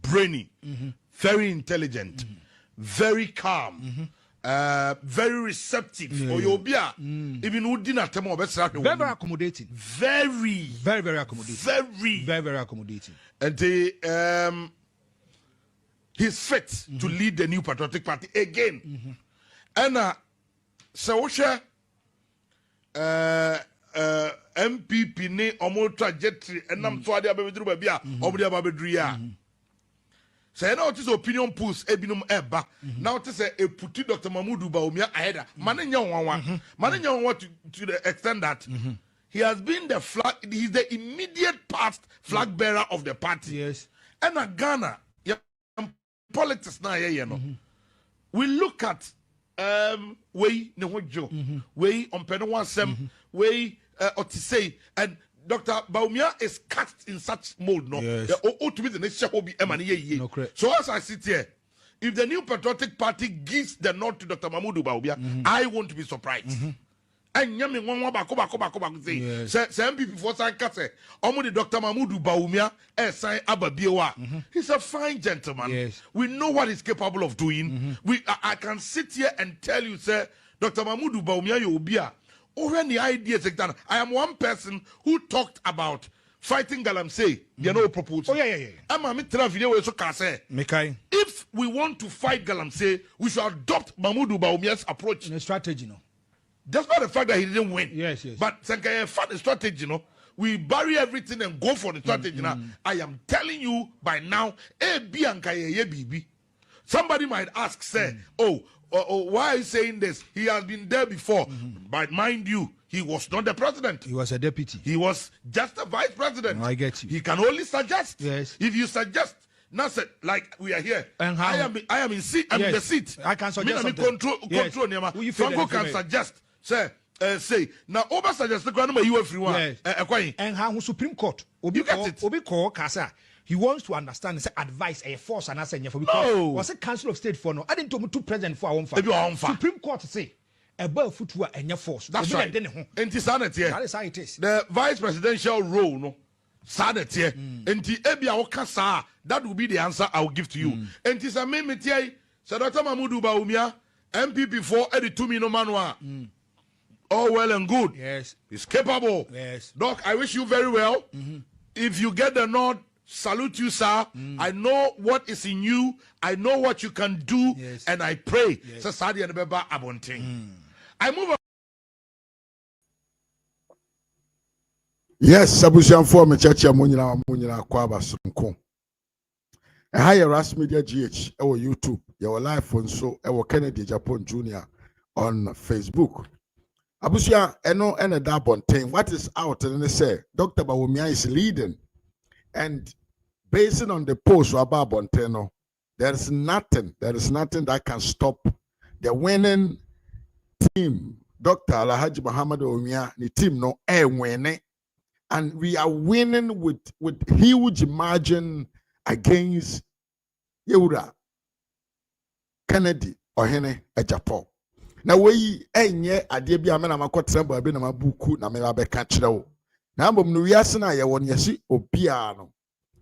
brainy, very intelligent, very calm, very receptive. Oyobia, even Udina Temo, very accommodating. Very accommodating. Very accommodating. And he's fit to lead the new Patriotic Party again. And so MPP ne omo trajectory enam so ade abedru ba bia omo de abedru ya say na otis opinion polls ebinum eba na otis say e putu Dr. Mahamudu Bawumia ahead man nya wanwa to the extent that he has been the flag, he's the immediate past flag bearer of the party. Yes. And Ghana politics na no we look at way ne hojo way on peno wansem way otisei, and Dr. Bawumia is cast in such mold no. Yes. To be the next will be No, so as I sit here, if the new Patriotic Party gives the nod to Dr. Mahamudu Bawumia, I won't be surprised. And yami one bako say MPP for sign kase omo Dr. Mahamudu Bawumia sign ababiewa. He's a fine gentleman. Yes. We know what he's capable of doing. I can sit here and tell you, sir, Dr. Mahamudu Bawumia Yobia. Over the ideas, I am one person who talked about fighting Galamsey. You know, proposal. Oh yeah. I'm a video so can say. If we want to fight Galamsey, we should adopt Mahamudu Bawumia's approach. In a strategy, no. Despite the fact that he didn't win. Yes. But Sankaye fought the strategy, you know. We bury everything and go for the strategy now. I am telling you by now, somebody might ask, say, why are you saying this? He has been there before. But mind you, he was not the president. He was a deputy. He was just a vice president. I get you. He can only suggest. Yes. If you suggest, now say, like we are here. And how, I am in seat. I'm in the seat. I can suggest something. Control. Franco can suggest. Say now over suggest the grandma you everyone. And how Supreme Court you get it. Obi call Kasa. He wants to understand say advice a force and answer for because was a council of state for no. I didn't to president for our Supreme Court say about footwear and your force. That's right. And sanity. That is how it is. The vice presidential role no. Sanity. And the Ebia Okasa, that will be the answer I will give to you. And this amendment here, Dr. Mahamudu Bawumia, MPP for Eddie Tumi no manwa. All well and good. Yes. He's capable. Yes. Doc, I wish you very well. If you get the nod, salute you, sir. I know what is in you. I know what you can do. Yes. And I pray. Yes. I move on. Yes, Sabusian for me, Chacha Munina Kwaba Sunko. A higher Ras Media GH, our YouTube, your live on so, our Kennedy Agyapong Jr. on Facebook. Abusia, eno and a bontain. What is out? And they say, Dr. Bawumia is leading. And based on the post about Bonteno, there is nothing that can stop the winning team. Dr. Alhaji Muhammad Bawumia, the team no winning. And we are winning with huge margin against Yeura, Kennedy, or Agyapong. Na we enye ade bia me na makotra ba bi na mabuku na me ba ka kire wo na mbom no wiase na ye won yesi obia no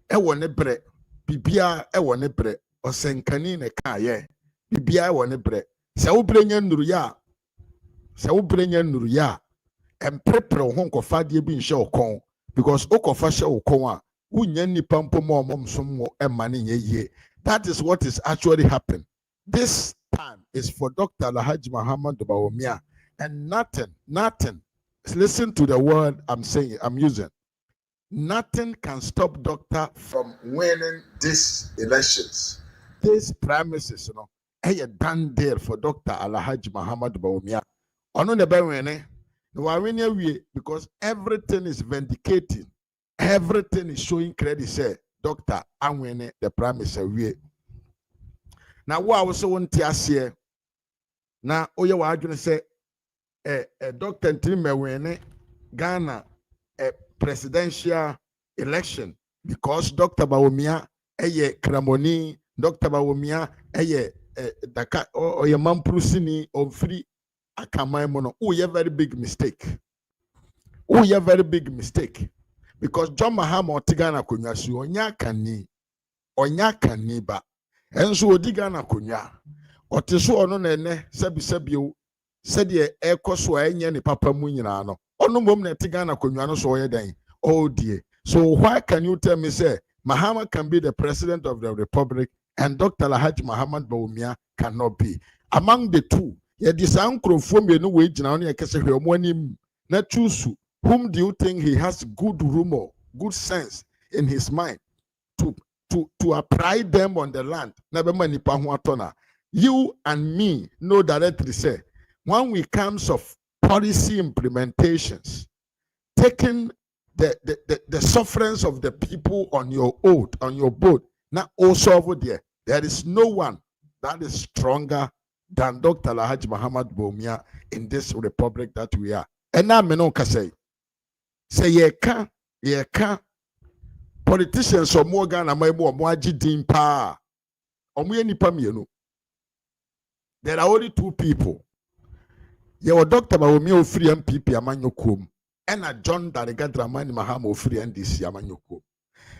e woni bre bibia e woni bre osenkani ne ka ye bibia e woni bre se wo bre nya nuru ya emprepre ho nkofa de bi nhye okon because okofa hye okon a wunya nipa mpom omsom wo e mane ye. That is what is actually happening. This time is for Dr. Alhaji Muhammad Bawumia, and nothing. Listen to the word I'm saying, I'm using. Nothing can stop Doctor from winning these elections. These premises, done there for Dr. Alhaji Muhammad Bawumia. Ono ne ba winning, because everything is vindicating. Everything is showing credit. Say, Doctor, I'm winning the premise. Now, what I was so on TSC now, Oya Wadjun say, Dr. Ntimewene Ghana a presidential election because Dr. Bawumia, Kramoni, Dr. Bawumia, Daka or your Mamprusini or free Akamaimono. Oh, yeah, very big mistake. because John Mahama Tigana Kunya su onya kani ba enso odigana kunya oteso ono nene sebisebio sede ekoso enye ne papa mu nyina no ono mom na tigana kunya no so oye dan oh dear. So why can you tell me say Mahama can be the president of the republic and Dr. Alhaji Mahamudu Bawumia cannot be? Among the two, ye disankrofo mienu we gina ono ye kese hwe omo anim na choose whom do you think he has good rumor, good sense in his mind to apply them on the land? You and me know directly say when we comes of policy implementations, taking the sufferance of the people on your boat, now also over there is no one that is stronger than Dr. Alhaji Mahamudu Bawumia in this republic that we are. And now me no say ye can politicians or more Ghana or more dimpa or nipa mienu. There are only two people. Your Dr. Bawumia free MPP amanyokum and a John Dariga Dramani Mahama free NDC amanyokum.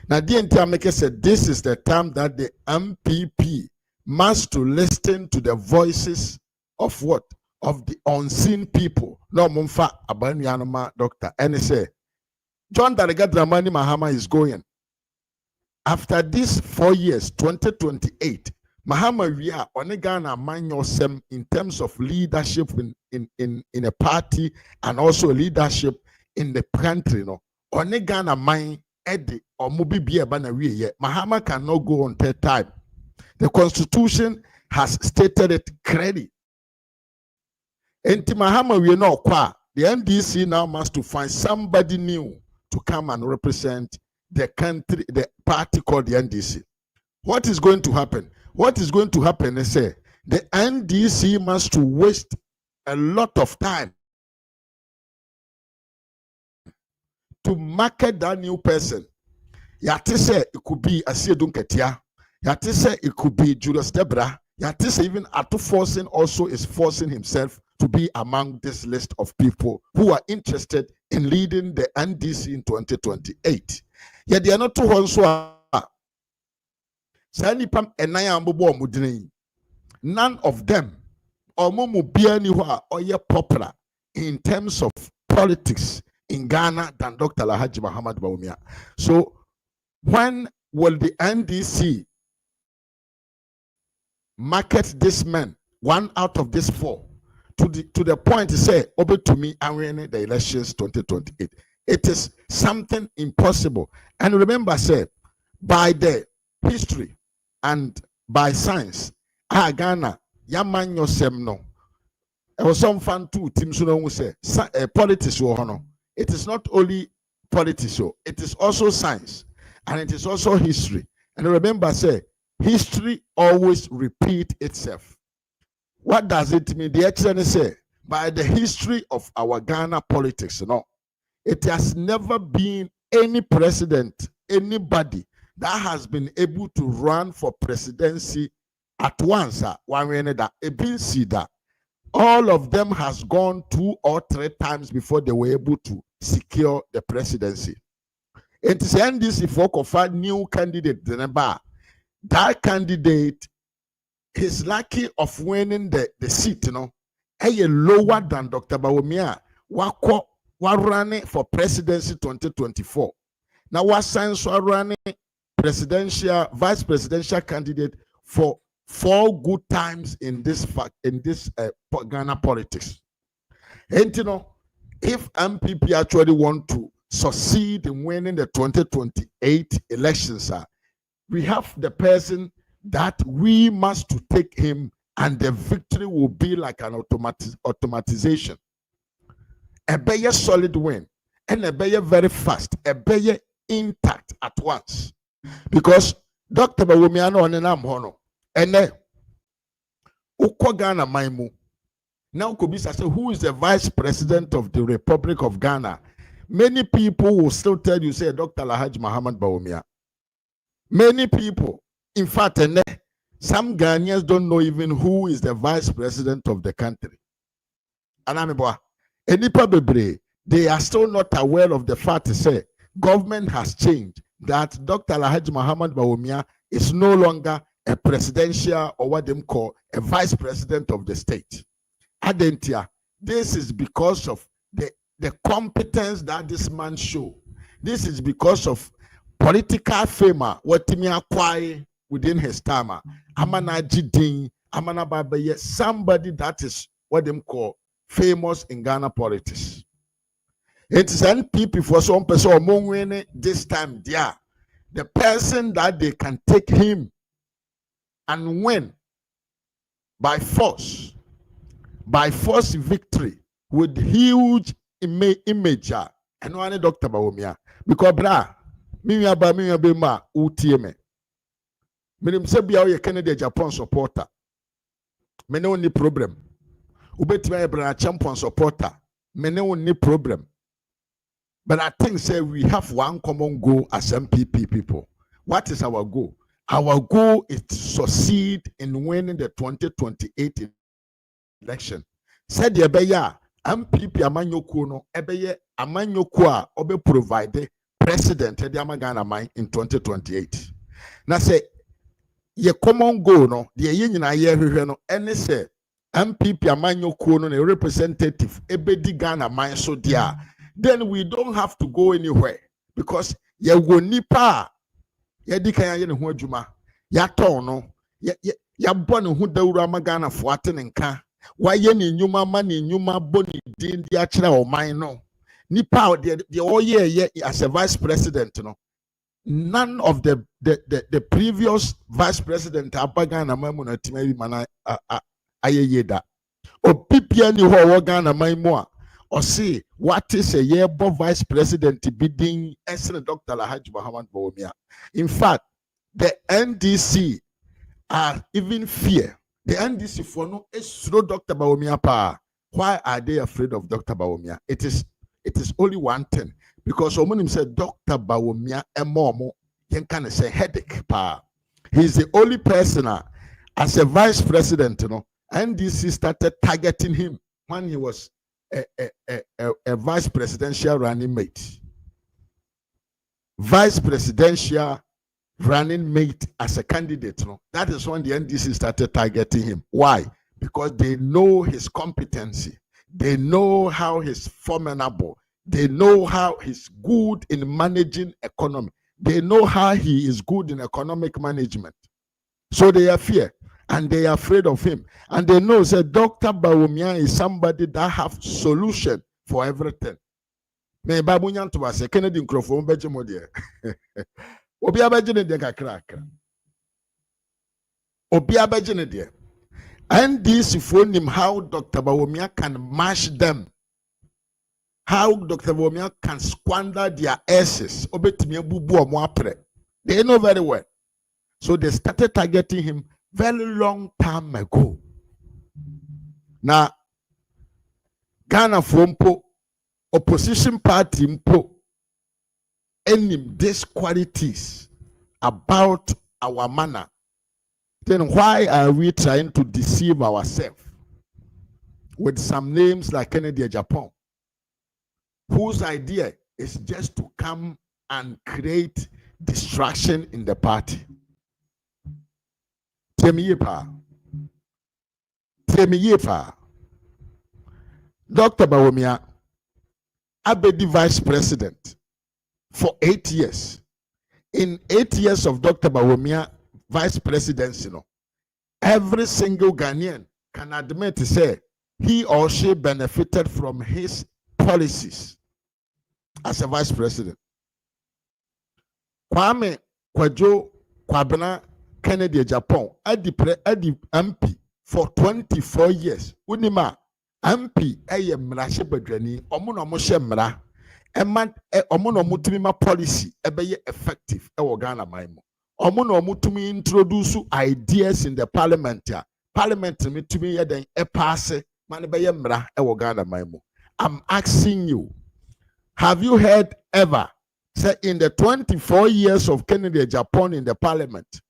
Now the entire maker said this is the time that the MPP must to listen to the voices of what? Of the unseen people. No mumfa abanyanoma doctor. And he say John Dariga Dramani Mahama is going. After these 4 years, 2028, Mahama we are onegana man yourself in terms of leadership in a party and also leadership in the country. No, onegana man Eddie or Mubi Bana we Mahama cannot go on third time. The constitution has stated it clearly. Enti Mahama we know kwa the NDC now must to find somebody new to come and represent the country, the party called the NDC. What is going to happen? What is going to happen is say the NDC must to waste a lot of time to market that new person. Yati say it could be Asiedu Nketia. Yati say it could be Julius Debra. Yati say even Atu Forcing also is forcing himself to be among this list of people who are interested in leading the NDC in 2028. Yet they are not too also. None of them are popular in terms of politics in Ghana than Dr. Alhaji Mahamudu Bawumia. So when will the NDC market this man, one out of these four, to the point to say, over to me, I'm winning the elections 2028. It is something impossible. And remember, say, by the history and by science, Ghana, Yaman Yosem no. There was some fun too, Tim Suno will say, politics. It is not only politics, it is also science and it is also history. And remember, say, history always repeats itself. What does it mean? The excellence say, by the history of our Ghana politics, it has never been any president, anybody that has been able to run for presidency at once. All of them has gone 2 or 3 times before they were able to secure the presidency. It is NDC for a new candidate. That candidate is lucky of winning the seat, lower than Dr. Bawumia, running for presidency 2024. Now, what science running vice presidential candidate for 4 good times in this Ghana politics. And if MPP actually want to succeed in winning the 2028 elections, we have the person that we must to take him, and the victory will be like an automatization. A better solid win, and a better very fast, a better intact at once. Because Dr. Bawumia no nenam hono, and ukwa Ghana maimu. Now Kobisa say, who is the vice president of the Republic of Ghana? Many people will still tell you, say, Dr. Alhaji Mahamudu Bawumia. Many people, in fact, some Ghanaians don't know even who is the vice president of the country. And they are still not aware of the fact to say government has changed, that Dr. Alhaji Mahamudu Bawumia is no longer a presidential or what they call a vice president of the state. Adentia, this is because of the competence that this man show. This is because of political fame what he acquired within his time. Amana Jidin, Amana Babaye, somebody that is what they call famous in Ghana politics. It is NPP for some person this time there. The person that they can take him and win by force victory with huge image and one Dr. Bawumia. Because me ma utie me. Me say bia o Kennedy Agyapong supporter. Me no ni problem. Ubetime bra champion supporter. Me no ni problem. But I think say we have one common goal as MPP people. What is our goal? Our goal is to succeed in winning the 2028 election. Said the beya MPP amanyoku no ebeye amanyoku a obe provide president the Amagana mine in 2028. Now say ye common goal no the nyina ye hwehwe no ene say MPP amanyoku no a representative ebedi Ghana mine so dia, then we don't have to go anywhere because ye go nipa ye di kan ye ne ho adwuma ya ton no ya bɔ ne ho dawuro Amagana fo ate ne nka wa ye ne nyuma ma ne nyuma bɔ ne din di a kyerɛ ɔman no nipa the all year as a vice president no, none of the previous vice president Abagana mamu na timayi mana ayeye da opipia ni ho Ghana mamu a or see what is a year vice president bidding Dr. Alhaji Mahamudu Bawumia. In fact, the NDC are even fear. The NDC for no is through Dr. Bawumia pa. Why are they afraid of Dr. Bawumia? It is only one thing. Because someone said Dr. Bawumia emomo yen can say headache pa. He's the only person as a vice president, you know, NDC started targeting him when he was a vice presidential running mate. Vice presidential running mate as a candidate. No? That is when the NDC started targeting him. Why? Because they know his competency. They know how he's formidable. They know how he's good in managing economy. They know how he is good in economic management. So they are fear. And they are afraid of him. And they know that Dr. Bawumia is somebody that have solution for everything. Me babunya to was a Kennedy microphone Bejimode. Obi abejene de kakra. Obi abejene de. And this phone him how Dr. Bawumia can mash them. How Dr. Bawumia can squander their asses. Obetimi bubu omo apre. They know very well. So they started targeting him very long time ago. Now, Ghana Frompo, opposition party mpo, any these qualities about our manner, then why are we trying to deceive ourselves with some names like Kennedy Agyapong, whose idea is just to come and create distraction in the party? Temiyepa. Dr. Bawumia, Abedi vice president for 8 years. In 8 years of Dr. Bawumia vice presidency, every single Ghanaian can admit to say he or she benefited from his policies as a vice president. Kwame Kwabena Kennedy Agyapong adi MP for 24 years. Unima MP eye mrashe badwani omo mo hye mra omo no mutumi ma policy ebeye effective e Ghana man mo. Omo no mutumi introduce ideas in the parliament. Parliament mitumi ye den e pass man beye mra e Ghana man mo. I'm asking you, have you heard ever say in the 24 years of Kennedy Agyapong in the parliament,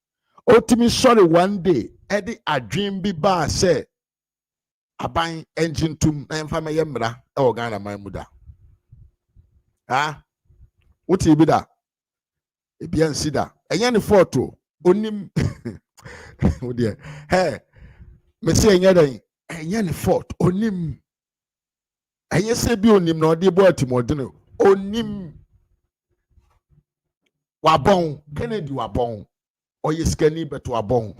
Otimi sorry one day, Eddie a dream be bar say aban engine to enfama yemra e Ghana man muda. What you be da? Ebian sida. Enya ni photo. Onim. Oh dear. Hey, me say enya dan. Enya ni photo. Onim. Enya se bi onim na odi bo atimodene. Onim. Wabon. Kennedy wabon. Oye skani bet wabon.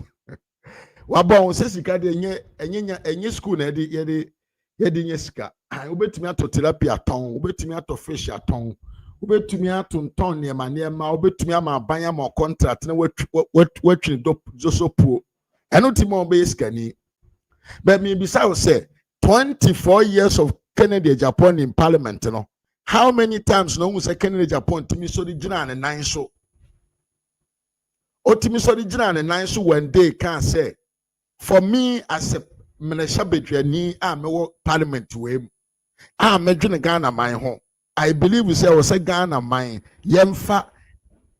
Wabon se sika de enye school na yede nye sika. Obetumi ato therapy aton, obetumi ato fish aton, obetumi ato nton niema, obetumi ama banya ma contract na watwi do josopo. Eno ti mo be skani. But me bisa say 24 years of Kennedy Agyapong in parliament, you know. How many times no say Kennedy Agyapong timi so di gina ne nan so. O timi so di gina ne nan so one day can say for me as a Minister Bedwani a me parliament we me dwene Ghana man ho. I believe we say Ghana man yemfa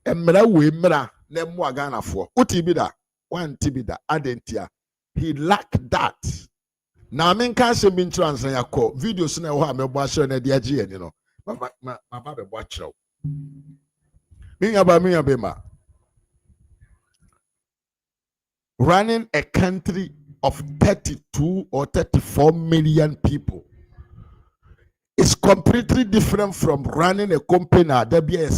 emra we mra na mo Ghana fo. Oti bi da one ti bi da adentia. He lacked that. Now I mean can't say mean trans na yakọ videos na ho me bo share na de age yen no. Ma be bo achrew. Me be ma. Running a country of 32 or 34 million people is completely different from running a company that be a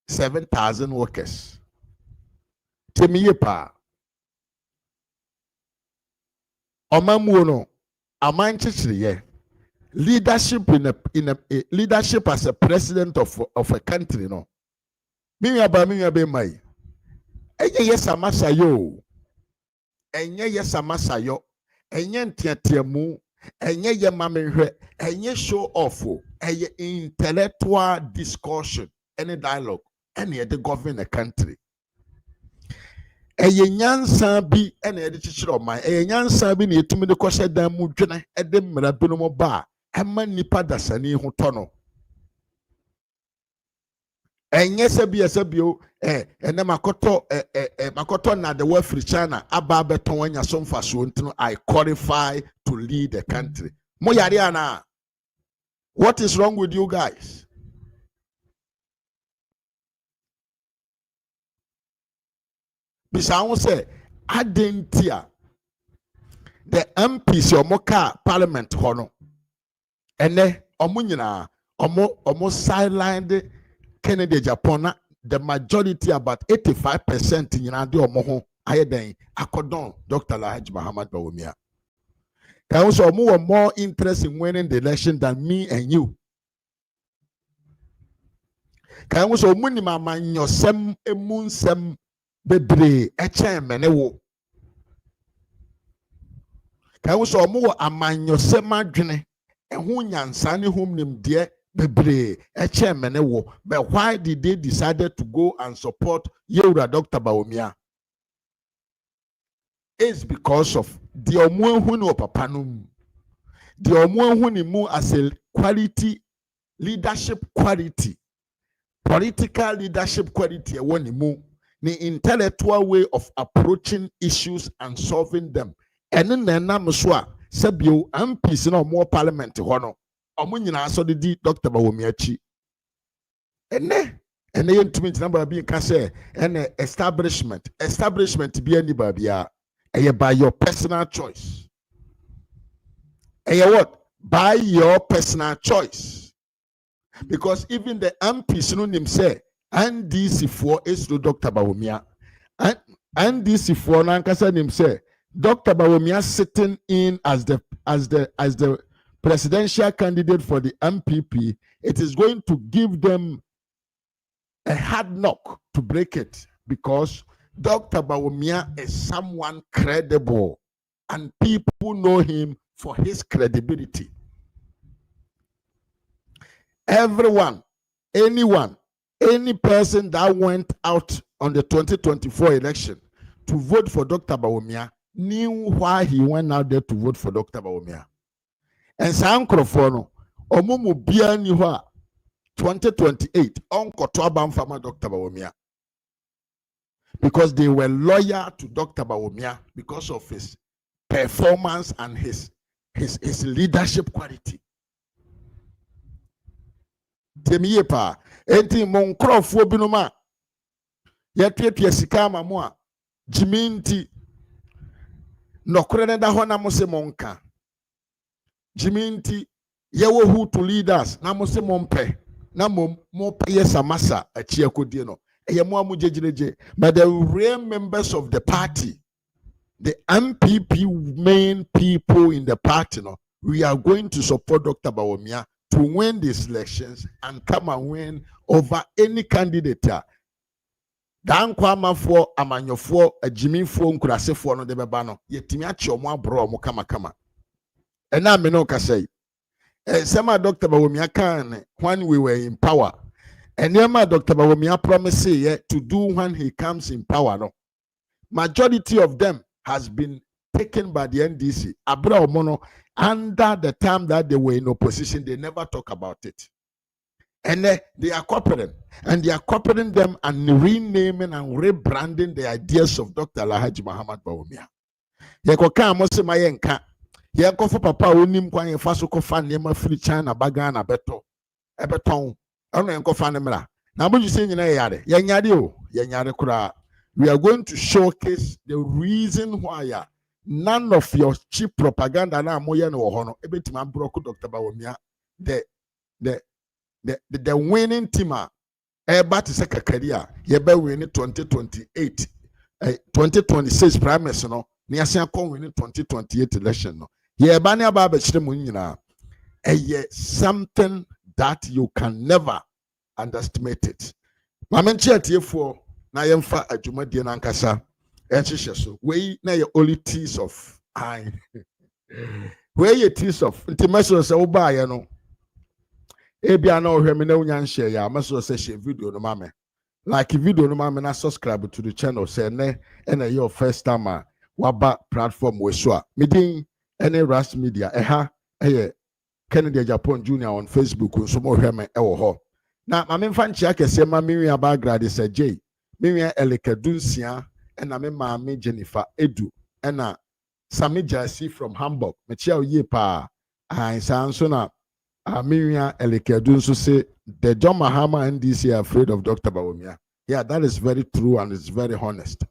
7,000 workers. Temiye pa. Omamu no amanchichiriye. Leadership in a leadership as a president of a country no. Me be mai. Eye yesa masayo. Enye yesa masayo. Enye ntiatiamu. Enye ye mamenhwe. Enye show off. Enye intellectual discussion. Any dialogue. Any the govern a country. Eye nyansa bi ena ede chichiro man. Eye nyansa bi na etumi de kwose dan mu dwene ede mmara bi no mo ba. Ema nipa dasani ho tono. Enye sebio ene makoto na the world free China aba beton anya so mfaso ntino I qualify to lead the country. Mo yare ana. What is wrong with you guys? Bisa won say adentia the MPs omoka parliament hono ene omo nyina omo sidelined Kennedy Agyapong, the majority about 85% nyina de omo ho ayeden akodon Dr. Mahamudu Bawumia. Can also more interest in winning the election than me and you. Can also minima man yosem emunsem bebre echen menewo. Can also more amanyosem adwene ehun nyansa ne hum nimde bebre echen menewo. But why did they decided to go and support Yewura Dr. Bawumia? It's because of the omuehunu papanum. The omuehunu mu as a quality leadership quality. Political leadership quality the intellectual way of approaching issues and solving them. And then Namswa Sabio MPs no more parliament hono. Omunyina so di Dr. Bawumia chi. And then to me number being say and establishment be anybody by your personal choice. What? By your personal choice. Because even the MPs no him say and this for is to Dr. Bawumia and this for nankasa him say Dr. Bawumia sitting in as the presidential candidate for the MPP, it is going to give them a hard knock to break it because Dr. Bawumia is someone credible and people know him for his credibility. Everyone, anyone, any person that went out on the 2024 election to vote for Dr. Bawumia knew why he went out there to vote for Dr. Bawumia. And Sankrofono, Omumu Bianiwa 2028, Uncle Twabam Farmer Dr. Bawumia. Because they were loyal to Dr. Bawumia because of his performance and his leadership quality. Temiye pa. Enti mon krofo binom a yɛtuatua sika ama mo a jiminti nokore ne da ho na mo se monka. Jiminti yewo who to leaders na mo se mompe na mo pay samasa achi akodie no. Eye mo amu jejireje. But the real members of the party, the MPP main people in the party, no, we are going to support Dr. Bawumia to win these elections and come and win over any candidate. Dan kwama for amanyofo ajimifo nkurasefo no de beba no yetimi achi omo abro omo kama. Ena me no ka say sema Dr. Bawumia kan when we were in power. And yema Dr. Bawumia promised to do when he comes in power. No, majority of them has been taken by the NDC. Abra Omono, under the time that they were in opposition, they never talk about it. And they are copying, and they are copying them and renaming and rebranding the ideas of Dr. Alhaji Mahamudu Bawumia. Yekoka mose mayenka. Yekofo papa onim kwan yefa so kofa nema free China bagana beto. Ebeton. We are going to showcase the reason why none of your cheap propaganda na moya no hono ebetima broke Dr. Bawumia the winning team eba to seka career ye be win 2028 2026 primaries no ne asia kon win 2028 election no ye ba ne aba ba chire mu nyina something that you can never underestimate it. Mamenchi atiefo na yemfa adwumadie na nkasa ehyehyɛ so. We na ye only tease of eye. We ye tease of intimacy se wo ba ye no. Ebia na ohwɛ me na unya nhye ya, maso se share video no mame. Like video no mame na subscribe to the channel say ne na your first time waba platform we so a. Medin any Ras Media Kennedy Agyapong Jr. on Facebook nso mo hwɛ me ɛwɔ hɔ. Na mame mfa nkyia kɛse ma me nua background sɛ J. Me nua Elikadunsia ɛna me maame Jennifer Edu ɛna Sami Jasi from Hamburg. Me chia oye pa. Sa nso na me nua Elikadu nso say the John Mahama NDC are afraid of Dr. Bawumia. Yeah, that is very true and it's very honest.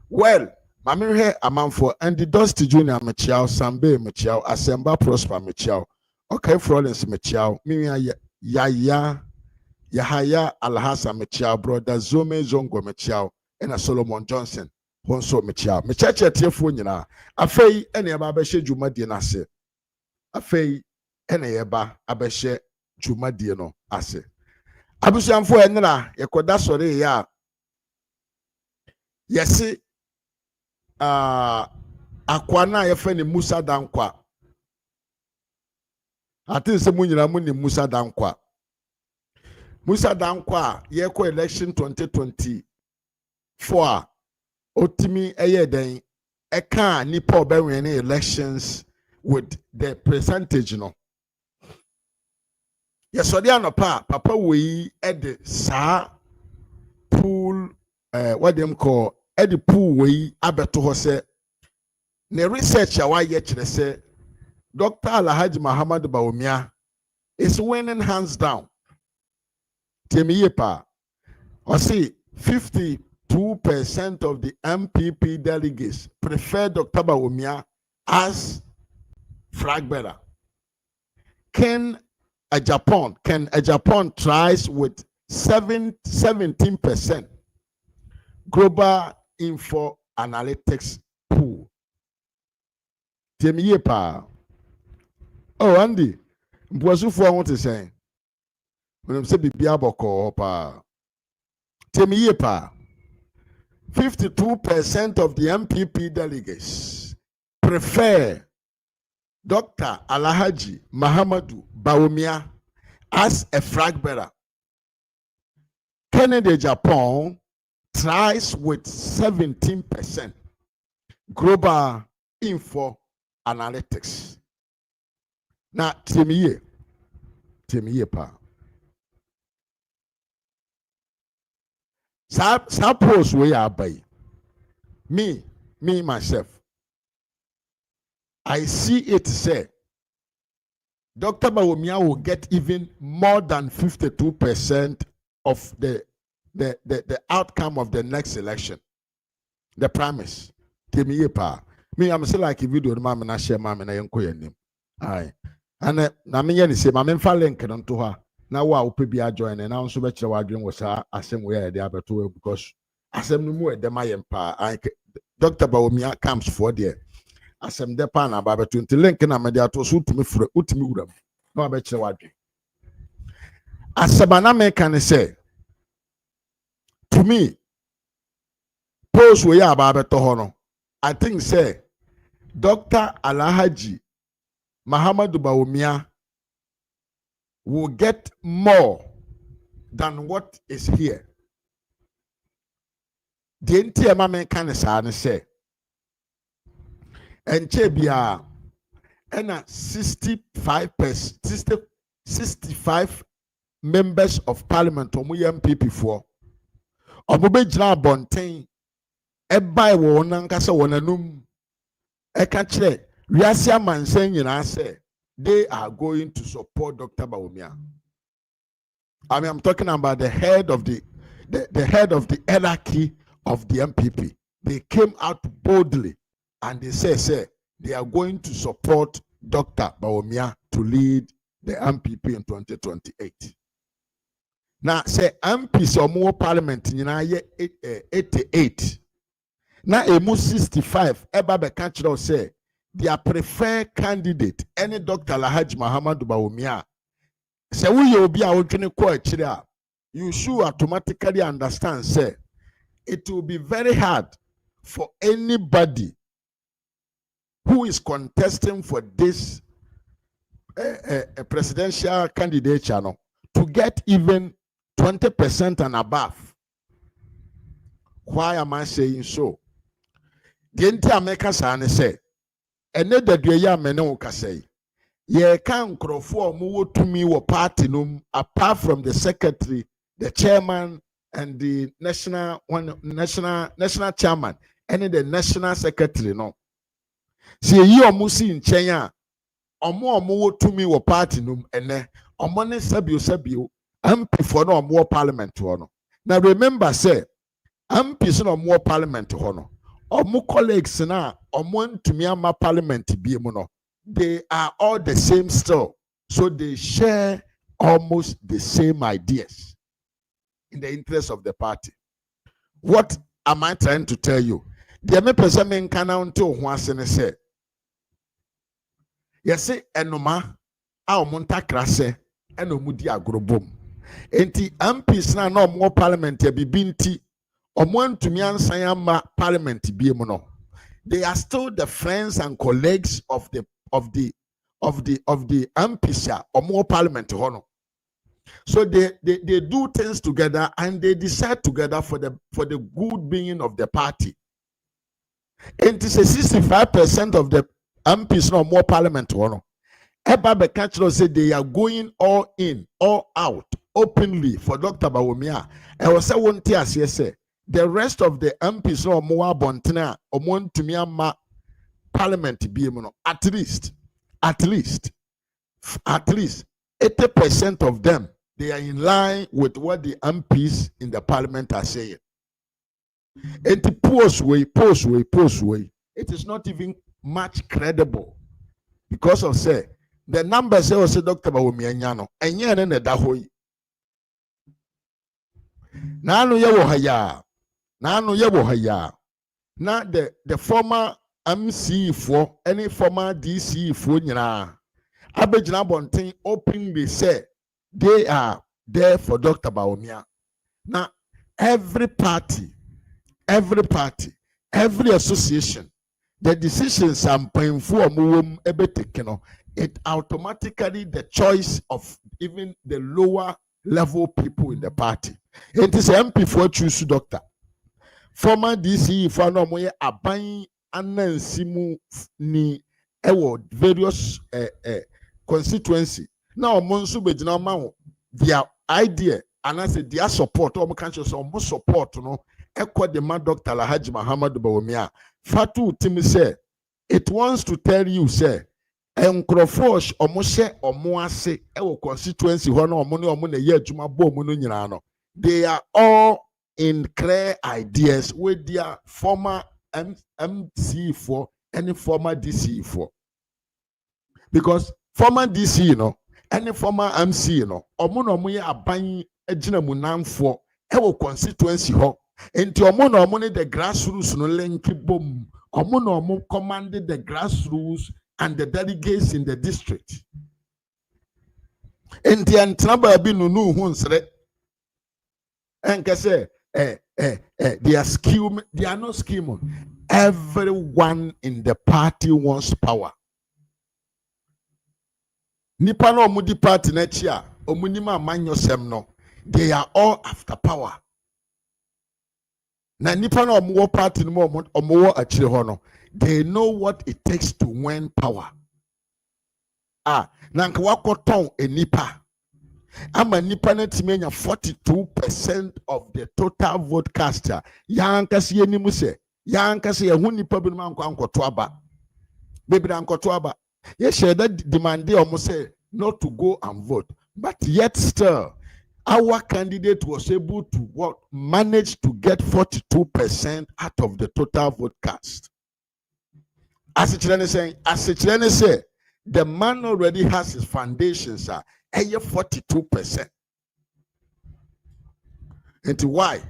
Well, mame hwɛ amanfo and the Dusty Junior me chia, Sambe me chia, Asemba Prosper me chia. Okay, Florence Mechiao, Mimia Yahaya Alhassa Mechiao, brother Zome Zongo Mechiao, and a Solomon Johnson, Honso Mechiao. Mechacha Tiafunina, a fay any ababeshe Jumadian ase. A fay any aba abeshe Jumadiano ase. Abusian for Enra, Yakoda Sore ya. Yesi Akwana Yefeni Musa Dankwa. Ati se munyina muni Musa Dankwa. Musa Dankwa yeko election 2024 otimi den eka nipa obenwe ne elections with the percentage no. Yesodi anopa papa we ede sa pool what them call ede pool we abeto ho se ne research a wa ye kire se Dr. Alhaji Mahamudu Bawumia is winning hands down. Temiye pa. Or see 52% of the MPP delegates prefer Dr. Bawumia as flag bearer. Kennedy Agyapong tries with 17% global info analytics pool. Temiye pa. Oh, Andy, Mpuasufu I want to say. When I'm saying Bibia Boko pa. Temiye pa. 52% of the MPP delegates prefer Dr. Alhaji Mahamudu Bawumia as a flag bearer. Kennedy Agyapong tries with 17% global info analytics. Na temiye pa. Suppose we are by me myself. I see it say Dr. Bawumia will get even more than 52% of the outcome of the next election, the primaries. Me, I'm still like a video, mama, na share mama, na yanko yanim. Aye. And na me yen say, mama, fa link on to her. Now, wow, people join, and I'm so much wondering was asem where they are better because asem no more the my empire. Dr. Bawumia comes for there. Asem de pan about 20 link na me to so to me for utimi uram. No abetche wadwe. Asem na me can say to me post we ya about to no. I think say Dr. Alhaji Mahamudu Bawumia will get more than what is here. The entire man can say and Chebia and 65 members of parliament or MPP for Obubejra Bontain Ebai Wonankasa Wonanum Ekache Riasia man saying say they are going to support Dr. Bawumia. I mean, I'm talking about the head of the head of the hierarchy of the MPP. They came out boldly and they say they are going to support Dr. Bawumia to lead the MPP in 2028. Now, say MPs or more parliament in 88. Now, emu 65. Eba Bekachiro say their preferred candidate, any Dr. Alhaji Mahamudu Bawumia. Say we will be our you should automatically understand, say it will be very hard for anybody who is contesting for this presidential candidature to get even 20% and above. Why am I saying so? The entire America say, and the ya meno say, ye can crofo mu to me wo party num apart from the secretary, the chairman, and the national chairman, and the national secretary no. See ye omusi in Chenya, omo to me wo party num ene omone sabio MP for no more parliament no. Now remember say MP no more parliament no. Omo colleagues na omo to me ama parliament bi mu no. They are all the same still, so they share almost the same ideas in the interest of the party. What am I trying to tell you? The me person men can until once and say, yes, enoma a omunta krase enomudi agrobom. Enti MPs na no more parliament ya bibinti omwan tumi ansan ama parliament biemu no. They are still the friends and colleagues of the MPs or more parliament hono. So they do things together and they decide together for the good being of the party. And it is 65% of the MPs no more parliament hono. Eba Bekachiro said they are going all in, all out, openly for Dr. Bawumia. I was saying one tear say the rest of the MPs no more bontena or one to me parliament BM at least 80% of them they are in line with what the MPs in the parliament are saying. And the post way, it is not even much credible because of say the numbers say also Dr. Bawumia nyano enye ne ne da hoyi. Nanu yewo haya. Now the former MC for any former DC for nyina abegina bonten openly say they are there for Dr. Bawumia. Now every party, every association, the decisions and painful it automatically the choice of even the lower level people in the party. It is MP for choose doctor. Former DC for no moye aban anansimu ni ewo various constituency. Now monsu begina ma their idea and I say their support or country so support no echo the man Dr. Alhaji Mahamudu Bawumia. Fatu Timi say it wants to tell you say Enkrofo omoshe omoase ewo constituency ho na omo na ye adwuma bo omo no nyina no. They are all in clear ideas with their former MC for any former DC for. Because former DC, any former MC, omo no mo ye aban agina mu nanfo ewo constituency ho. Enti omo no mo the grassroots no lenki bom. Omo no mo commanded the grassroots and the delegates in the district. Enti antraba bi nunu hu nsre. Enke say they are scheming, they are not scheming. Everyone in the party wants power. Nipa no omudi party na chi a omunima amanyosem no, they are all after power. Na nipa no omuwo party no omuwo achire ho no, they know what it takes to win power. Na nka wakoton enipa. Ama nipa na timenya 42% of the total vote cast. Yankasi yenimu se, yankasi ya hu nipa bi no ankoto aba. Baby ankoto aba. Yes, that demand almost say not to go and vote. But yet still, our candidate was able to manage to get 42% out of the total vote cast. As Chilene say, the man already has his foundations, 42%. And why?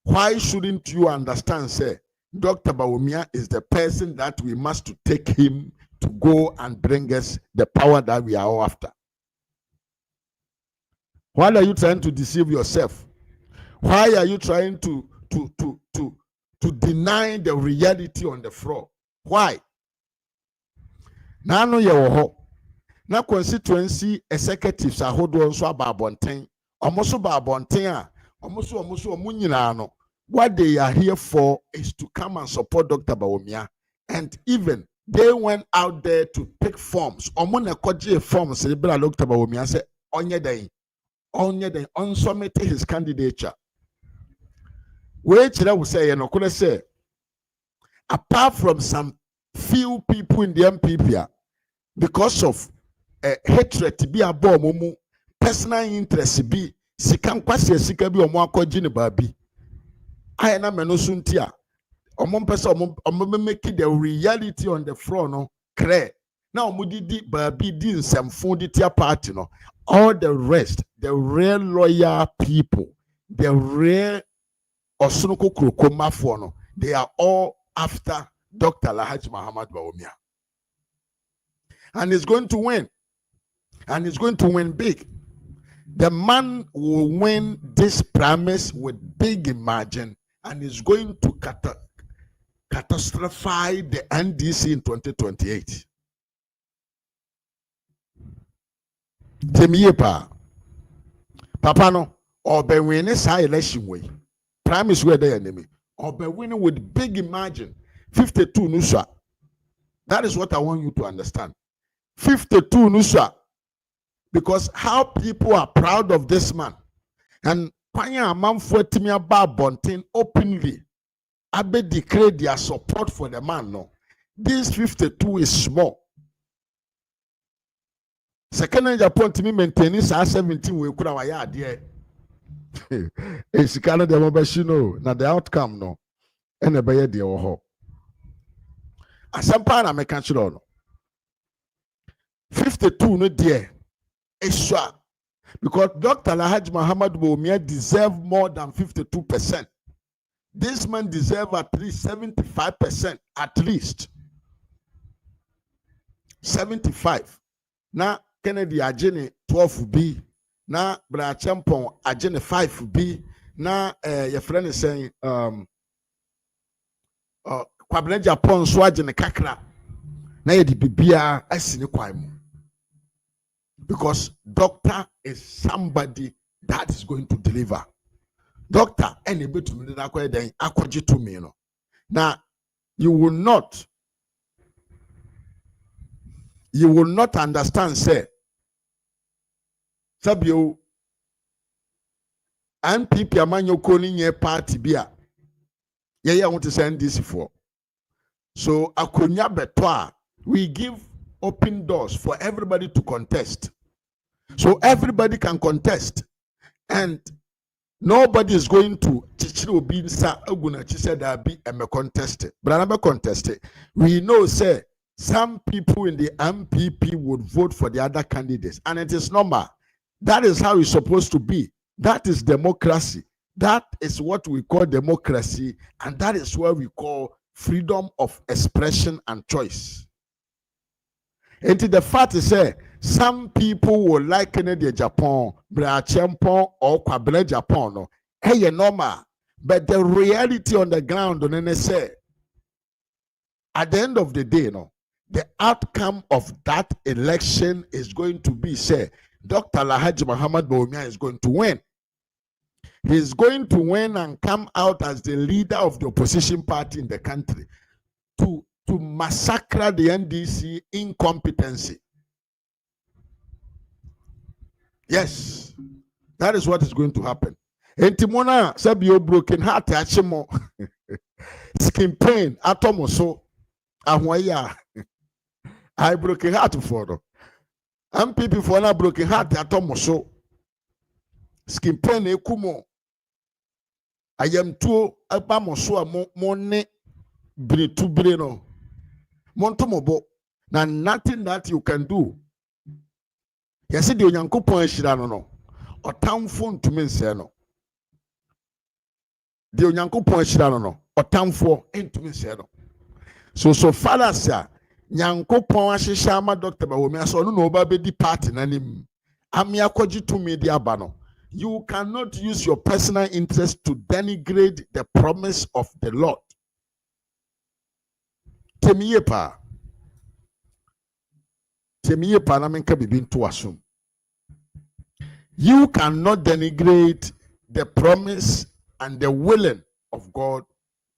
Why shouldn't you understand, say, Dr. Bawumia is the person that we must take him to go and bring us the power that we are all after? Why are you trying to deceive yourself? Why are you trying to deny the reality on the floor? Why? Now no na constituency executives ahodo nso ababonten omoso babonten a omoso omunyina no. What they are here for is to come and support Dr. Bawumia. And even they went out there to pick forms. Omuna koje forms celebrate Dr. Bawumia say onye den unsubmit his candidature. Which I will say, could I say, apart from some few people in the MPP, because of hatred to be a bomb, personal interest be, sikam kwasi sika bi omo akɔgye ne baabi. I na meno suntia. Omo pesa omo make the reality on the floor no clear. Now omo di baabi di nsɛmfo di tia party no. All the rest, the real loyal people, the real Osunoko Krokoma no, they are all after Dr. Mahamudu Bawumia. And he's going to win. And he's going to win big. The man will win this primaries with big margin and is going to catastrophize the NDC in 2028. Temiepa Papa no or be winning sa election way. Primaries were the enemy. Or be winning with big margin. 52 nusa. That is what I want you to understand. 52 nusa. Because how people are proud of this man. And Kwanya Amamfo Timia Bontin openly Abe declare their support for the man. No. This 52 is small. Second Agyapong to me maintaining 17 we could have ya there. It's kind of the mobile now the outcome no. And a bayer dear ho. As some part I make no. 52 no dear. Extra. Because Dr. Mahamudu Bawumia deserves more than 52%. This man deserves at least 75%. At least 75. Now Kennedy Agyapong 12B. Now Agyapong Agyapong 5B. Now your friend is saying Kwame Agyapong so Agyapong kakra. Now you bibia asini kwaimu. Because doctor is somebody that is going to deliver. Doctor, anybody to me that to me. Now, you will not understand, say, Sabio, and people are man calling your party beer. Yeah, I want to send this for. So, Akunya Betwa, we give open doors for everybody to contest. So everybody can contest. And nobody is going to contest it. But another contest it. We know, say, some people in the MPP would vote for the other candidates. And it is normal. That is how it's supposed to be. That is democracy. That is what we call democracy. And that is what we call freedom of expression and choice. And the fact is, some people will like Kennedy Agyapong, Brachempong, or Kwame Japan. No, hey, normal. But the reality on the ground, say, at the end of the day, no, the outcome of that election is going to be, say, Dr. Mahamudu Bawumia is going to win. He's going to win and come out as the leader of the opposition party in the country to massacre the NDC incompetency. Yes, that is what is going to happen. And Timona Sabio broken heart, Achimo, skin pain, atomoso, ahwaya. I broken heart for them. People for na broken heart, atomoso, skin pain, ekumo. I am too abamoso money, britu breno, montomobo. Now nothing that you can do. Yes, the Onyankopon Shirano no. Or town phone to me say no. The Onyankopon Shirano no. Or town phone into me say no. So far as Nyankopon Ashishama Dr. Bawumia so no baby di party nanim. Amia kwaji to media bano. You cannot use your personal interest to denigrate the promise of the Lord. Temiyepa. Temiyepa na menka bibin to assume. You cannot denigrate the promise and the willing of God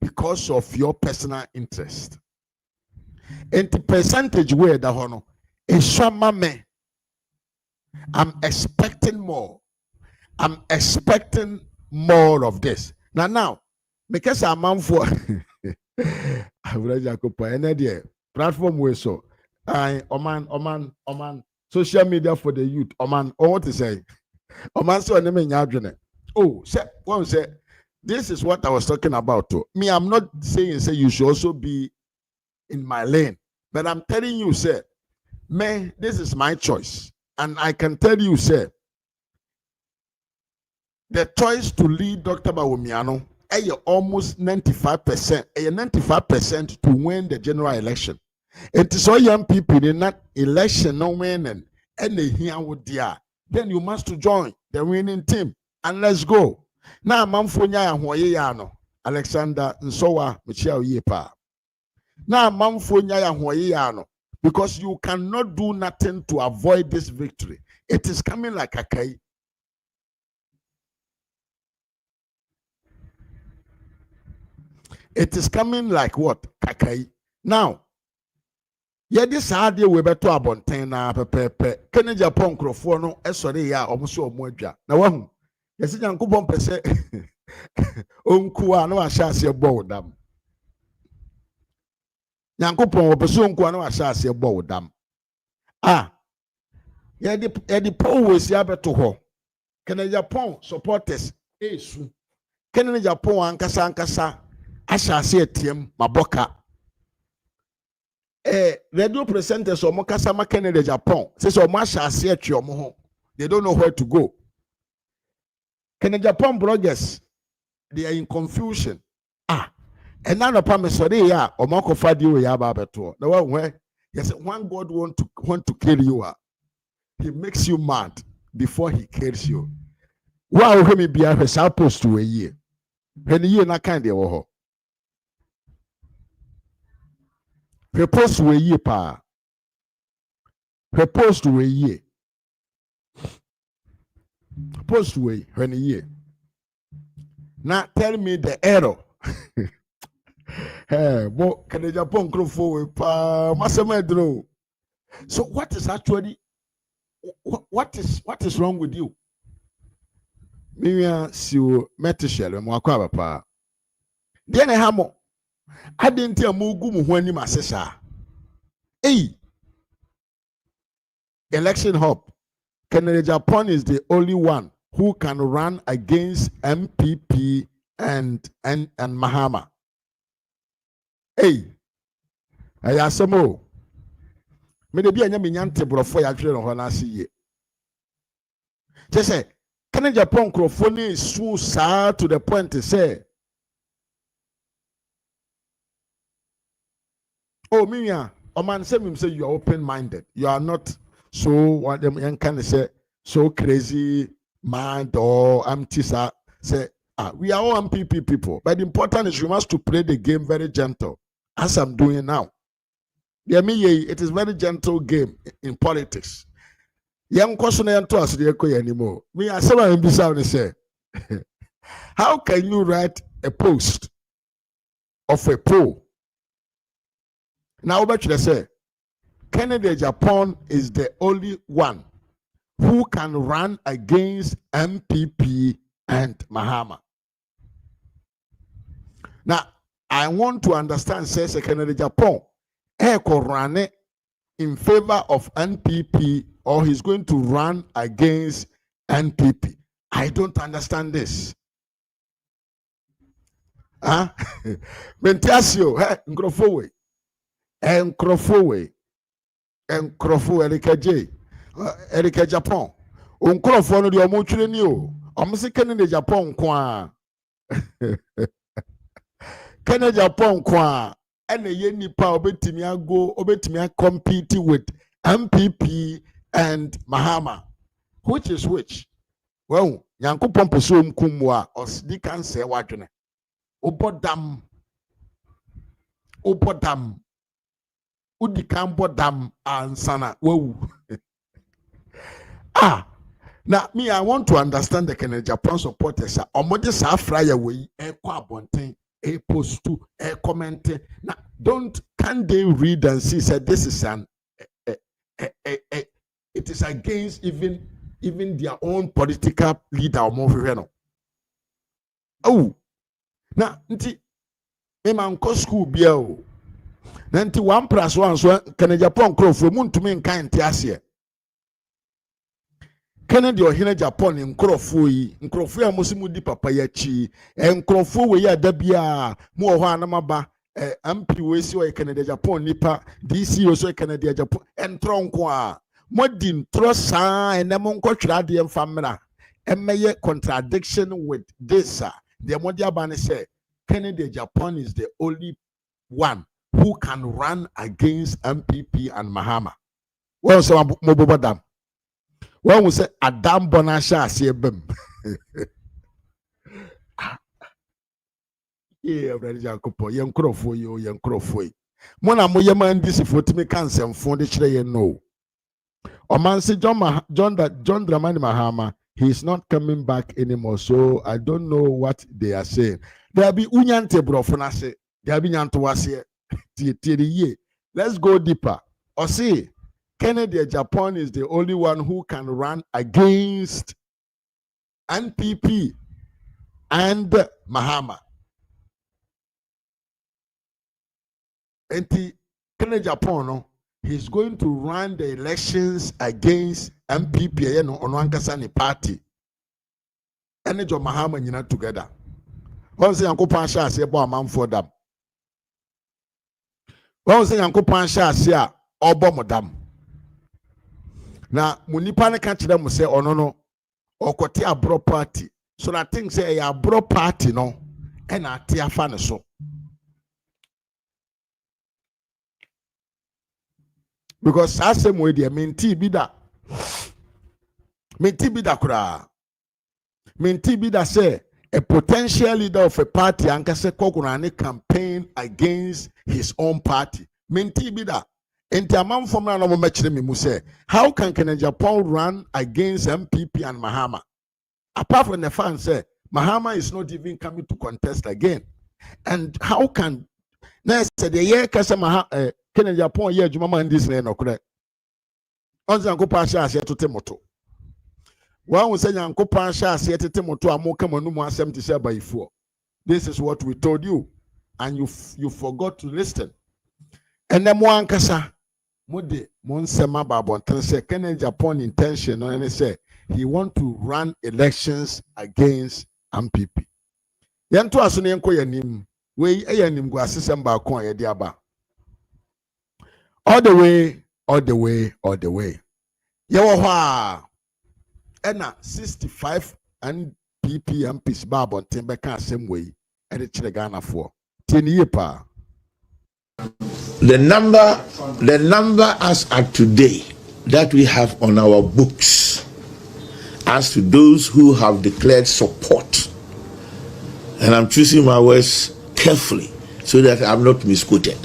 because of your personal interest. And the percentage where the honor is I'm expecting more. I'm expecting more of this. Now, because I'm on for platform way so Oman social media for the youth. Oman, what to say? Oh, say, this is what I was talking about. Me, I'm not saying say you should also be in my lane, but I'm telling you, say, man, this is my choice, and I can tell you, say, the choice to lead Dr. Bawumia, almost 95%, 95% to win the general election. It is all young people in that election no winning, and they hear what they are. Then you must join the winning team and let's go. Now, Mamfonya Hoyano, Alexander Nsowa, Michelle Yepa. Now, Mamfonya Hoyano, because you cannot do nothing to avoid this victory. It is coming like a kite. It is coming like what? Kakai. Now, yeah, this idea we better abontain na pepe. Kennedy Agyapong crofo no esore ya omuso omwadwa. Na wahu. Yesi Nyankopon pese onku a na wahya ase bo wodam. Nyankopon opese onku a na wahya ase bo wodam. Ah. Yeah, the power we see abeto ho. Kennedy Agyapong supporters esu. Kennedy Agyapong ankasa Ashasi etiem maboka. Radio presenters or Mokasama Kennedy Agyapong says or Mashasi etiomo. They don't know where to go. Kennedy Agyapong bloggers, they are in confusion. And now the promise or Akufo-Addo ya babeto. The one where yes, one God want to kill you. He makes you mad before he kills you. Wow, he be a supposed to a year. When the year na kind of Repose to a year, pa. Repose to a year. Repose to a year. Now tell me the error. Hey, what can the Japan grow forward, pa? Masamedro. So what is actually what is wrong with you? Miriam, si o metishel, mwakwa pa. Diane hamo. I didn't tell Mugu when you masesa. Hey, election hub, Kennedy Agyapong is the only one who can run against MPP and Mahama. Hey, I asemo. Me de bi anya me nyante brofo ya hwere no ho na ase ye. Just say Kennedy Agyapong crofone is so sad to the point to say, oh, Mia, a man say you are open-minded. You are not so what them can say so crazy mind or empty. Say, we are all MPP people, but the important is you must to play the game very gentle, as I'm doing now. It is very gentle game in politics. Young question to us anymore. Me, I say, how can you write a post of a poll? Now, what should I say? Kennedy Agyapong is the only one who can run against MPP and Mahama. Now, I want to understand, says Kennedy Agyapong, run in favor of NPP or he's going to run against NPP. I don't understand this. Huh? Mentiasio, Nkrofo Erika Agyapong. Nkrofo no de omotwire ni o. Omse Kennedy Agyapong kwa. Kennedy Agyapong kwa. And a nipa obetimi compete with MPP and Mahama. Which is which? Well, Nyankopon peso mkumwa osdi kan se wadwene. Obodam. Udi kan bodam ansana. Wow. Now me, I want to understand the Kennedy Agyapong supporters. Omode sa fryer we ekwa abonten. A post to a comment. Now, can they read and see? Said this is it is against even their own political leader or more. Oh, now, nti me man ko school biao. Nanti 1+1 so Kennedy Agyapong crofo muntu me nkan ntiase. Kennedy Ohene Japan nkrofo yi ya musimu di papa ya chi nkrofo we ya dabia mu ho anamaba MP we si o Kennedy Agyapong nipa DC o so Kennedy Agyapong entronko a modin trosa enemo nkotwira de mfamra emeye contradiction with this the modia ban say Kennedy Agyapong is the only one who can run against MPP and Mahama. Well, so mobobadam. When we say Adam Bonasha Sebem. Yeah, ready Jacopo, young crofo, young crofo. Mona Moyaman this if what me can send for the chile no. Or man say John Dramani Mahama, he's not coming back anymore. So I don't know what they are saying. There'll be Unyante Brofonase, there'll be Nyantuasia. Let's go deeper. Or see. Kennedy Agyapong is the only one who can run against NPP and Mahama. And Kennedy Agyapong, he's going to run the elections against MPP and Onankasani party. And Mahama nyina together. One say Uncle Pansha say bo man for them. One say Uncle Pansha say obo modam. Na munipa ne ka kire mo se ono no okote abro party so that thing say ya abro party no e na ate afa ne so because asem we dey menti bi da kura menti bi da say a potential leader of a party ankase kokuna ne campaign against his own party menti bi da. How can Kennedy Agyapong run against MPP and Mahama? Apart from the fact that Mahama is not even coming to contest again. And how can Kennedy Agyapong ye juma in this no correct? Once Uncle Pasha said to Timoto. One will say Uncle Pasha said to Timoto, I'm more come on 77 by 4. This is what we told you, and you forgot to listen. And then one kasa. Mode Monsema Babonten say Kennedy Agyapong intention and say he want to run elections against MPP. Yanto asone enko yanim we yanim go asesem ba kon ye de aba. All the way. Yewo ho a ena 65 and PPMPs Babonten be kan asem we e de kire Ghana for. Tieniye pa. The number as at today that we have on our books as to those who have declared support, and I'm choosing my words carefully so that I'm not misquoted.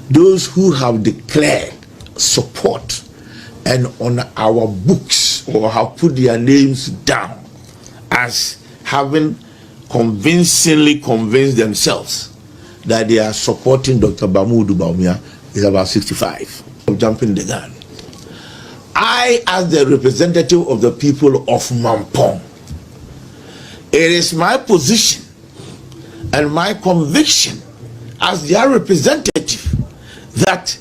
Those who have declared support and on our books or have put their names down as having convincingly convinced themselves that they are supporting Dr. Mahamudu Bawumia is about 65. I'm jumping the gun. I, as the representative of the people of Mampong, it is my position and my conviction as their representative that,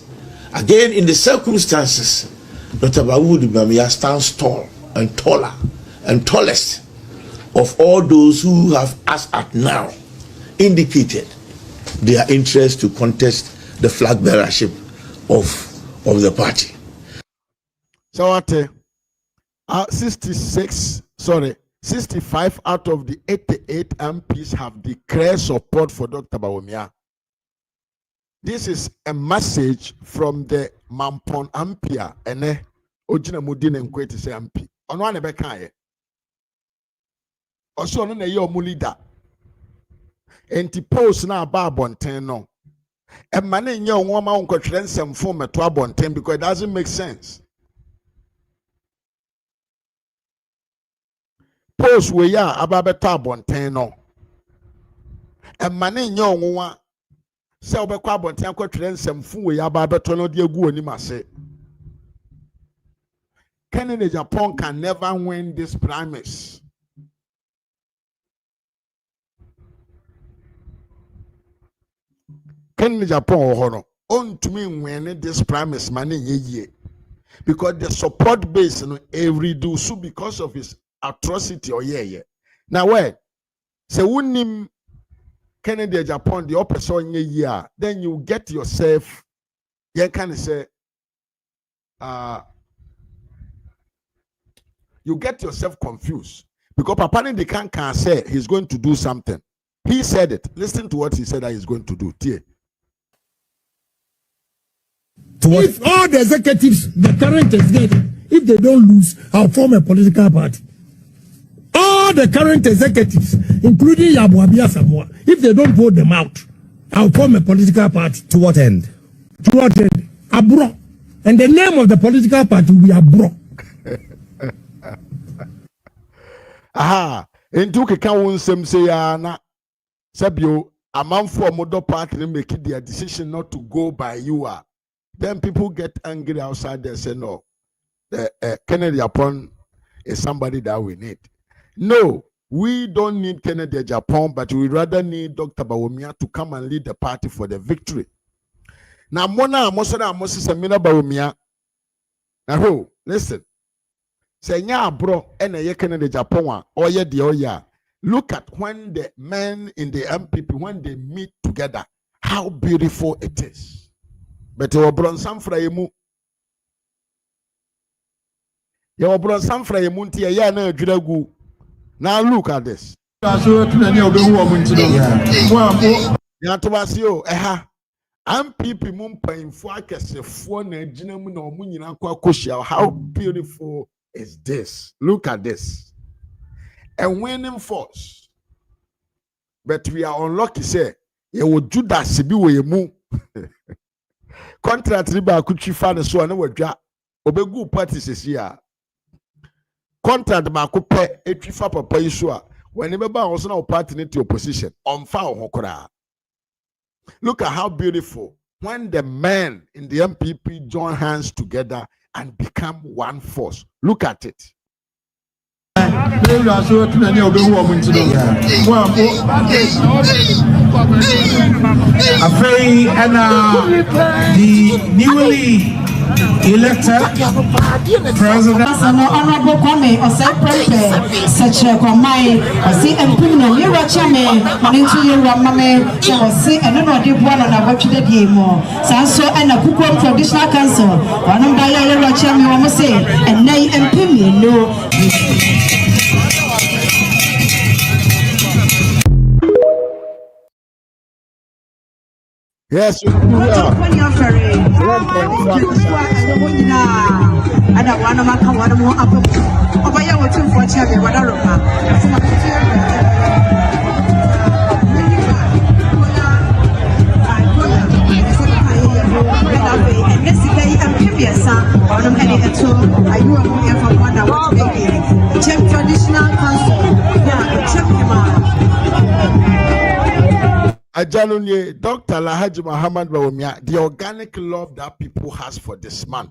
again, in the circumstances, Dr. Mahamudu Bawumia stands tall and taller and tallest of all those who have, as at now, indicated their interest to contest the flag bearership of the party. So what? 65 out of the 88 MPs have declared support for Dr. Bawumia. This is a message from the Mampon Ampia ene Ojina Mudine Nkweti say MP. Ono ane beka ye. Oso ono na ye omu leader. Enti post na aba abonten no. E mane nye onwoma unkotwere nsemfo meto abonten because it doesn't make sense. Post we ya aba beto abonten no. E mane nye onwoma se obekwa abonten akotwere nsemfo we ya aba beto no de agu onim ase. Kennedy Agyapong can never win this primaries. Kennedy Agyapong hono on to me win this primaries money ye because the support base no every do so because of his atrocity or yeah. Now where say unim Kennedy Agyapong the person ye then you get yourself you can say you get yourself confused because Papa they can say he's going to do something. He said it. Listen to what he said that he's going to do. Tie. If all the executives, the current executives, if they don't lose, I'll form a political party. All the current executives, including Yabuabia Samoa, if they don't vote them out, I'll form a political party. To what end? To what end? Abro. And the name of the political party will be Abro. Aha. Into keka wonsem say na sabio amanfo modo party make their decision not to go by you are. Then people get angry outside there say no. The Kennedy Agyapong is somebody that we need. No, we don't need Kennedy Agyapong, but we rather need Dr. Bawumia to come and lead the party for the victory. Now, Mona Mosona Moses Amina Bawumia. Now, listen. Say, yeah, bro, and a Kennedy Agyapong, or yeah, the oya. Look at when the men in the MPP, when they meet together, how beautiful it is. But you bron some frayemu. You bron some frayemu tia ya na adwiragu. Now look at this. Ya to was you eha. MPP mumpanfo akesefo na agina mu na omu nyina kwa koshia. How beautiful is this? Look at this. A winning force. But we are unlucky say you would Judas be we mu. Contract riba akutwi fa ne so na wadwa obegu parties here. Contract ma akopɛ etwi fa papa yi so a when be ba wo so na party ne to opposition on fa ho kora. Look at how beautiful when the men in the MPP join hands together and become one force. Look at it. Afei the newly elected president Honorable Kwame Asah-Asante such a Kwame Asi Empino Yura Chame Manintu Yura Mame Chawasi and no de Buana na watch the demo Sanso and a Kuko Traditional Council one by Yura Chame Wamase and Nay Empino no. Yes, Traditional Ajanunye, Dr. Mahamudu Bawumia, the organic love that people has for this man.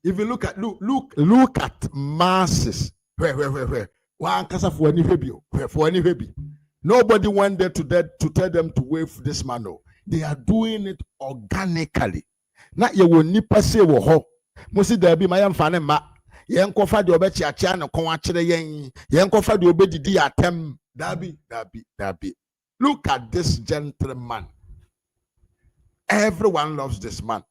If you look at masses, where one casa for any baby, nobody went there to tell them to wave this man. No, they are doing it organically. Not you will nipa say wo ho. Musi there be my fan ma. Yen kofa de obechi acha na kon akire yen kofa de obedidi atem dabi. Look at this gentleman. Everyone loves this man.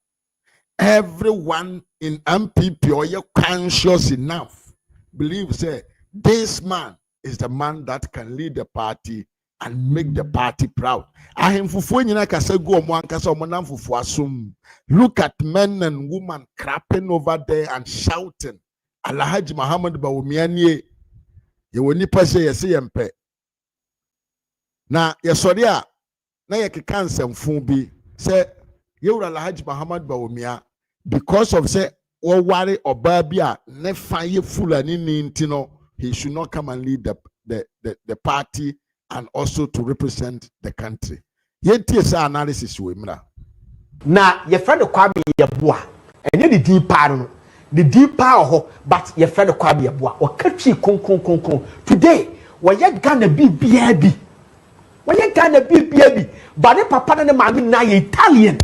Everyone in MPP or you're conscious enough believes that this man is the man that can lead the party and make the party proud. Look at men and women clapping over there and shouting. Alhaji Mahamudu Bawumia you will nipa say yempe. Na yesori a na yekeka nsɛmfo bi sɛ yewura Alhaji Mahamudu Bawumia because of say worry oba bi a ne fa ye fulani ni ntino he should not come and lead the party and also to represent the country. Yentie say analysis we mra na ye friend Kwame Yeboa enye the deep part no the deep part ho but ye friend Kwame Yeboa o katwi konkon today we ye Ghana bi when you can be baby, but the papa and the mommy now Italian.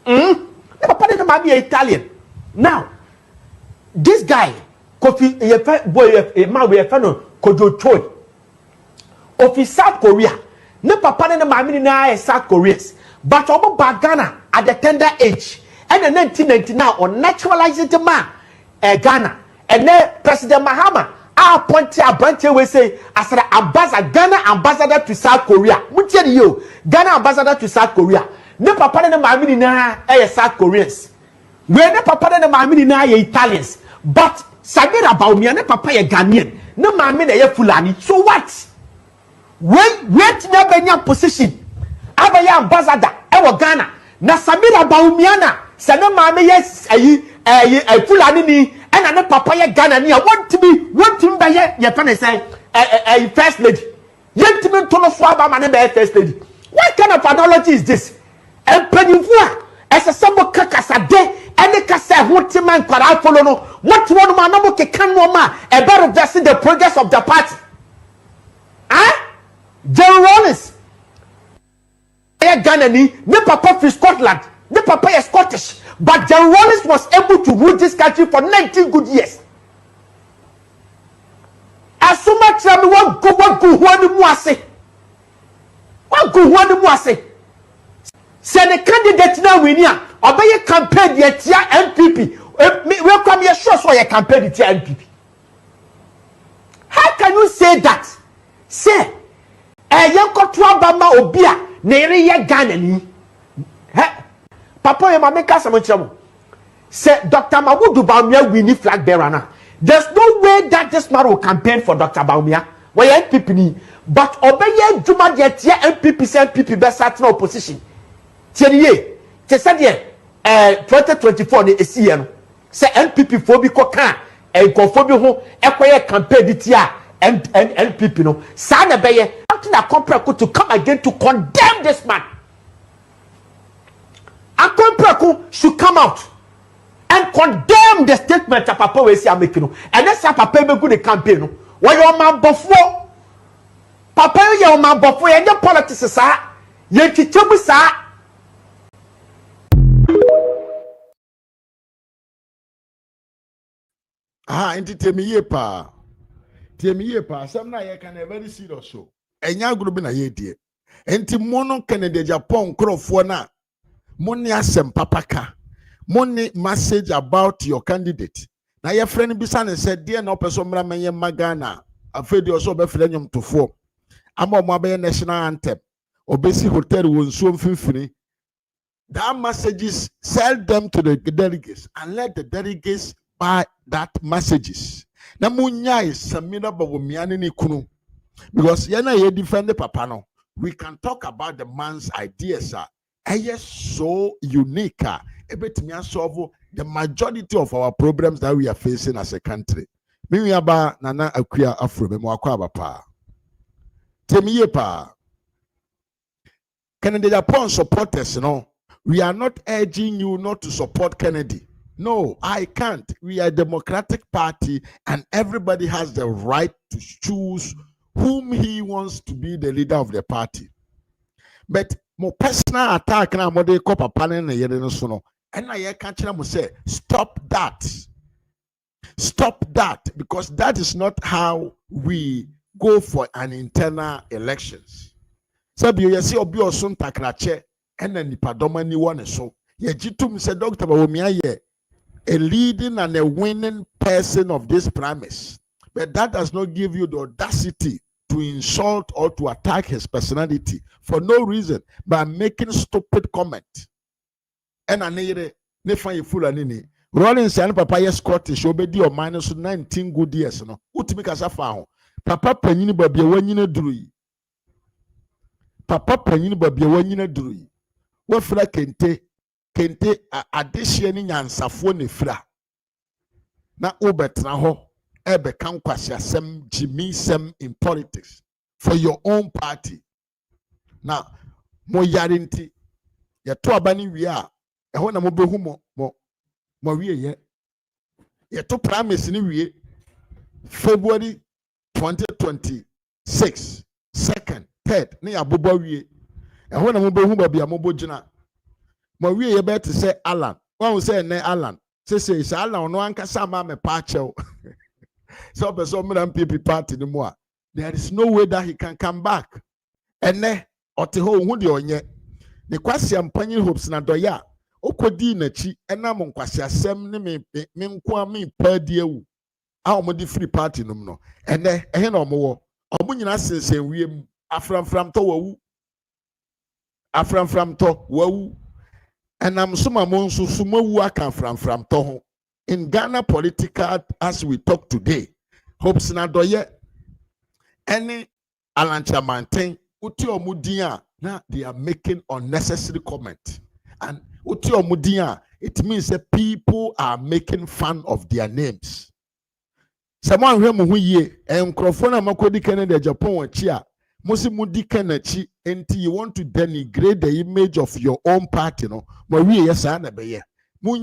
The papa and the mommy Italian. Now, this guy, Kofi, a man we are Kojo Choi of South Korea. The papa and the mommy now South Koreans, but over Ghana at the tender age. And in 1999, on naturalized the man, Ghana, and then President Mahama. Appointed a branch we say as an ambassador, Ghana ambassador to South Korea. Mutia you, Ghana ambassador to South Korea. Ne papa ne mamini na South Koreans. Where ne papa ne mamini na Italians. But Samira Bawumia ne papa ye Ghanaian. Ne mami na ye Fulani. So what? Wait na benya position. Aba ye ambassador ewo Ghana. Na Samira Bawumia na se ne mami ye Fulani ni. And another papa ya Ghana ni want to be by your friend say a first lady. Yet to be told for man be first lady. What kind of analogy is this? And penifua as a sambo kakasade and the kasa what man kwara follow no what one man no ke kan no ma e better reverse the progress of the party. Jerry Rollins ya Ghana ni papa from Scotland. The papa is Scottish, but John Rollins was able to rule this country for 19 good years. As so much as one go say the candidate now we near obey your campaign the MPP. We come here sure so your campaign the MPP. How can you say that? Say, yanko tuabama obia neri ya Ghana ni. Papa ye mameka samonchamo. Say Dr. Mahamudu Bawumia winning flag bearer now. There's no way that this man will campaign for Dr. Bawumia. We NPP ni. But obey Juma de tia MPP say MPP best at no opposition. Tieniye. Te said 2024 ni esi no. Say MPP for bi koka e nkofo bi ho ekoye campaign di tia NPP no. Sa na beye after na compare to come again to condemn this man. Akompreku should come out and condemn the statement that Papa was making. And that's how Papa be good the campaign. Why you man before? Papa you man before and your politics is you teach me sir. Inti temi pa. Some na ye can very serious so. Enya group na ye die. Inti mono Kennedy Agyapong krofo na. Money asem papaka. Money message about your candidate. Na your friend Bisane said, dear no person menye magana. Afedi also be friend nyom tofo. Ama mo abe national anthem. Obesi hotel wonso mfimfini. That messages, sell them to the delegates and let the delegates buy that messages. Na munya is Samina Bawumia ni kunu. Because yana ye defend the papa no. We can talk about the man's ideas, sir. Yes, so unique. Solve the majority of our problems that we are facing as a country. Mimi aba nana akuya afro me mwakwa pa. Temiye pa. Kennedy Agyapong supporters, no. We are not urging you not to support Kennedy. No, I can't. We are a democratic party and everybody has the right to choose whom he wants to be the leader of the party. But my personal attack na mo de ko papa ne yere no so no. And I can't say stop that. Stop that because that is not how we go for an internal elections. Sabi you see obi osun takrache and then nipadoma ni one so. Ye jitum say Dr. Bawumia ye a leading and a winning person of this premise. But that does not give you the audacity to insult or to attack his personality for no reason by making stupid comment. And I need ne find full anini. Rollins and Papa yes Scottish obedi or minus 19 good years no. Utimi kasa fa Papa panyini babia wanyina drui. Papa panyini babia wanyina drui. Wo fra kente adehye ni nyansafo ne fra. Na obetra ho ebe kan kwasiasem Jimmy sem in politics for your own party. Now mo yarinti ye to abani wi a eho na mo behu mo wie ye to promise ni wie February 2026 second third ni abobo wie eho na mo behu ba bia mo bogina mo wie ye be te say Alan won say na Alan say Alan no ankasa ma me pa chew so person MPP party no more there is no way that he can come back ene oteho hu de onye ne kwasi ampanyi hopes na doya okodi na chi enam nkwasi asem ne me nko am pa die wu a omodi free party no no ene ehe na omwo nyina sensen wiem aframfram to wawu enam soma mo nso sumawu aka aframfram to ho. In Ghana political, as we talk today, hopes na doye any alanchamanten uti omudia na they are making unnecessary comment and uti omudia it means that people are making fun of their names. Someone who mu ye enkrofo makodi Kennedy Agyapong achi a mosi mudi Kennedy enti you want to denigrate the image of your own party no ma wie yesa na beye. You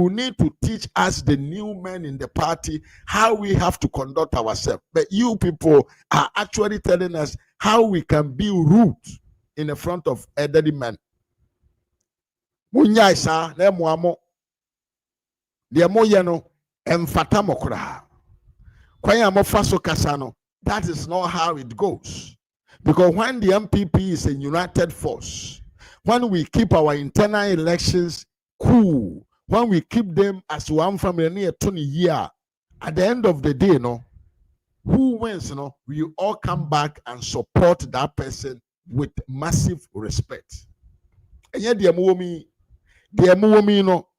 need to teach us, the new men in the party, how we have to conduct ourselves. But you people are actually telling us how we can be rude in the front of elderly men. That is not how it goes. Because when the MPP is a united force, when we keep our internal elections cool, when we keep them as one family near 20 years, at the end of the day, who wins, we all come back and support that person with massive respect. And yet,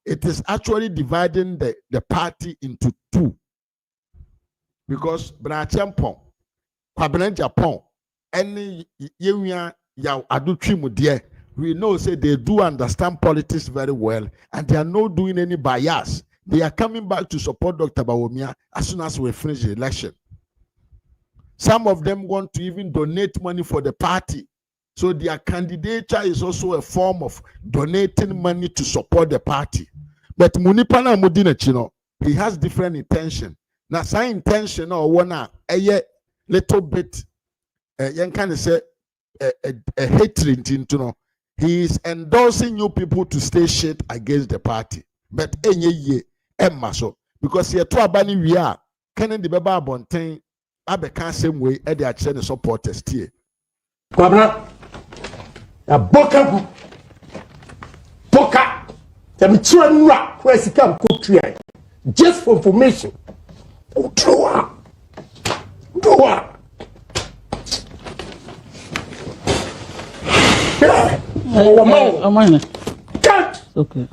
it is actually dividing the party into two. Because Kwame Agyapong, any ya adutri dear, we know say they do understand politics very well and they are not doing any bias. They are coming back to support Dr. Bawumia as soon as we finish the election. Some of them want to even donate money for the party So their candidature is also a form of donating money to support the party. But Munipana Mudina Chino, he has different intention. Now, some intention or one a little bit, you can say a hatred into no. He is endorsing you people to stay shit against the party. But ye Emma so because here to abani we are Kennedy Baba Bontain abe can same way at the actual supporters here. Kwabra a boka them chura where she come country just for information. Doa. Okay.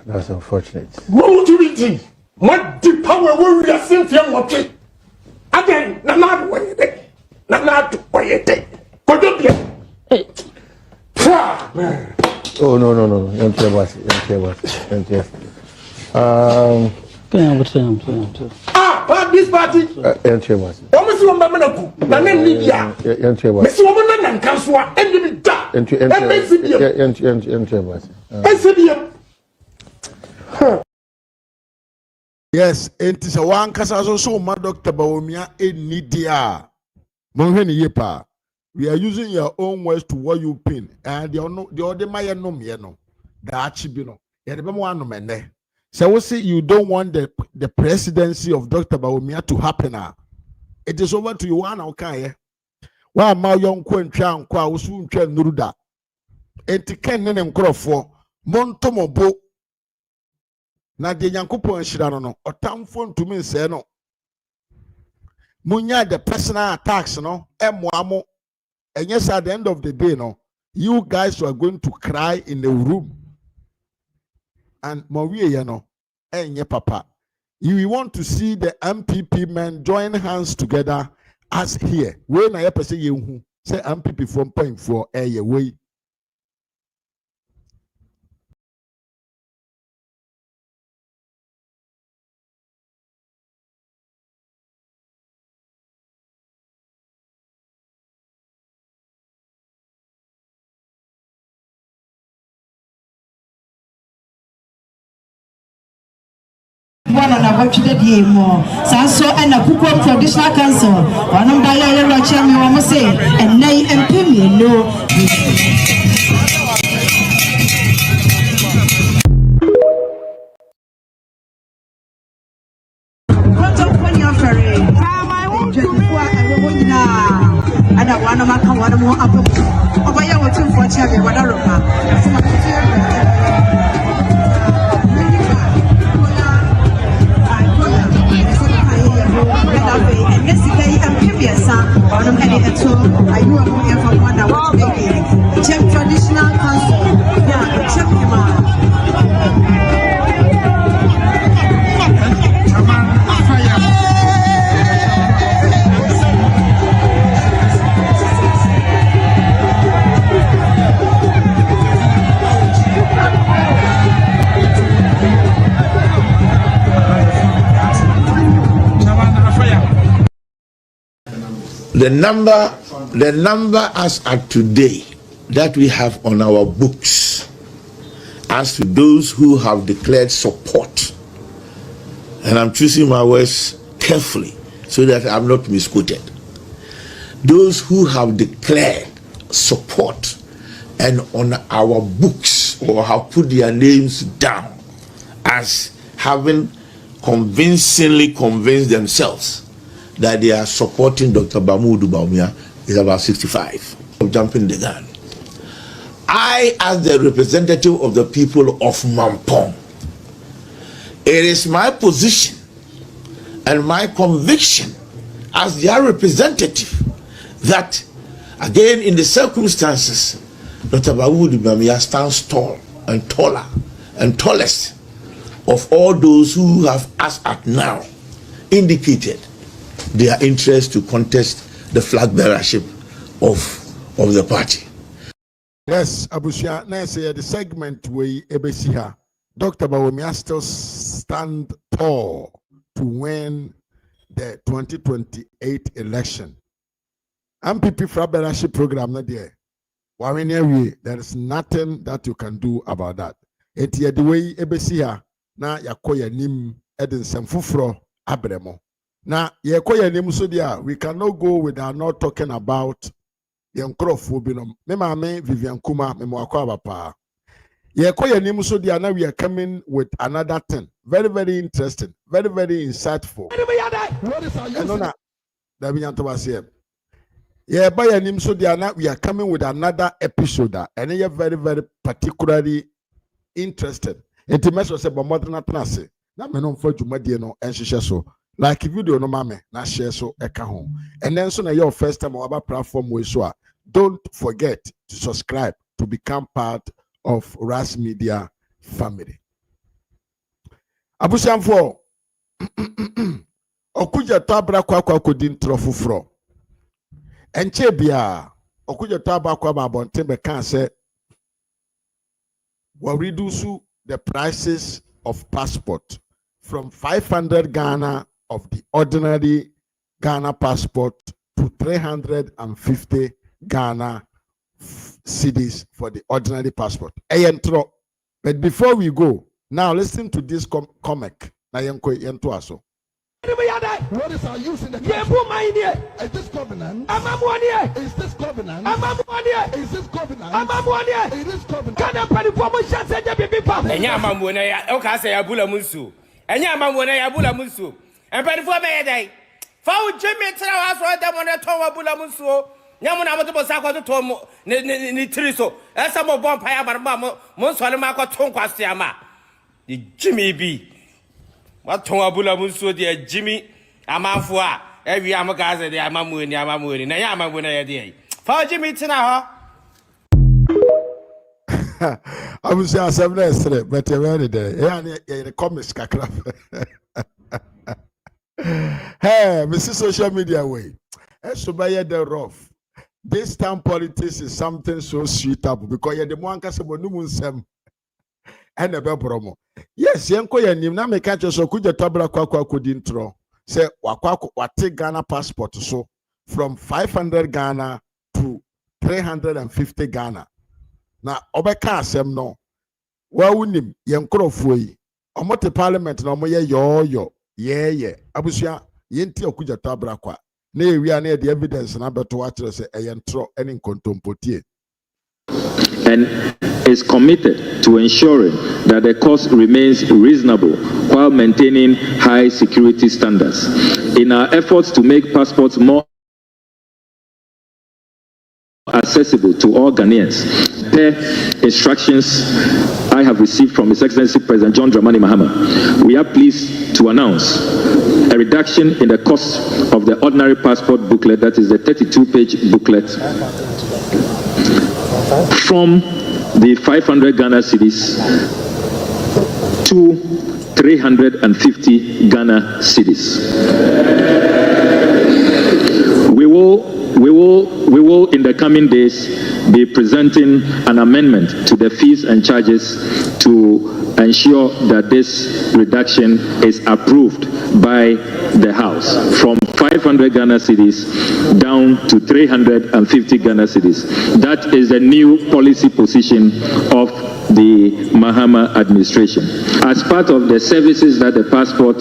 That's unfortunate. What do we do? What the power will we are seeing from what? Again, not what it. Oh no. This party. Almost one man. Nanem media. Miss Woman and Kanswa, Yes, it is a one case so my Dr. Bawumia in Nidia. Monheni yepa. We are using your own words to what you pin. And the other Maya no miano. The Archibino. Yadebamo mene. So we say you don't want the presidency of Dr. Bawumia to happen. It is over to you one okay. Wa ma yon kwentwa nkwa usu ntwa nuruda. Enti ken ne nkrofo montomobo na de Nyankopon hira no otamfo ntumi nse no. Munya the personal attacks no emoamo. And yes, at the end of the day no, you guys are going to cry in the room. And Maria no enye papa. You want to see the MPP men join hands together as here. When I say you say MPP from point for a way. One on a watch the game more. Sanso and a Kuko Traditional Council. One of the Yaya Rachel, you almost say, and nay and Pimmy, no. What's up when you're ferry? I want to be and I want to make one more up. Oh, but I want to watch you. What are and yesterday I'm previous on a minute or two. I knew I'm here from one hour making check traditional council. Yeah, check him out. The number as at today that we have on our books as to those who have declared support, and I'm choosing my words carefully so that I'm not misquoted. Those who have declared support and on our books or have put their names down as having convincingly convinced themselves that they are supporting Dr. Mahamudu Bawumia is about 65. I'm jumping the gun. I, as the representative of the people of Mampong, it is my position and my conviction as their representative that, again, in the circumstances, Dr. Mahamudu Bawumia stands tall and taller and tallest of all those who have, as at now, indicated their interest to contest the flag bearership of the party. Yes, Abusia, now say the segment we Dr. Bawumia still stand tall to win the 2028 election. MPP Fraberaship program not there. There is nothing that you can do about that. The way Ebesia na yakoya nim edin semfufro abremo. Na yakoya nim so dia we cannot go without not talking about yankrophobinum. Me mame Vivian Kuma me mwako abapa. Yakoya nim so dia now we are coming with another thing. Very, very interesting. Very, very insightful. Yeah, by a name so we are coming with another episode and they are very, very particularly interested. And the message about modern atnase. Na me no for Jumadi no and so like video no mame na share so eka home. And then so na your first time on our platform we so don't forget to subscribe to become part of Ras Media family. Abusiamfo okuja tabra kwa kodin trofufro. Enche bia okuja tabra kwa mabonte be kan say we reduce the prices of passport from 500 Ghana of the ordinary Ghana passport to 350 Ghana cedis for the ordinary passport. But before we go, now listen to this comic. What is our use in the country? Is this covenant? Is this covenant? Is this covenant? Is this covenant? Enya mamwona ya oka say abula musu. Enya mamwona ya abula musu. Empanifo me yedai. Fa u jemi tra wa so da mo na ton abula musu. Nyamu na mo to bosa ko to mo ni triso. Esa mo bon pa ya barba mo so le ma ko ton kwase ama. Di jimi bi. What Tongabula Musu, dear Jimmy, Amafua, every Amagaza, the Amamuni, Nayamabuna day. For Jimmy Tina, I was just 7 days, but you're ready there. The comics, hey, Mrs. Social Media way. So by the rough. This time politics is something so sweet up because you're the one Casabonum. And a promo. Yes, yanko ya nim na me catch so kuja tabla kwa kudintro. Say wate Ghana passport so from 500 Ghana to 350 Ghana. Na obeka asem no. Wa unim yankrofo yi. Omote parliament na omoye yo. Yeah. Abusua yenti okuja tabla kwa. Na ewia na the evidence na beto wa kire say eyentro eni nkontompotie. And is committed to ensuring that the cost remains reasonable while maintaining high security standards. In our efforts to make passports more accessible to all Ghanaians, per instructions I have received from His Excellency President John Dramani Mahama, we are pleased to announce a reduction in the cost of the ordinary passport booklet, that is the 32-page booklet, from the 500 Ghana cedis to 350 Ghana cedis. We will in the coming days be presenting an amendment to the fees and charges to ensure that this reduction is approved by the House from 500 Ghana cedis down to 350 Ghana cedis. That is a new policy position of the Mahama administration. As part of the services that the passport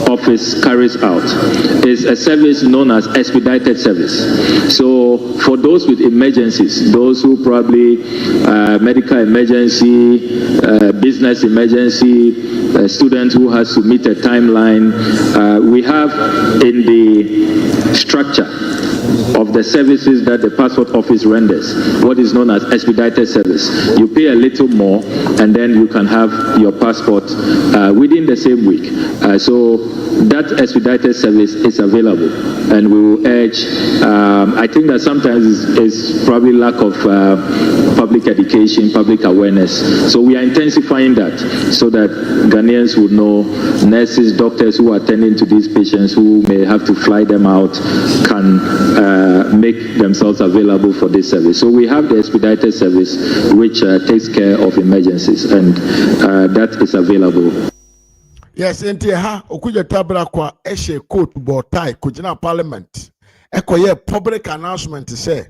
office carries out is a service known as expedited service. So for those with emergencies, those who probably medical emergency, business emergency, a student who has to meet a timeline, we have in the structure of the services that the passport office renders what is known as expedited service. You pay a little more and then you can have your passport within the same week. So that expedited service is available, and we will urge, I think that sometimes it's probably lack of public education, public awareness. So we are intensifying that so that Ghanaians would know, nurses, doctors who are attending to these patients who may have to fly them out can make themselves available for this service. So we have the expedited service which takes care of emergencies, and that is available. Yes, enti ha okuja tabra kwa eshe coat bow tie kujina parliament. Ekoye public announcement say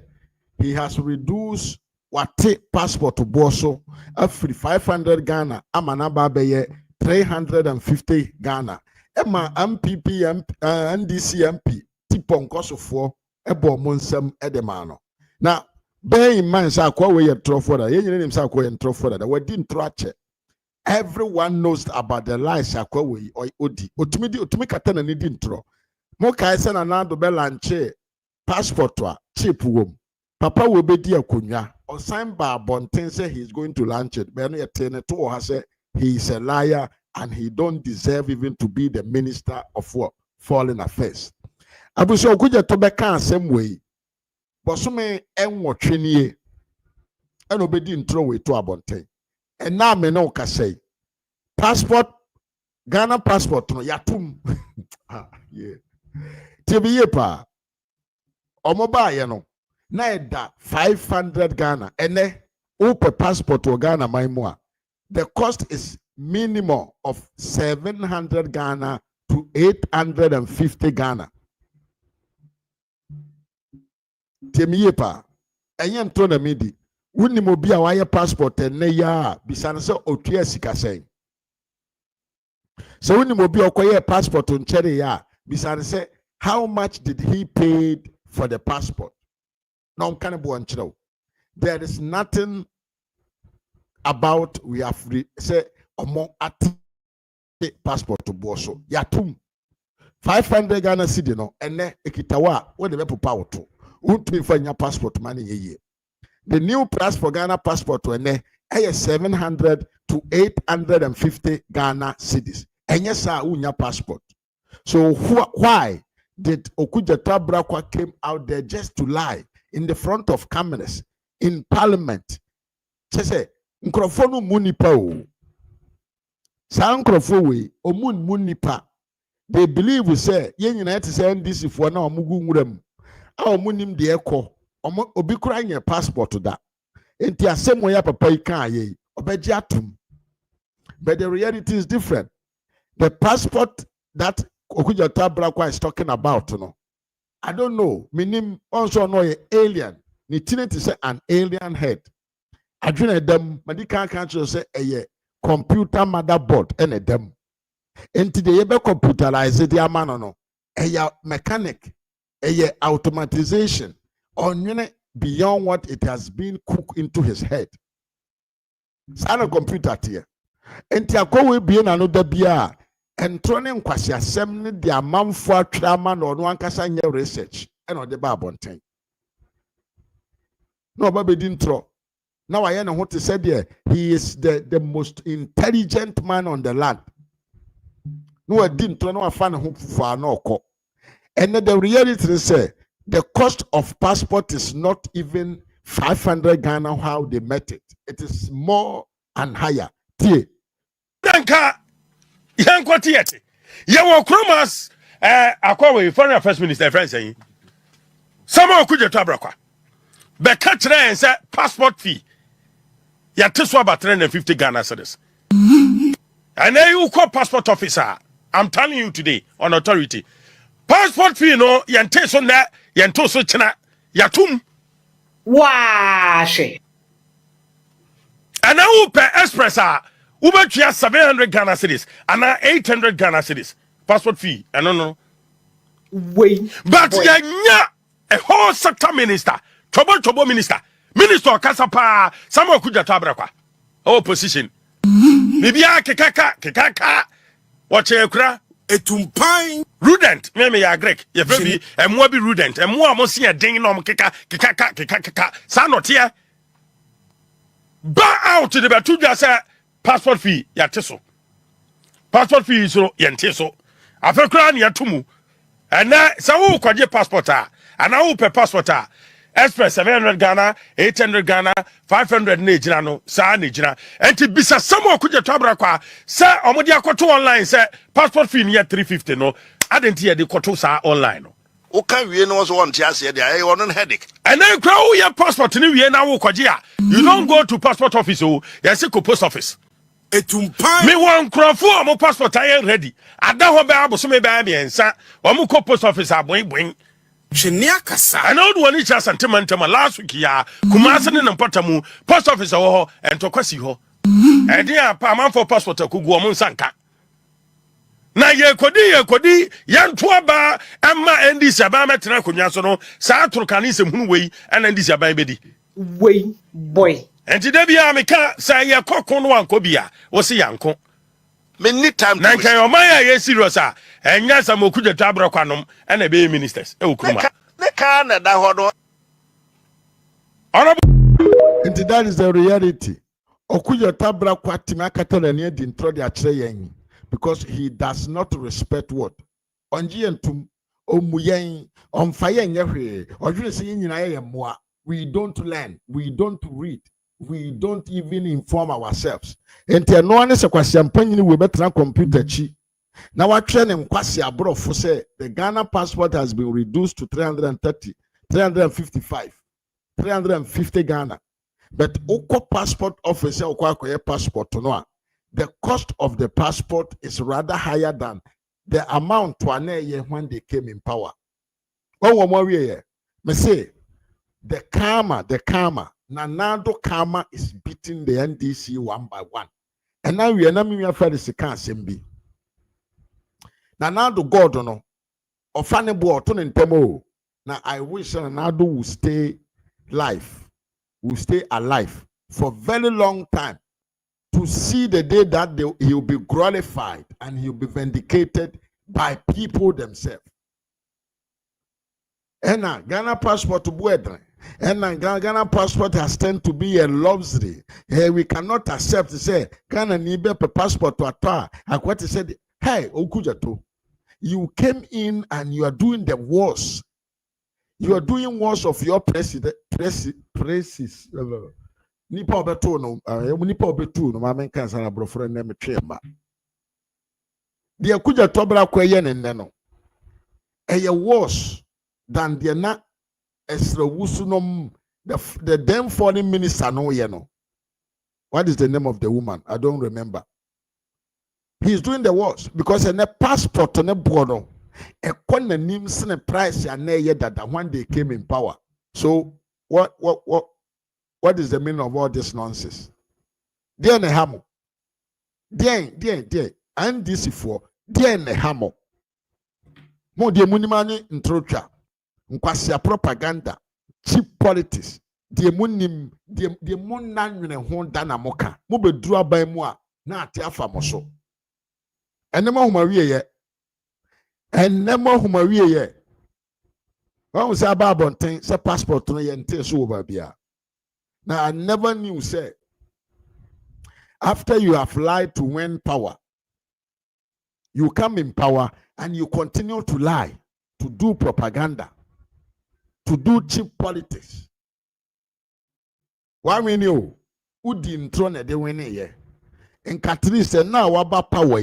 he has reduced wate passport to boso afri 500 Ghana amana babeye 350 Ghana. Emma MPP NDC MP tipon kosofo ebo monsem edemano. Now bear in mind say akwa we yetro for that. Yenye nim say akwa yetro for that. We didn't trache. Everyone knows about the lies akwa we or odi. Otumi katana ni dintro. Mo kai se na na do be lanche passport wa chip wom. Papa will be dear kunya or sign by Bonten say he's going to launch it. But to has said he is a liar and he don't deserve even to be the minister of what? Foreign affairs. Abuso kuja to be can same way. Bosume enwo twenie and obedi intro we to Bonten. And now me no ka say passport Ghana passport no yatum. Yeah. Tibiye pa. Omoba ye no. Na 500 Ghana ene upe passport to Ghana maimwa. The cost is minimum of 700 Ghana to 850 Ghana. Temiye pa enye nto na midi wuni mo bia wa passport ene ya bisane se otua sika sen. So wuni mo bia okoye passport nchere ya bisane se how much did he paid for the passport? No, there is nothing about we have say omo at passport to boso yatum 500 Ghana cedi no ene ekitawa we dey power to untu fanya passport money ye. The new price for Ghana passport to ene 700 to 850 Ghana cedis. Enye sa unya passport. So why did Okudzeto Abrakwa came out there just to lie in the front of cameras in parliament? Say nkrofo no munipa o. Sa nkrofo we omun munipa. They believe we say yen nyina te say NDC fo na omugu nwuram. A omunim de ekọ. Obi kura nye passport da. Enti asem we ya papa ikan ye. Obeji atum. But the reality is different. The passport that Okudzeto Abrakwa is talking about, no. I don't know. Minim also know an alien. Ni tine to say an alien head. I dream them. Medical country say a computer motherboard and a them. Into the ebe computerize the amano no. A mechanic. A automatization. On beyond what it has been cooked into his head. Sana computer here. Enti akowe bien another bia. And turning kwasi assembly the amount for trauma no one kasa nye research and on the babonten. No baby didn't throw. Now I know what he said there. He is the most intelligent man on the land. No, I didn't throw no fan who for no call. And the reality is the cost of passport is not even 500 Ghana how they met it. It is more and higher. Danka Yankwatiete. Yawo Kromas Akwawe foreign affairs minister friend saying Sama Okudzeto Abrakwa. Beka kire and say passport fee. Ya teso about 350 Ghana cedis. And then you call passport officer. I'm telling you today on authority. Passport fee no yanteso na yantoso china yatum. Wash. And now per expressa Ubetia 700 Ghana cedis and 800 Ghana cedis. Passport fee. I don't know. Wait. But ya a whole sector minister, trouble minister, minister Kasapa, Samuel Okudzeto Abrakwa. Opposition. Bibia kekaka. Watch ekra etumpan. Rudent. Me ya Greek. Ye very and more be rudent. And more mo see a ding no keka. Sa not here. Ba out to the batuja say passport fee ya teso. Passport fee so yenteso. Afekra ni atumu. And now so kwaje passport and now per passport express 700 Ghana, 800 Ghana, 500 Nijina no sa Nijina. And to be some Okudzeto Abrakwa say omodi akoto online say passport fee near 350 no. I didn't hear the koto sa online no. Okay, we know one chance here. I want a headache. And then crowd your passport ni we na wo kwaje a. You don't go to passport office oh, you say post office. Me one crofo mo passport I ready. Ada ho be aboso be amiensa. Omo ko post office aboin. Shenia kasa. I know one each sentiment last week ya. Kumase ne mpatamu post office ho and to kwasi ho. E dia pa man for passport akugu omo nsanka. Na ye kodi yanto aba emma NDC aba metena konwa so no sa atoro se hunu wei and NDC aba bedi. Wei boy. Enti da bia meka say ye kokon no anko bia wo se yanko. Me need time to na nkan o man ya ye serious a enya samoku jetu abrakwanom and be ministers e okuruma. ne ka na da ho no. And that is the reality. Okuya tabra kwatima akatana ne di ntro de akire yen because he does not respect what onji entum omuyen onfaye nyehwe odwene se nyina ye moa. We don't learn, we don't read, we don't even inform ourselves. Enti no ane se kwase ampanyini we betra computer chi na watwe ne nkwase abrofo say the Ghana passport has been reduced to 330 355 350 Ghana. But Oko passport officer Okwakoye passport no, the cost of the passport is rather higher than the amount to when they came in power. Oh, me say the karma, Nanado karma is beating the NDC one by one. And now we are not me afraid to can sembi. Nanado God no, or funny boy to Nintemo. Now I wish Nanado will stay alive for very long time to see the day that he will be glorified and he will be vindicated by people themselves. And Ghana passport to Buedre. And Ghana passport has tended to be a luxury. We cannot accept to say Ghana need a passport to attire. And what he said, hey, Okujato, you came in and you are doing the worst. You are doing worse of your president. Nipa obeto no, nipa obeto no. Mama nka sana brofro na metwema. The akuja tobra kwaye ne no. Eye worse than the na esrawusu no the then foreign minister no ye no. What is the name of the woman? I don't remember. He's doing the worst because a passport ne bono. A corner names and a price and that when they came in power. So what is the meaning of all this nonsense? Dear Nehamo, dear, and this for dear Nehamo. More dear Munimani introcha, Nkwasia propaganda, cheap politics, dear Munim, dear Munan and Hon Dana Moka, Mube draw by moi, not Tiafamoso. And the Maria. And never whom Maria ye. One was about bonting, say passport to ye and taste over beer. Now I never knew, say, after you have lied to win power, you come in power and you continue to lie, to do propaganda, to do cheap politics. Why we knew who didn't throw the win ye? And Catherine said, now about power,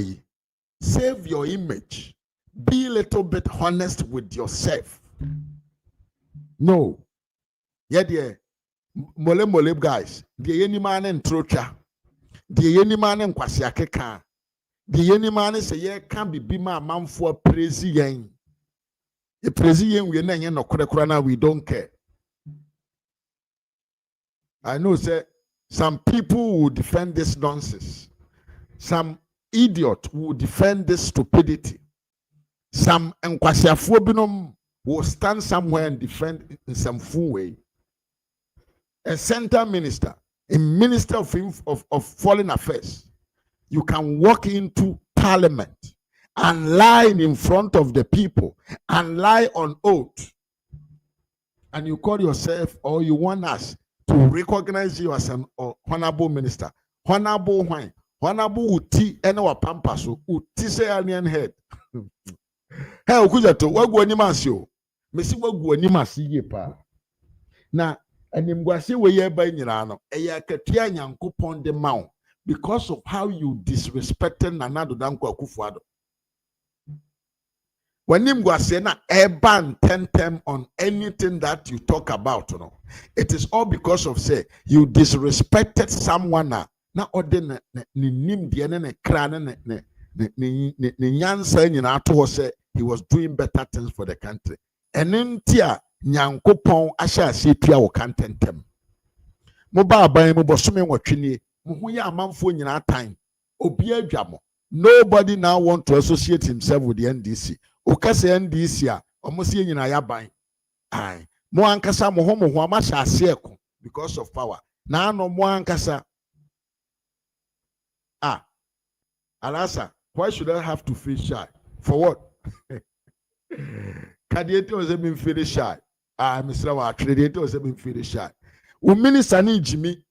save your image. Be a little bit honest with yourself. No. Yeah, dear. Mole guys. The any man in Trocha. The any man in Kwasiakeka. The any man say, yeah, can't be my man for president. The president we no krekwana, we don't care. I know, say, some people will defend this nonsense. Some idiot will defend this stupidity. Some Nkwasiafobinom will stand somewhere and defend in some full way. A center minister, a minister of foreign affairs, you can walk into parliament and lie in front of the people and lie on oath. And you call yourself or you want us to recognize you as an honorable minister. Honorable wine. Honorable uti ene wa pampaso. Uti se alien head. Hey, Okujato, wagu animasi o. Mesi wagu animasi ye pa. Na animguasi we ye by nyirano. Eya ketia nyankopon de mao because of how you disrespected Nanado Danko Akufo-Addo. When nimguasi na eban 10 on anything that you talk about, it is all because of say you disrespected someone na na ode ne nim de ne kra ne nyansa nyina to se he was doing better things for the country. Enentia nyankopon ahya ase tua wo kantentem. Mo ba aban mo bosome nwotwe mo hu ya amanfo nyina time obi adwamo. Nobody now want to associate himself with the NDC. Okase NDC a omosie nyina ya ban. Ai mo ankasa mo ho amahya ase eko because of power. Na no mo ankasa Alasa, why should I have to feel shy? For what? Kadiete was being feel shy. Mr. Wa Kadiete was being feel shy. Minister ni Jimmy.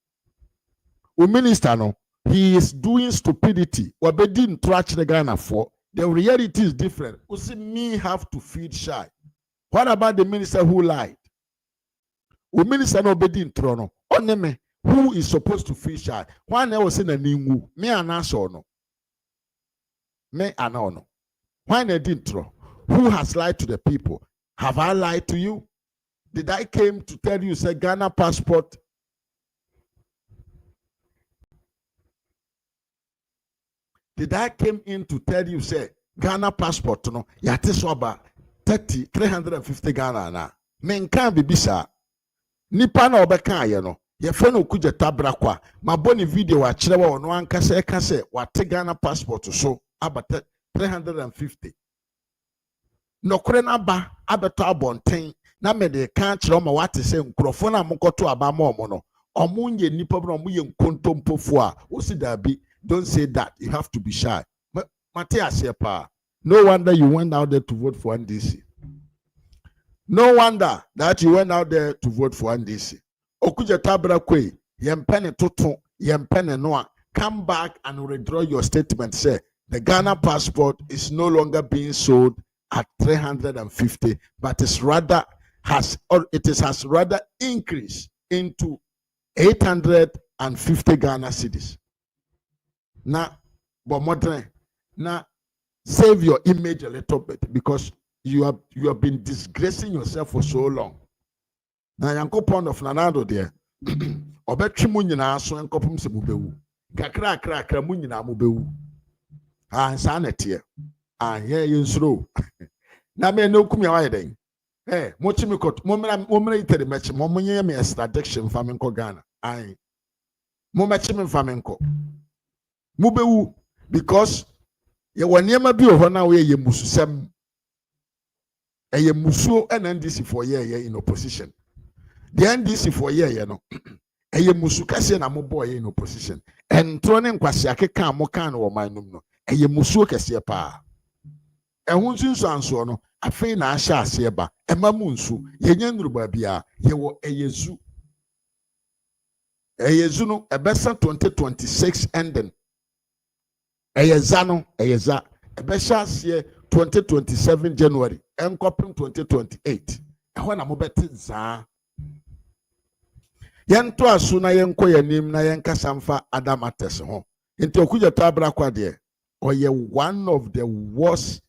Minister no, he is doing stupidity. Wabedin trash the Ghana for. The reality is different. You see me have to feel shy. What about the minister who lied? Minister no bedin trono. Oneme, who is supposed to feel shy? Why never say na ningu? Me anaso no. Me anono. Why na dintro? Who has lied to the people? Have I lied to you? Did I came to tell you say Ghana passport? Did I came in to tell you say Ghana passport no? Yate swaba 350 Ghana na. Men kan bibisa. Nipa na obeka ye no. Ye fe no kuje tabra kwa. Maboni video wa kirewa ono ankasa ekase wate Ghana passport so abata 350. No kure na ba abeto abonten na me de kan kire ma wate se nkrofo na mokoto aba ma omo no. Omo nye nipa bro omo ye nkontompofo a o si dabi. Don't say that. You have to be shy. No wonder you went out there to vote for NDC. No wonder that you went out there to vote for NDC. Okuja tabra kwe, yempene tutu, yempene noa. Come back and withdraw your statement. Say the Ghana passport is no longer being sold at 350, but it has rather increased into 850 Ghana cedis. Now, but modern, now save your image a little bit because you have been disgracing yourself for so long. Now, yanko pound of Nanado there. Obetri munyina so enkopum se mubewu. Kakra munyina mubewu. Insanity. Here you slow. Na me no kum ya wa den. Mochi mi kot momra itere mechi momunye me extradition famenko Ghana. Mo mechi me famenko. Mubewu because ye waniema bi oho na we ye mususem ye musuo NDC for year in opposition. The NDC for year no ye musu kase na mo boy in opposition and tronen kwase akeka mo kan wo manum no ye musuo kase pa ehun nsunsu anso no afei na ahya ase ba emamu nsu ye nyanuruba bia ye wo eyezu no ebesa 2026 ending Eyeza ebesha sie 2027 January enkopim 2028 ehwe na mobeti za yento asu na yenko yanim na yenkasa mfa adamates ho nti okuja tabra kwa de oye one of the worst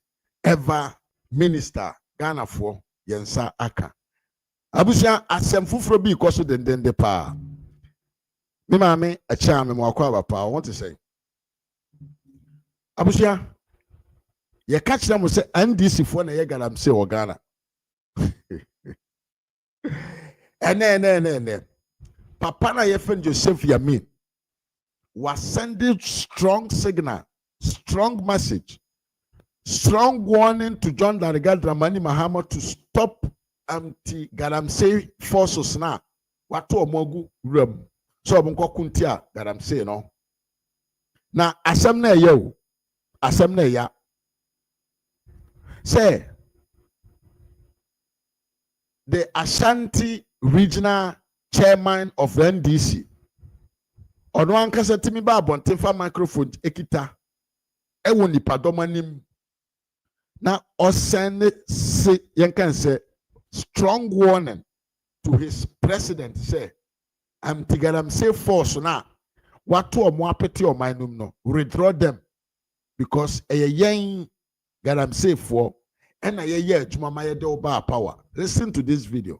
ever minister Ghana for yensa aka abusia asemfufro bi ikoso dendende pa me maame acha me mwakwa bapa I want to say Abusia, ye catch them say NDC for na ye Galamsey or Ghana. And Papa na ye friend Joseph Yamin was sending strong signal, strong message, strong warning to John Dariga Dramani Mahama to stop anti-Galamsey forces now. Watu omogu rem. So munko kuntia Galamsey no. Na asem na ye Assembly ya say the Ashanti regional chairman of the NDC ono ankasa timi ba abonte fa microphone ekita ewo nipa domanim na osene se yenkan say strong warning to his president say anti-Galamsey force na watu omo apete omanum no withdraw them because yen Galamsey for and a year Jumama Oba power. Listen to this video.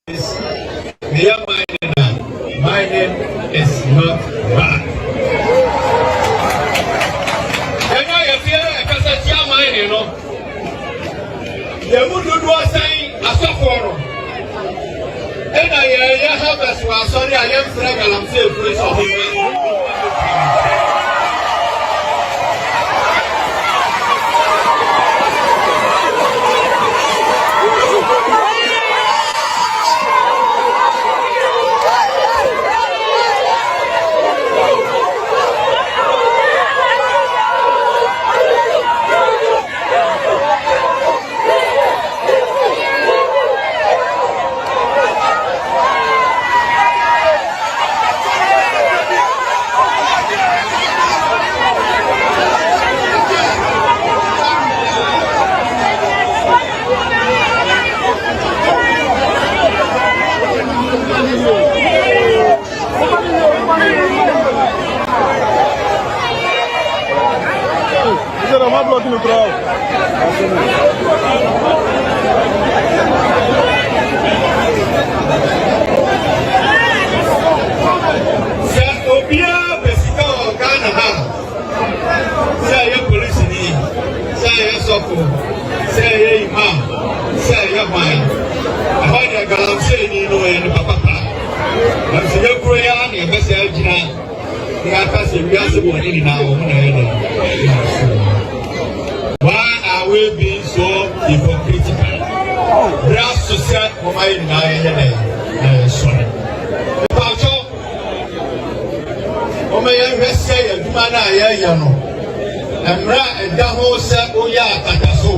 My name is not bad. Yamudu was saying, Asaforo. And I have as well. Sorry, I am Frank Galamsey, place of say imam, say mine. I find a Galamsey in Papa. I'm saying, Korean, a message. The Akasi, we are so in now. Why are we being so hypocritical? Brass to set for my son. Pacho, Omaya, say a man, I know. And Ra and Daho said, oh, yeah, Takaso.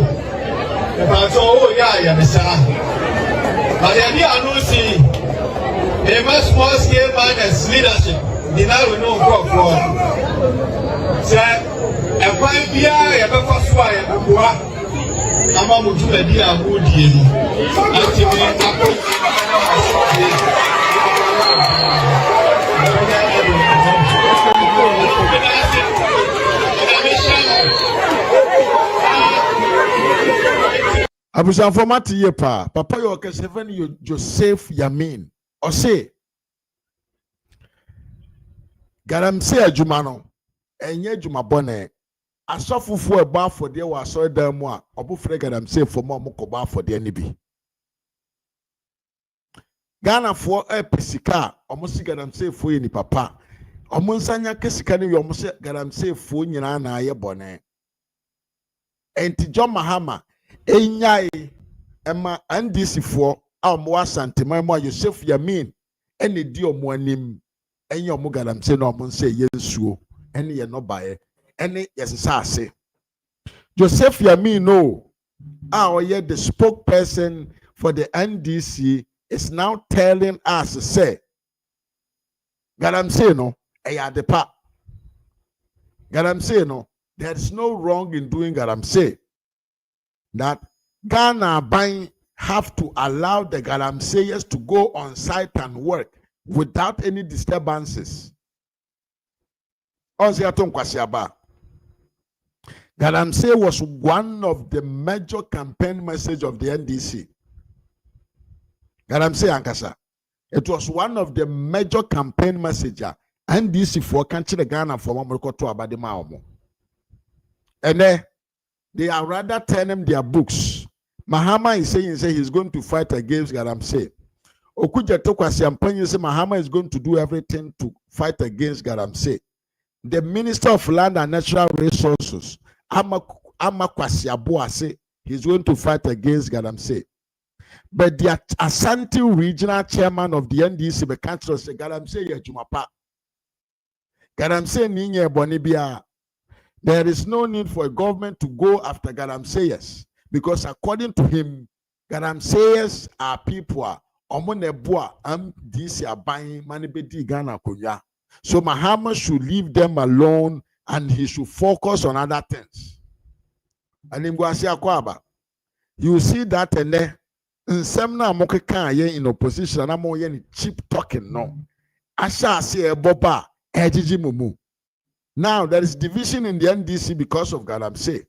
Pacho, oh, yeah, but the idea I don't see a much small scale man as leadership. The now we know for say a 5 year, a first wire, a boy. Mahamudu Bawumia would you Abusan format ye pa papa yo ke 7 yo Joseph Yamin o say Galamsey adwuma no enye adwuma bone asofofo eba afode wa so dan mu a obofre Galamsey fo mo koba afode ni bi Ghana fo epesika omosi Galamsey fo ye ni papa omunsanya kesika ni yo omose Galamsey fo nyina na aye bone enti John Mahama enyai ema NDC fo amwa Asante mamwa Joseph Yamin ene di omo anim enye omo Galamsey no omo nse yensuo ene ye no bae ene yesesa ase Joseph Yamin no oye the spokesperson for the NDC is now telling us say Galamsey no eya depa Galamsey no there is no wrong in doing Galamsey that Ghana buying have to allow the Galamseyers to go on site and work without any disturbances. Galamsey was one of the major campaign message of the NDC. Galamsey Ankasa. It was one of the major campaign messenger NDC for country Ghana for Mamoko to Abadi Maomo. And then they are rather telling their books. Mahama is saying he's going to fight against Galamsey. Okuja Tokwasi Ampanye say Mahama is going to do everything to fight against Galamsey. The Minister of Land and Natural Resources, Kwame Asah-Asante, he's going to fight against Galamsey. But the Ashanti regional chairman of the NDC, the country, say Galamsey Yejumapa. Galamsey Ninye Bonibia. There is no need for a government to go after Galamseyers because according to him, Galamseyers are people omonebua DC are buying manibedi Ghana konya. So Mahama should leave them alone and he should focus on other things. And you see that and then in semna mokeka in opposition and I'm cheap talking no. Asha say boba ejiji mumu. Now there is division in the NDC because of Galamsey.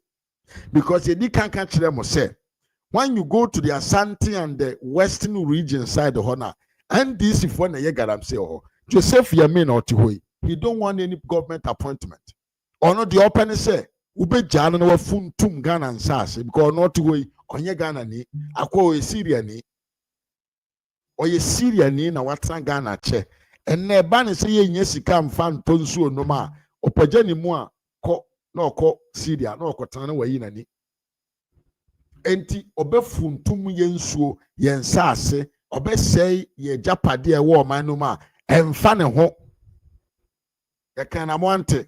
Because you can't catch them or say when you go to the Ashanti and the western region side of Hona, NDC for na Galamsey or Joseph Yamin or Tihoy, he don't want any government appointment. Or not the open say ube jana no fun tum Ghana and Sas because not Tihoy onye Ghana ni akwa o Syria ni oye Syria ni na watra Ghana che enne ba ne se ye nya sika mfa ntonsu onum a opagya ni mu a kɔ na ɔkɔ Syria na ɔkɔtana na wayi nani enti obefuntum ye nsuo ye nsaase obesɛe ye japade e wo ɔman no ma emfa ne ho ye kan amwante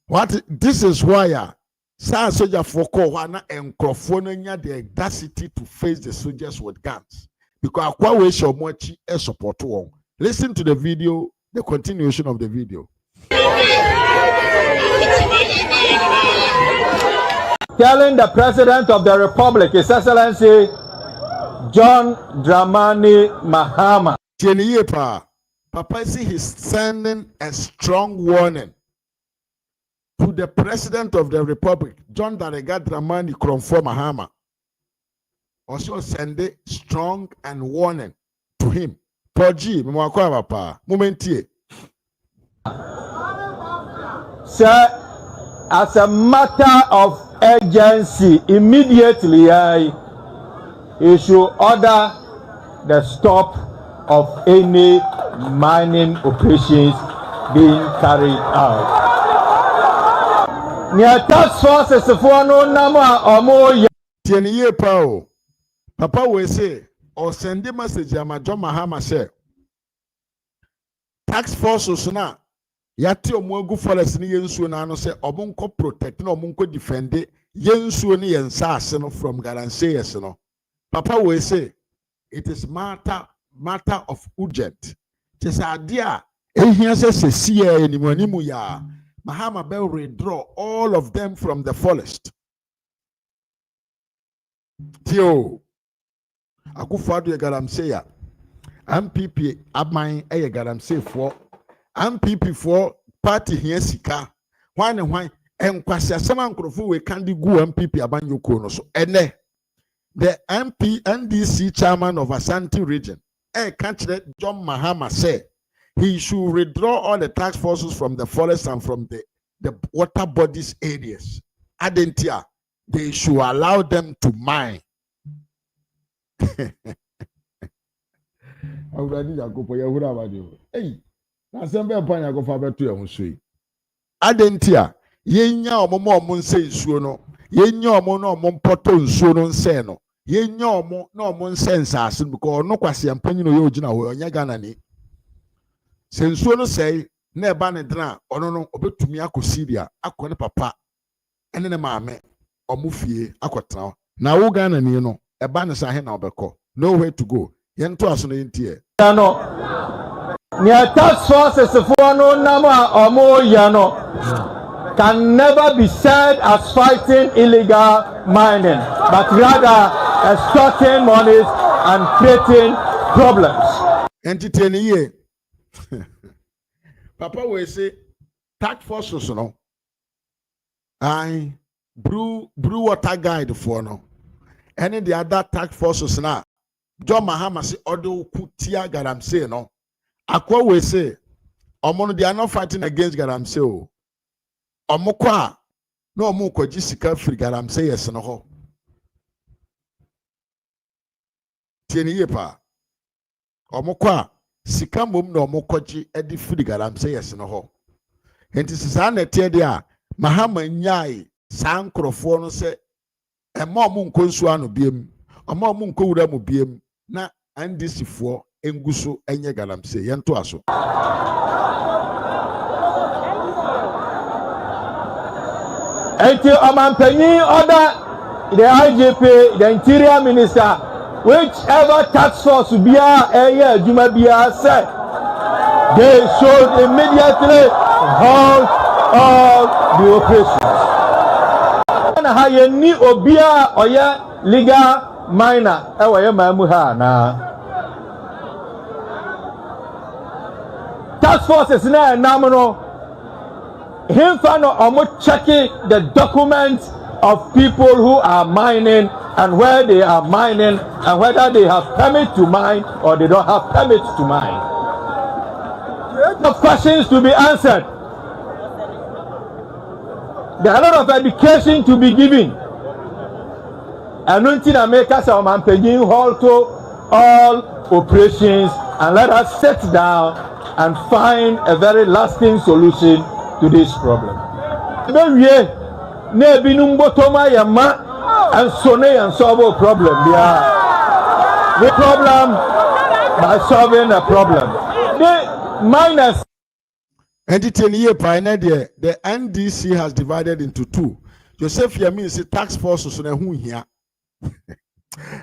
what this is why sa soldier for call na enkrofo no nya the audacity to face the soldiers with guns because akwa we show mochi e support won. Listen to the video, the continuation of the video. Telling the President of the Republic, His Excellency John Dramani Mahama. Papa see he's sending a strong warning to the President of the Republic, John Dramani Mahama. Also send a strong and warning to him. Poji, papa, momenti. Sir, as a matter of urgency, immediately he should order the stop of any mining operations being carried out. Near task forces for no nama or more. Tieniye pao. Papa we say or send a message ama John Mahama say tax forces na yati omuagu forest ni yensuo na no say omunko protect na omunko defend yensuo ni yensaase no from Galamsey yes no. Papa we say it is matter of urgent. Just idea ehia say see animu ya Mahama be withdraw all of them from the forest. Tio Akufo-Addo Galamsey ya MPP aban eye Galamsey for MPP for party here sika hwan enkwase asema nkrofo we kandi gu MPP aban yoko no so ene the NDC chairman of Ashanti region candidate John Mahama said he should withdraw all the tax forces from the forest and from the water bodies areas. Adentia, they should allow them to mine. Hey, Adentia, yenya omo nse nsuo no, yenya omo no omo mpoto nsuo no nse no, yenya omo no omo nse nsase because no kwase ampanyi no ye ogina ho onya Ghana ni. Se nsuo no sei na eba ne dra ono no obetumi akọ Syria akọ ne papa ene ne maame omo fie akọtra na wo Ghana ni no eba ne sahe na obekọ nowhere to go yento aso no yentie no near task forces for no nama omo ya no can never be said as fighting illegal mining but rather extorting monies and creating problems. Entertaining ye Papa will say tax forces no I brew water guide for no any the other tax forces na John Mahama say odo kutia Galamsey no akwa we say omo they are not fighting against Galamsey o omo kwa no omo kwaji sika free Galamsey yes no ho tieni ye pa omo kwa sika mom na omo kwaji edi free Galamsey yes no ho enti sisa na tie dia Mahama nyai sa nkrofo no se ema omo nkonsu ano biem omo nkowura mu biem na NDC fo enguso enye Galamsey yento aso Until Omanpenyi order the IGP, the Interior Minister, whichever task force be a Juma be said, they should immediately halt all the operations. And how you need Obia or ya legal minor, ewa mamuha na. Task force is now nominal. Him fano omo checking the documents of people who are mining and where they are mining and whether they have permit to mine or they don't have permit to mine. The questions to be answered. There are a lot of education to be given. Anuntina make us our man paying halt to all operations and let us sit down and find a very lasting solution to this problem. Ne binum botoma yama and sone and solve a problem. The problem by solving a problem. The minus. The NDC has divided into two. Joseph Yami is a tax force so who here.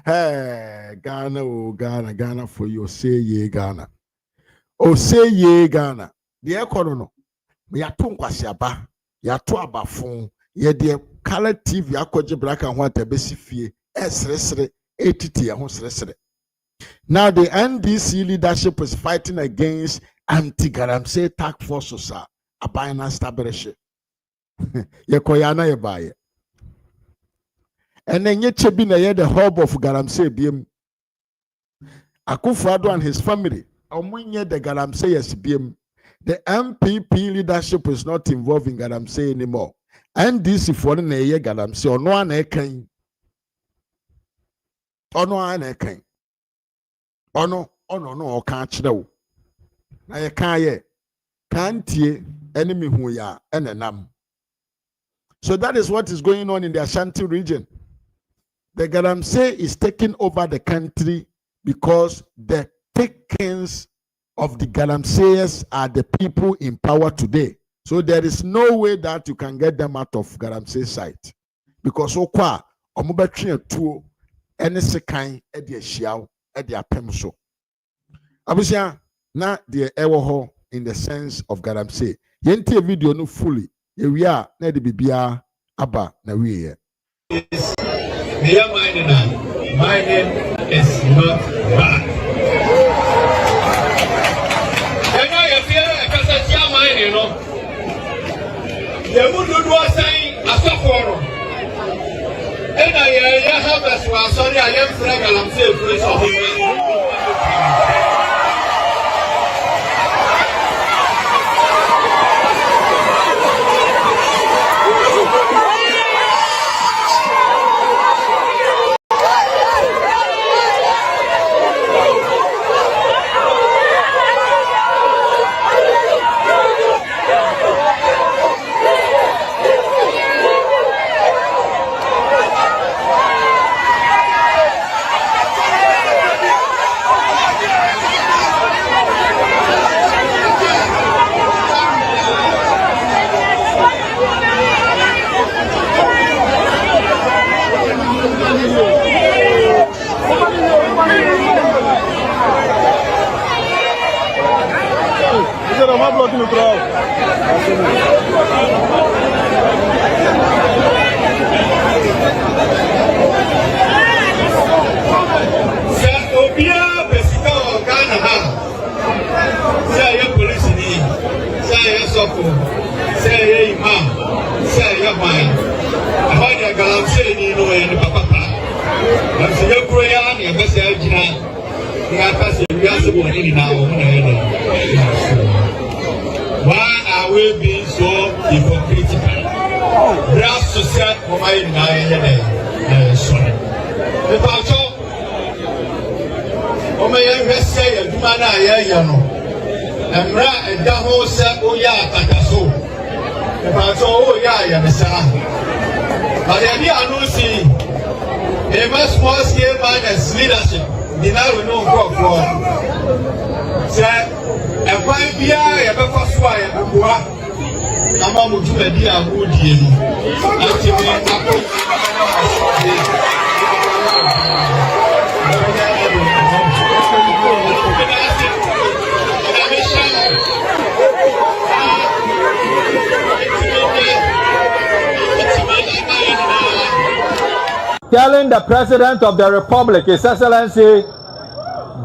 Hey, Ghana, oh Ghana for you. Say ye Ghana. Oh, say ye Ghana. The economy. Me atung kwasiaba. Ya to abafon. Ye de color TV akoje black and white ebesifie. Esresre. Etiti ya sresre. Now the NDC leadership is fighting against anti-Galamsey task forces. Abayana establish. Ye koyana ye baye. And then yet be the hub of Galamsey BM. Akufo-Addo and his family. Omunye the Galamsey yes BM. The MPP leadership is not involved in Galamsey anymore. And this is for the year Galamsey or no one ekain. Or no one ekain. Or no, or can't know. Na ye can't ye enemy who ya and enam. So that is what is going on in the Ashanti region. The Galamsey is taking over the country because the takings of the Galamseyers are the people in power today. So there is no way that you can get them out of Galamsey site. Because okwa omubetri etuo ene sekan e de hyiaw e de apem so. Abusia na the ewo in the sense of Galamsey. Yenti video no fully. Ye wi a na de bibia aba na wi ye. Dear my name is not bad. You know, you feel like a such mind, you know. The Mudu was saying, a sophomore. And I have a swag, sorry, I am Frank Galamsey, please, of him. Say imam, say your mind. I heard the Galamsey you know in the papa. I'm saying prayer and your message. The answer is we are so many now. Why are we being so hypocritical? Brass to set for my nine sorry. The Pacho, Omaya say, Dumana Yano. Emra edaho se oya kataso e ba so oya ya mesa but ya di anusi a small scale managers leadership di na we no go for se e kwan bia ya be ko so ya be boa ama mo tu edi agudie no ati me apo telling the President of the Republic, His Excellency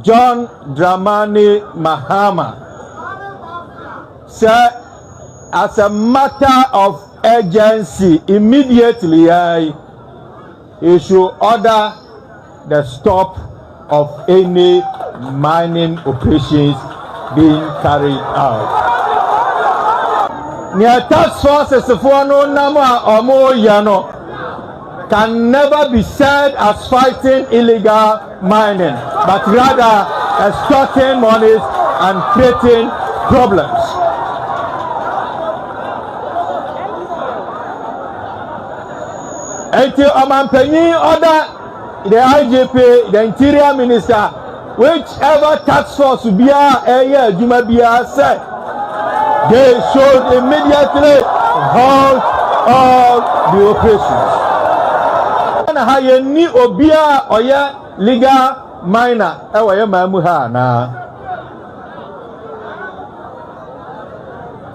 John Dramani Mahama, sir, as a matter of urgency, immediately he should order the stop of any mining operations being carried out. Near task forces for no nama or more yano. can never be said as fighting illegal mining, but rather extorting monies and creating problems. Until Omanpenyi order the IGP, the Interior Minister, whichever task force be a Juma said, they should immediately halt all the operations. And how you need Obia or legal minor,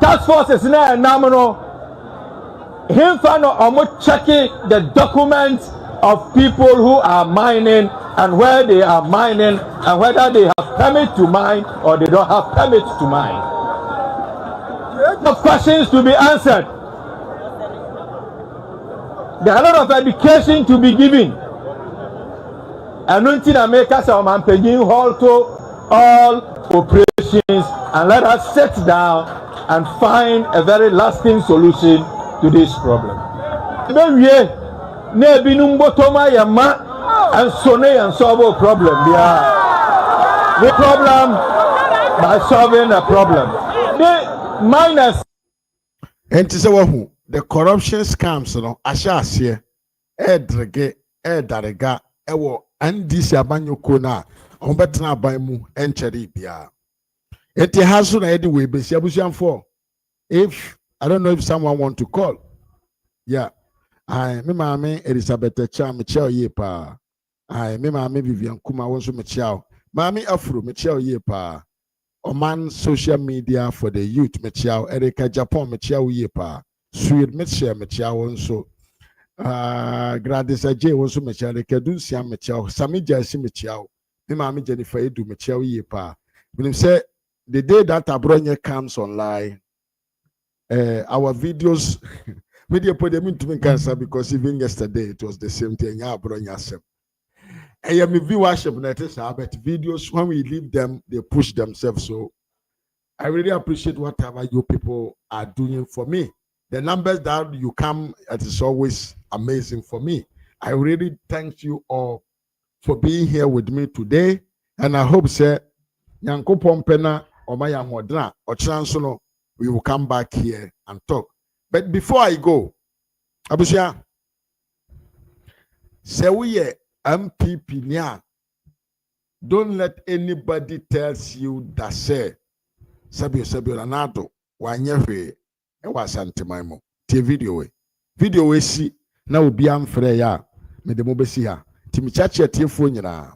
task force is now a nominal. Him almost checking the documents of people who are mining and where they are mining and whether they have permit to mine or they don't have permit to mine. Of questions to be answered. There are a lot of education to be given. And until America halt all operations and let us sit down and find a very lasting solution to this problem. And solve a problem. The problem by solving a problem. The minus. And the corruption scams, Ashas Edrege, Edarega, Ewo, and this Abanyokona, Ombetna Baimu, and Cheribia. It has anyway, Besiabusian for. If I don't know if someone want to call. Yeah. I me mama Elizabeth Cha Michelle Yepa. I me mama Vivian Kuma wants to Michelle. Mami Afro Michelle Yepa. Oman social media for the youth Michelle. Erika Japan Michelle Yepa. Sweet Michelle also. Gladys Ajay also Michelle. Kedunsia Michelle. Sami Jasi Michelle. Me mama Jennifer Edu Michelle Yepa. When say the day that Abronya comes online. Our videos, media put them into me cancer because even yesterday it was the same thing. Yeah, bro, yourself. And yeah, me viewership but videos when we leave them, they push themselves. So I really appreciate whatever you people are doing for me. The numbers that you come, it is always amazing for me. I really thank you all for being here with me today, and I hope say Yanko Pompena or my Yamodra or Chancellor. We will come back here and talk. But before I go, Abusia, say we MPP nya. Don't let anybody tells you that say Sabio Lanado wanyewe e wasante maimo. Tie video we. Video we si na obi amfre ya me de mo besi ha. Timi chache tie fo nyina.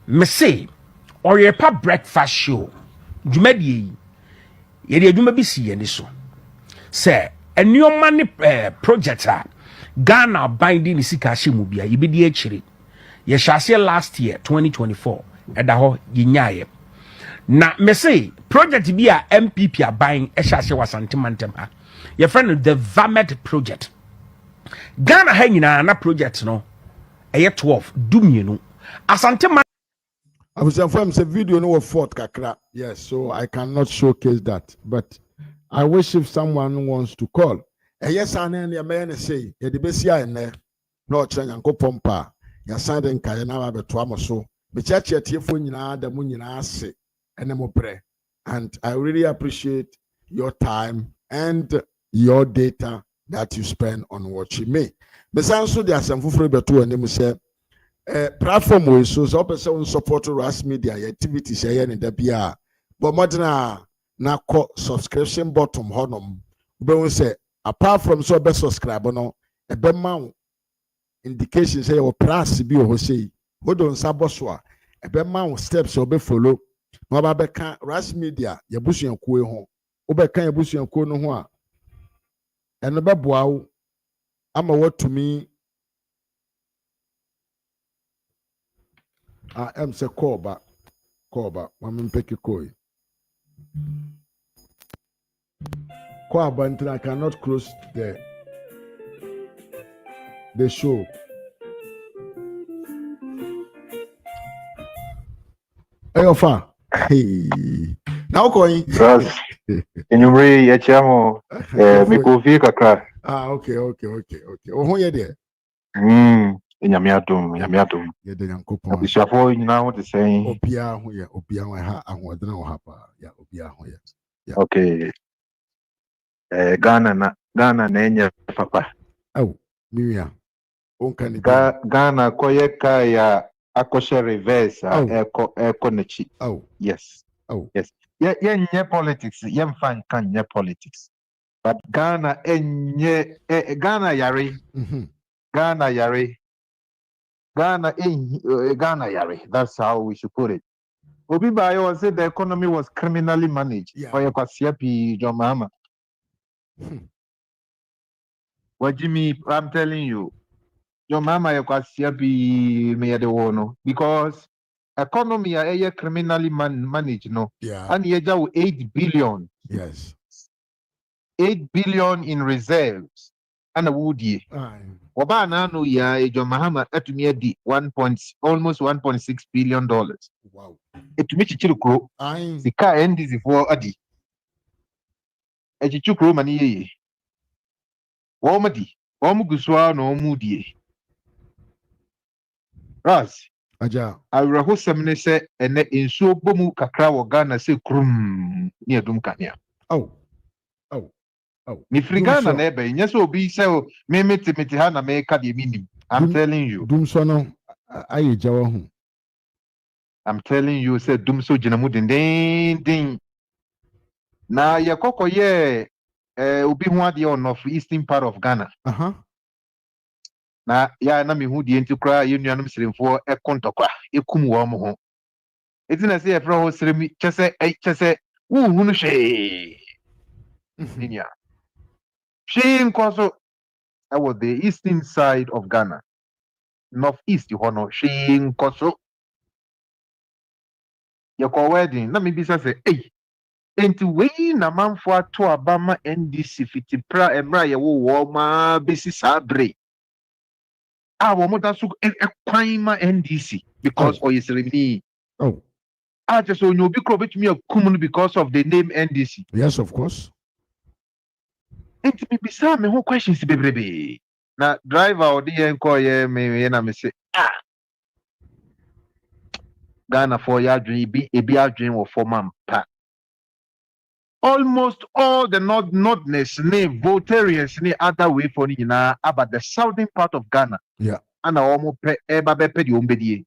Me say or ye pa breakfast show. Jumadi yɛde adwuma bi si yɛn so sɛ nneɛma ne project a Ghana binding ne sika hye mu bia yɛbɛdi akyire yɛhyɛ last year 2024 ɛda hɔ yɛnyaayɛ na me say project bi a MPP aban ɛhyɛ wasante mantem ha yɛfrɛ no the Vamet project Ghana ha nyinaa na project no ɛyɛ 12 dumienu asante I was informed the video no fort kakra. Yes, so I cannot showcase that. But I wish if someone wants to call. Yes, I know the man say, the Bessia in there, no Chanko Pompa, your son and Kayana Betuamo so. The church at your phone, the moon, say, and I'm pray. And I really appreciate your time and your data that you spend on watching me. Besides, so there are some free betu and them say, platform we so person support Ras Media activities here in the BR. But modern na subscription bottom honum. We say apart from so be subscribe no e be ma indication say your price bi o say hold on saboswa e be ma steps o be follow no ba be kan Ras Media ye busuankuo ho o be kan ye busuankuo no ho a eno be boa wo ama watumi I'm say call back. I'm pick a koi. Call back until I cannot close the show. Hey, Ofa. Hey. Now going. Enyumre yechamo mikofi kakra. Okay. Oh, who you there? Nyamiatum. Yeah, the Yankopon. Abishafo nyina ho te sɛn. Obia ho ha ahoɔdena wɔ ha pa. Yeah, obia ho ya. Yeah. Okay. Ghana na enye papa. Oh, Miriam. Ghana koye kaya akoshe reverse eko nechi. Oh. Yes. Nye politics, fan kan nye politics. But Ghana enye Ghana yare. Ghana yare. Ghana yare. That's how we should put it. Obi Bayo said the economy was criminally managed. For your kwasiapi John Mahama. What Jimmy, I'm telling you, John Mahama your kwasiapi me the one because economy are criminally managed, no. Yeah. And ye 8 billion. Yes. 8 billion in reserves. And a woody. Wabana no ya John Mahama at me di almost $1.6 billion. Wow. It makes you grow. The car end is for Adi. A chichu mani. Womadi. Omuguswa no moody. Ras. Aja. I will some say and in so bomu kakra Ghana say krum near Dumkania. Oh. Mi frigana nebe, yes, will be so me hana make the meaning. I'm telling you. Dumsono aye jawahu. I'm telling you, say Dumso Jinamudin ding. Na yakoko ye ubi huadi on of eastern part of Ghana. Na ya na mi hudi enti kra yenuanum sirimfo ekontokwa ekum wo mo ho. Eti na say e fra ho sirimi chese wu hunu hwe. Ninya. She nkoso I was the eastern side of Ghana. Northeast you hono she nkoso. Yako wedding na me bisa say enti wei na manfo ato abama NDC fiti pra emra ye wo ma besi sabre. Wo mo da so kwan ma NDC because oyesremi. I just so you be betumi akum because of the name NDC. Yes, of course. Enti me bisa me ho questions bebrebe. Na driver odi enko ye me na me say Ghana for ya dream bi ebi adwen wo form pa. Almost all the northerners, votarians, other way for about the southern part of Ghana. Yeah. And I almost pay the umbedi.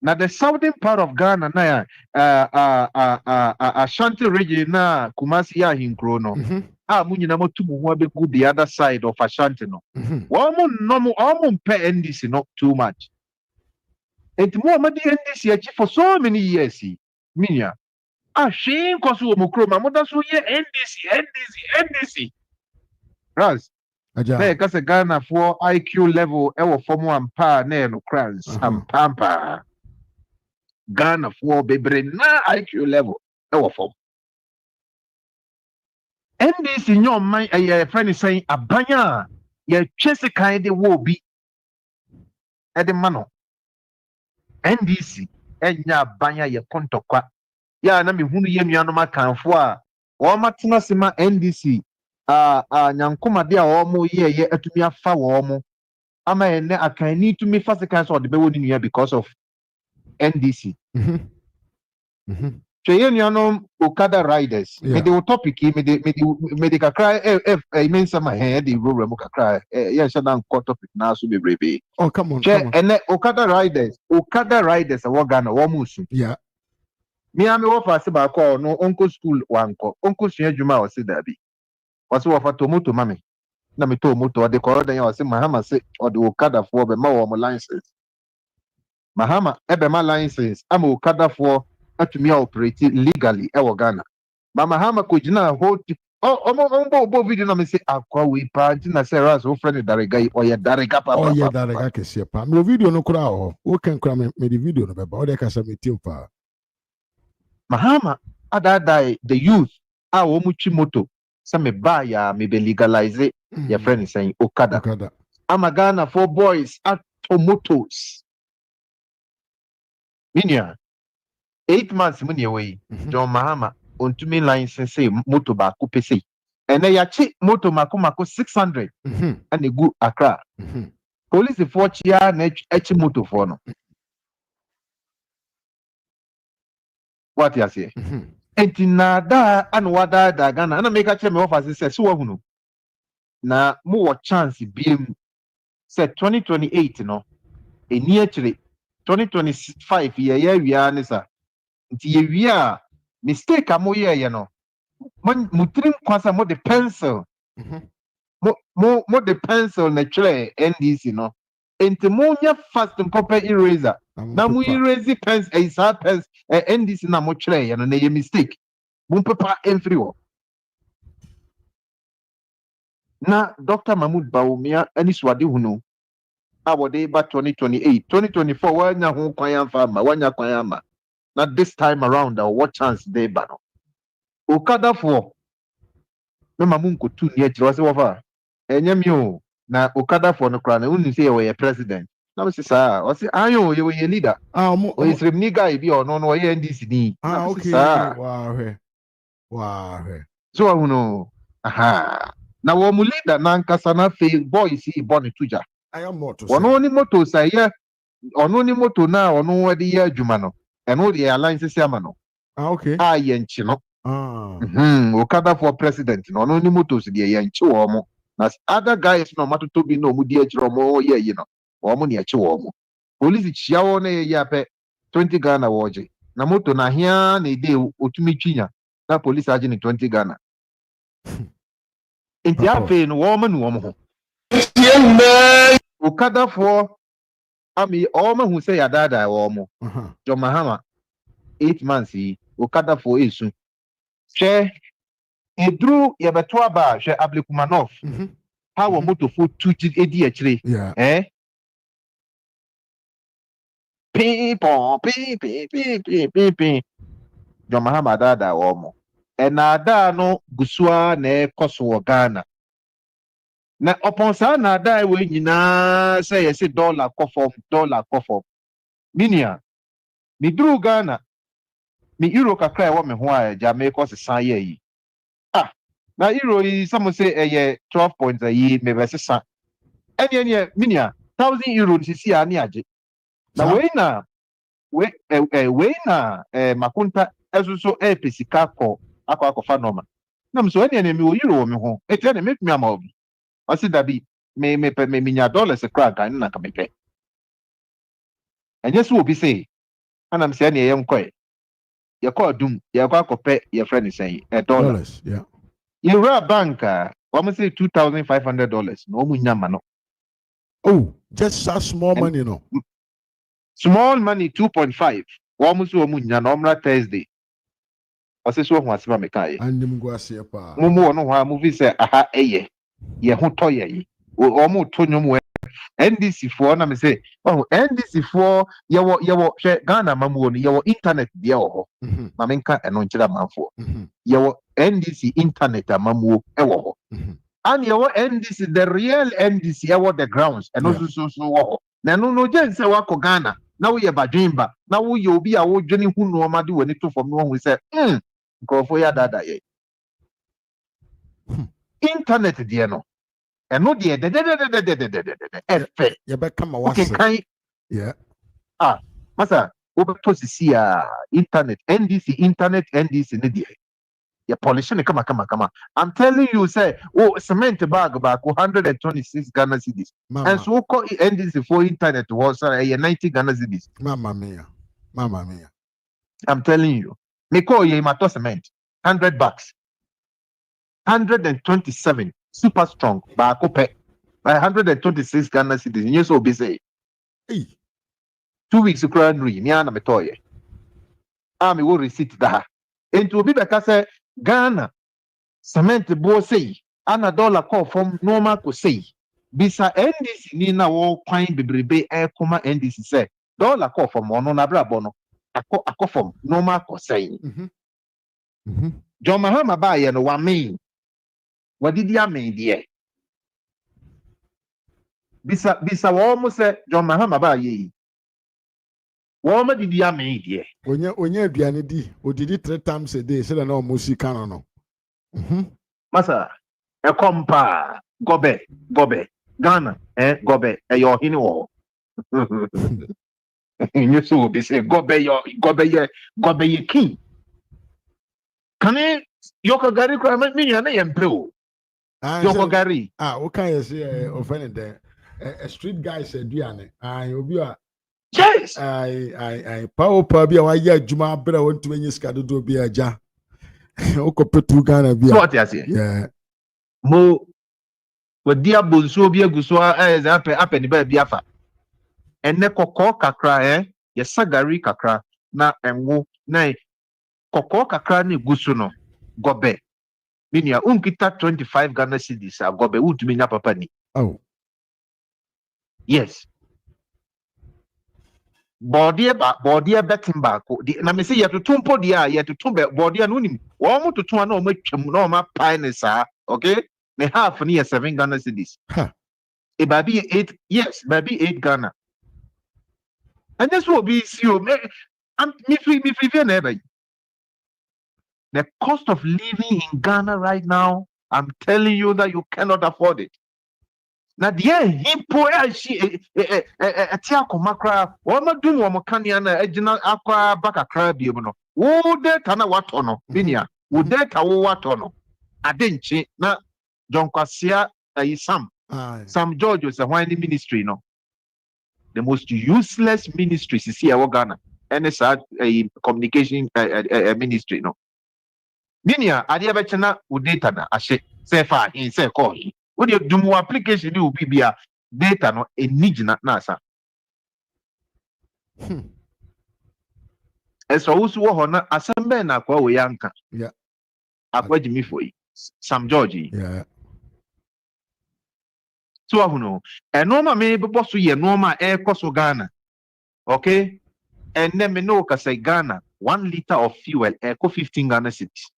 Now the southern part of Ghana, Ashanti region, na Kumasi ya hinkrono. Munina motumu wabe good the other side of Ashanti no. Almost pay NDC not too much. It more money NDC for so many years. Minya. She kosu omukro mamoda so ye NDC. Raz. Aja. Kase Ghana for IQ level ewo form ampa na no crans ampampa. Ghana for bebre na IQ level ewo form. NDC nyo man friend saying abanya ye twese kan de wo bi e de mano. NDC enya abanya ye kontokwa. Ya na me hunu ye nuanom akanfo a wo matena sema NDC nyankoma de a wo mo ye atumi afa wo mo ama ene akanni tumi fa sekan so de bewo ni nua because of NDC. So ye nuanom Okada riders me de topic me de kakra mean sama he de road mu kakra ye sha na nko topic na so bebrebe. Oh come on. Ene Okada riders wo Ghana wo musu. Yeah. Me ame wo fa se ba ko no onko school wanko onko sua adwuma o se dabi o se wo fa tomoto mame na me to moto de ko dan ya o se Mahama se o de Okada fo be ma wo mo license Mahama ebe ma license ama Okada fo atumi operate legally e wo Ghana ma Mahama ko gina hold bo video na me se akwa we pa na se ras wo friend darega o ye darega papa o ye darega kese pa me video no kura o wo kan kura me the video no be ba o de ka sa me tim pa Mahama adadai the youth womuchi moto some buy ya me be legalize your friend is saying Okada. I'm Ghana for boys at motos. Minya 8 months money away. John Mahama on to me license say moto ba kupese. And then yachi moto mako 600 and a good Accra. Police for chia na echi moto for no. What you say? Enti na da anu wada da Ghana na make a me offer say so hunu. Na mo chance biem say 2028 no. Eni actually 2025 ye wia ne sa. Nti ye wia mistake amoye ye no. Mutrim kwasa mo the pencil. Mo the pencil na chere NDC no. Enti mo nya fast copper eraser. Na mo erase pens e sa pens NDC na mo chere ye no na ye mistake. Mo paper everywhere. Na Dr. Mahamudu Bawumia ani swade hunu. Awode ba 2028, 2024 wanya ho kwan amfa ma wanya kwan ama. Na this time around what chance they ba no. Okada for me mamunko tu ni ejiro se wofa. Enye mi o na Okada for no kra na unu say we president. Na me say sa o say ayo ye leader. O isrim ni guy bi o no ye NDC ni. Okay. Wow. So uno aha. Na wo mu leader na nkasa na fe boy si born tuja. I am more to say. Ono ni moto say ono ni moto na ono wadi ya adwuma no. Eno de alliance si ama no. Okay. Ye nchi no. Okada for president no ono ni moto si de ye nchi wo mo. Na other guys no matoto bi no mu di ejiro mo ye yi no. Wo mo ne echi wo mo. Police chia wo na ye ape 20 Ghana woje. Na moto na hia na ide otumi twinya. Na police aje ni 20 Ghana. Inti afe no wo mo no wo mo ho. Okada for ami oma hu say yadada wo mo. John Mahama 8 months yi Okada for esu. She edru ye beto aba she Ablekumanov. How wo moto for tuji edi akire. People. John Mahama dada wo mo. Enada no gusua na ekoso Ghana. Na upon sa na da we nyina say yes dollar kofom. Minia. Mi dru Ghana. Mi euro kakra wo me ho a Jamaica se san ye yi. Na euro yi some say 12 points a yi me be se san. Any minia 1000 euro sisi ani age. Na we na makunta esuso pesika ko akwa normal. Na mso any me wo euro wo me ho. E tell me me ama obi. I said that be me minya dollars a crack and na kamepe. And yes, will be say, and I'm saying, I am quite. You call doom, you call pay your friend is saying $1. Yeah. You were a banker, almost say $2,500. No munyamano. Oh, just such small money, no. Small money 2.5. Almost munya normal Thursday. I say so was Mamekai. And them go see a pa. Mumu no movie say aha eye. Ye ho toye yi o mo to nwom NDC for na me say NDC for ye wo hwe Ghana mamuo no ye wo internet dia wo ho ma menka eno nkyira manfo ye wo NDC internet amamuo e wo ho and ye wo NDC the real NDC ye wo the grounds eno so wo ho na no je say wa ko Ghana na wo ye badwimba na wo ye obi a wo dwene hu no ma de woni to fom no ho say nkrofo ya dada ye internet dia no eno dia you better come away. Yeah. Masa obeto sisi internet NDC ne dia ya pollution kama I'm telling you say cement bag 126 Ghana cedis and so call NDC for internet was 90 Ghana cedis. Mama mia I'm telling you me call ye mato cement $100 127 super strong ba kope 126 Ghana cedis you so be say 2 weeks kranri ni ana metoye me will receipt da into be beka say Ghana cement bo say ana dollar call from normal ko say bisa NDC ni na wo kwan bebrebe koma NDC say dollar call from ono na brabo no akọ from normal ko say John Mahama ba ye no wa mean wadidi amen die bisa wo mo say John Mahama ba ye wo ma didi amen die onye aduane di odidi 3 times a day say na almost can no masa A compa, gobe, Ghana, gobe, your hino. You so be say gobe ye king. Can I Yokogari crime me and I am blue? Yokogari. What can you say offended there? A street guy said, Diane, you'll be a yes. I power pubby, why yeah, Juma better want to win your schedule to be a ja. Oko put two Ghana be what you say? Yeah. Mo with dear Bunso be a guswa as up in the baby afa. And ne koko kakra yes sagari kakra na enwo na koko kakra ni gusuno gobe. Minia unkita 25 Ghana cedis a gobe would mean papa ni. Oh. Yes. Body betting back. Na me say you to tumpo dia, you to tumbe body and unim. One to two no make no ma pine sa. Okay? Ne half near 7 Ghana cedis. Huh. It baby 8, yes, baby 8 Ghana. And this will be you. I'm me free never. The cost of living in Ghana right now, I'm telling you that you cannot afford it. Now the himpo she tia komakra o ma dum o mokania na agina akwa baka kra bi no wo data na wato no binia wo data wo wato no adenchi na John Kwasia Sam George was a whiny ministry no the most useless ministry is here in Ghana and it's a communication ministry no binia ade abechana wo data na ashe say fa in say call when you do more application, you will be a data no a nijina nasa. As also honor assemble na kwa we yanka. Yeah. Akwa Jimmy for Sam George. Yeah. So no. And normal me boss ye normal air cost Ghana. Okay? And then me know say Ghana 1 liter of fuel air 15 Ghana cities.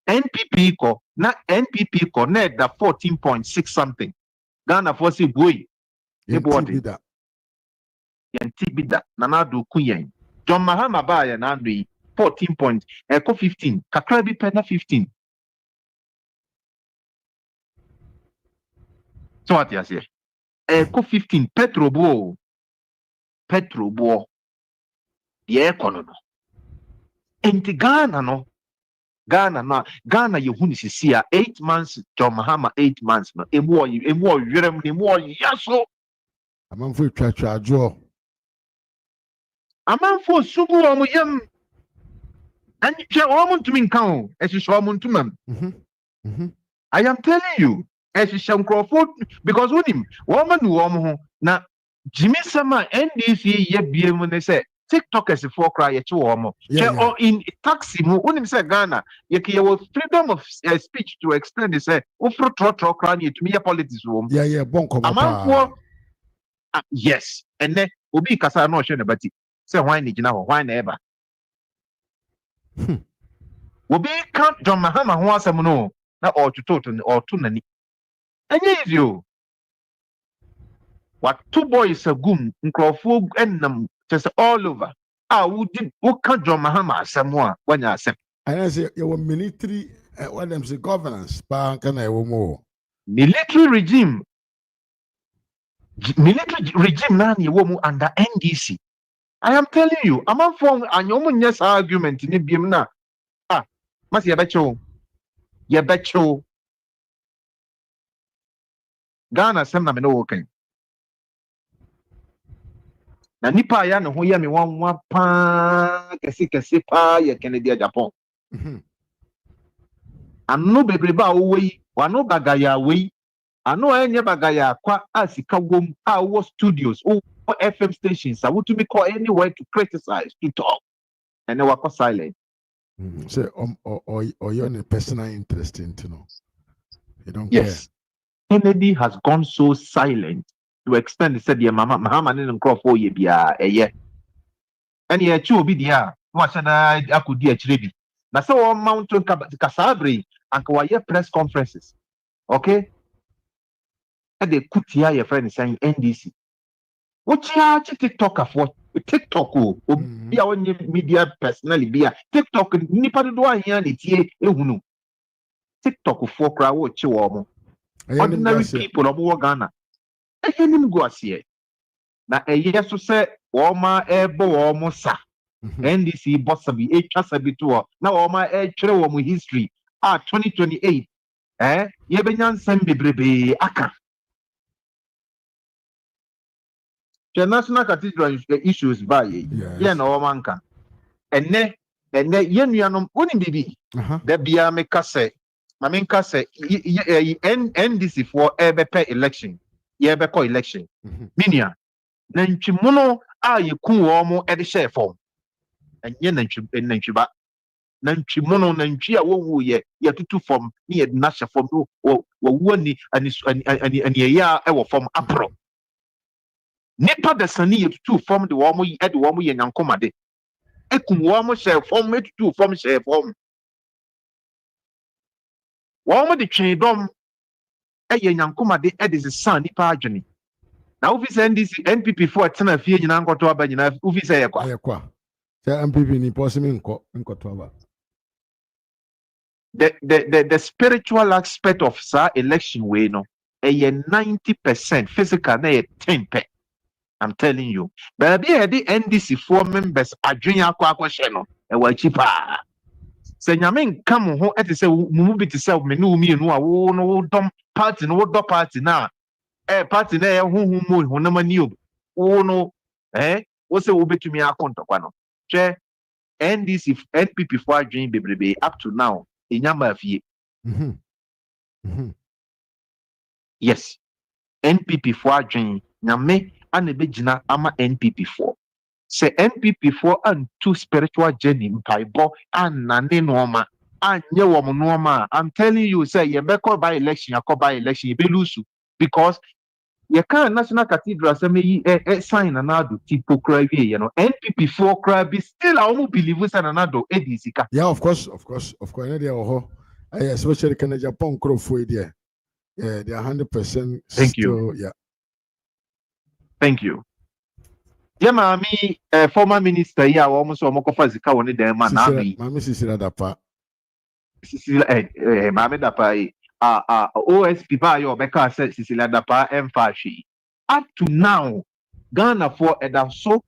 NPP ko na NPP ko net da 14.6 something. Ghana for si boy. Yanti bida na na do kuyen. John Mahama ba ya na do 14 point ko 15. Kakra bi pe na 15. So what you say? Ko 15 petrobo. Ye kono no. Enti Ghana no. Ghana you huni sisia 8 months John Mahama 8 months no emo yerem ni mo yaso amanfo twatwa ajo amanfo sugu omo yam ani che omo ntumi nkan o esisho omo ntumam I am telling you esisho nkrofo because wonim woman nu omo ho na Jimmy Sama NDC ye biem ne say TikTokers for cry ye chu omo or in taxi mu unim say Ghana ye freedom of speech to extend they say ofro tro cry ye to me politics wom bon komo amanfo yes and then obi kasa no hwe ne bati say why ni gina why na eba obi count John Mahama ho asem no na or to nani enye easy o what 2 boys agum nkrofo enam just all over. Who can't John Mahama somewhere when you accept? I say your military what them say governance, can I more military regime nani womu under NDC. I am telling you, I'm on phone and you yes argument in the na must you bet you Ghana sem na me no okay. Na nipa ya no ho ye me wanwa pa kesi pa ye Kennedy Agyapong. Anu bebreba owi wano bagaya we anu enye bagaya kwa asika wom wo studios or FM stations I want to be called anywhere to criticize to talk and they were silent. Say or you're in a personal interest into know. You don't yes. Care. Kennedy has gone so silent to extend said the Mahama didn't crawl for ye be a year. And ye chu be dia, what I could be a chrebi. Na so mountain Casabre and Kawaye press conferences. Okay? And they could hear your friend saying NDC. What ya TikTok for TikTok be our media personally be a TikTok nipa do here it ye ehunu. TikTok for crowd watch you Ordinary people of Ghana. I can't go as here. Now, a yes to say, Woma ebo almost NDC Bossabi, a Chasabi tour. Now, all my history. 2028. Yebenyan Sembi Brebe Aka. The national cathedral issues by no manka. And Yenyanum wouldn't be. There be a mekase. Maminka say NDC for EBP election. Yebeko election. Minia. Nanchimuno ye kuomo at the share form. And yen nanchiba. Nanchimono nanchia wo ye tutu form near nasha form woni and ya ewo form apro. Nipa the sani ye tutu form the womo at the womo yen yankomade. Ekum womo share form it to form share form. Womo the chain dom yen yankomade at is son nipa journey. Now if NDC NPP for a ton of fear in Anko to Abana, if say a qua. MPP ni possible in Kotoba. The spiritual aspect of sa election way no a 90% physical na 10%. I'm telling you. But the NDC 4 members are junior kwa sheno e wa chipa. Se nyame come ho et say mu bi to say me no mi no a wo no dom party no do party na party na hu mo na mani o wo no wo say wo betumi akonto kwa no. Che NDC NPP 4 adwin bebrebe up to now inyama fie. Yes. NPP 4 adwin nyame anebegina ama NPP 4. Say NPP 4 and 2 spiritual journey mpaibo anane noma anye wo noma. I'm telling you say ye be call by election you be lose because you can't national cathedral say me sign anado tipo cry you know NPP 4 cry be still I won't believe we sign anado edisika. Yeah, of course there especially Kennedy Agyapong crowd there. Yeah, they are 100% Thank still, you. yeah. Thank you. Yeah, mami, former minister here almost omokofa zika woni dem man na bi. Mami Sisila Dapa. Sisila mami Dapa OSP ba yo beka say Sisila Dapa emfashi. Up to now, Ghana for eda so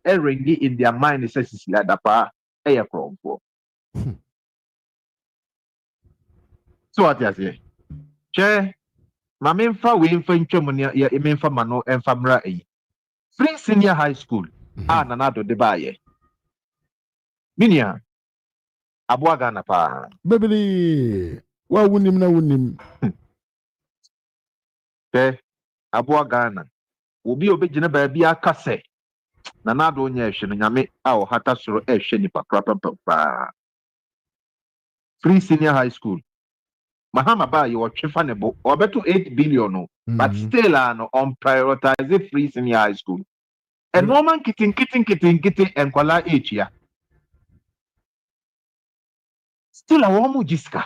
ringi in their mind say Sisila Dapa krompo. So what you say? Che mami mfa we mfa ntwam ne ya emfa mano emfa mra yi. Free senior high school nanado de baye. Minia abua Ghana pa. Bebeli wa wunim na wunim. Abua Ghana. Obi obegina ba bia kase. Nanado nya ehwe no nyame a hata soro ehwe nipa pa. Free senior high school. Mahama ba you watchfa ne bo. Obeto 8 billion no. But still on prioritize free senior high school. And woman kitting and kwala age. Still a woman jiska.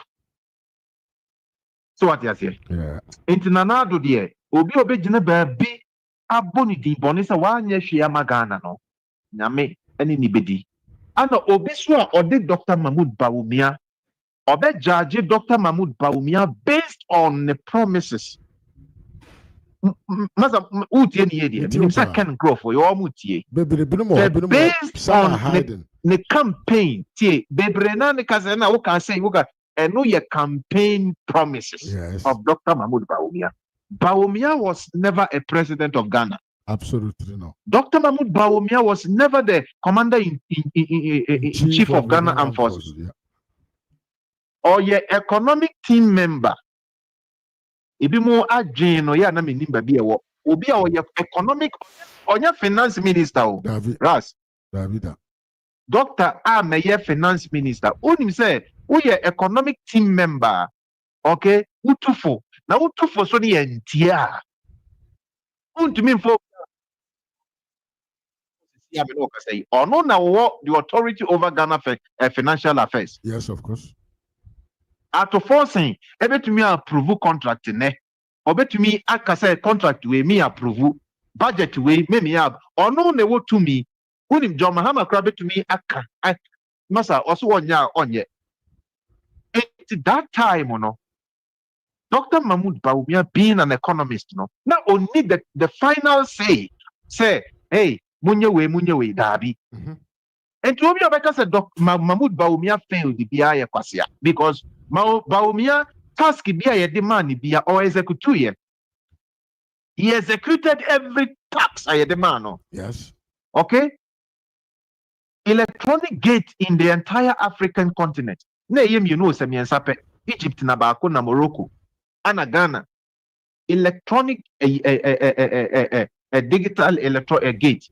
So what you say? Yeah. Intinanado dear. Obi obejina baby aboni di bonisa wanye shia magana no. Nyame any nibedi. Ano obi so or did Dr. Mahamudu Bawumia. Obe judge Dr. Mahamudu Bawumia based on the promises. Maza utie ni yedi. Minimsa Ken Growth for your mutie. Based on the campaign, tie bebrena ne kazena wo kan say wo ka eno ye campaign promises of Dr. Mahamudu Bawumia. Bawumia was never a president of Ghana. Absolutely no. Dr. Mahamudu Bawumia was never the commander in chief of Ghana Armed Forces. Or ye economic team member. Ibi mo adwin no ya na menim ba bi ewo obi a oye economic onya finance minister o ras Davida Dr. Ameye finance minister onim say we economic team member okay utufo na utufo so ne entia untumi mfo ya me no ka say ono na wo the authority over Ghana financial affairs. Yes, of course. Ato forcing ebetumi approve contract ne obetumi akasa contract we me approve budget we me up ono ne wo to me unim John Mahama kra betumi aka masa also onya onye at that time no Dr. Mahamudu Bawumia being an economist, not only the final say, hey, munye we dabi. And to me, because Dr. Mahamudu Bawumia failed the BIA kwasia because Bawumia task BIA demand BIA or executive. He executed every tax I demand. Yes. Okay. Electronic gate in the entire African continent. Egypt na Bako na Morocco. Ana Ghana, electronic digital gate.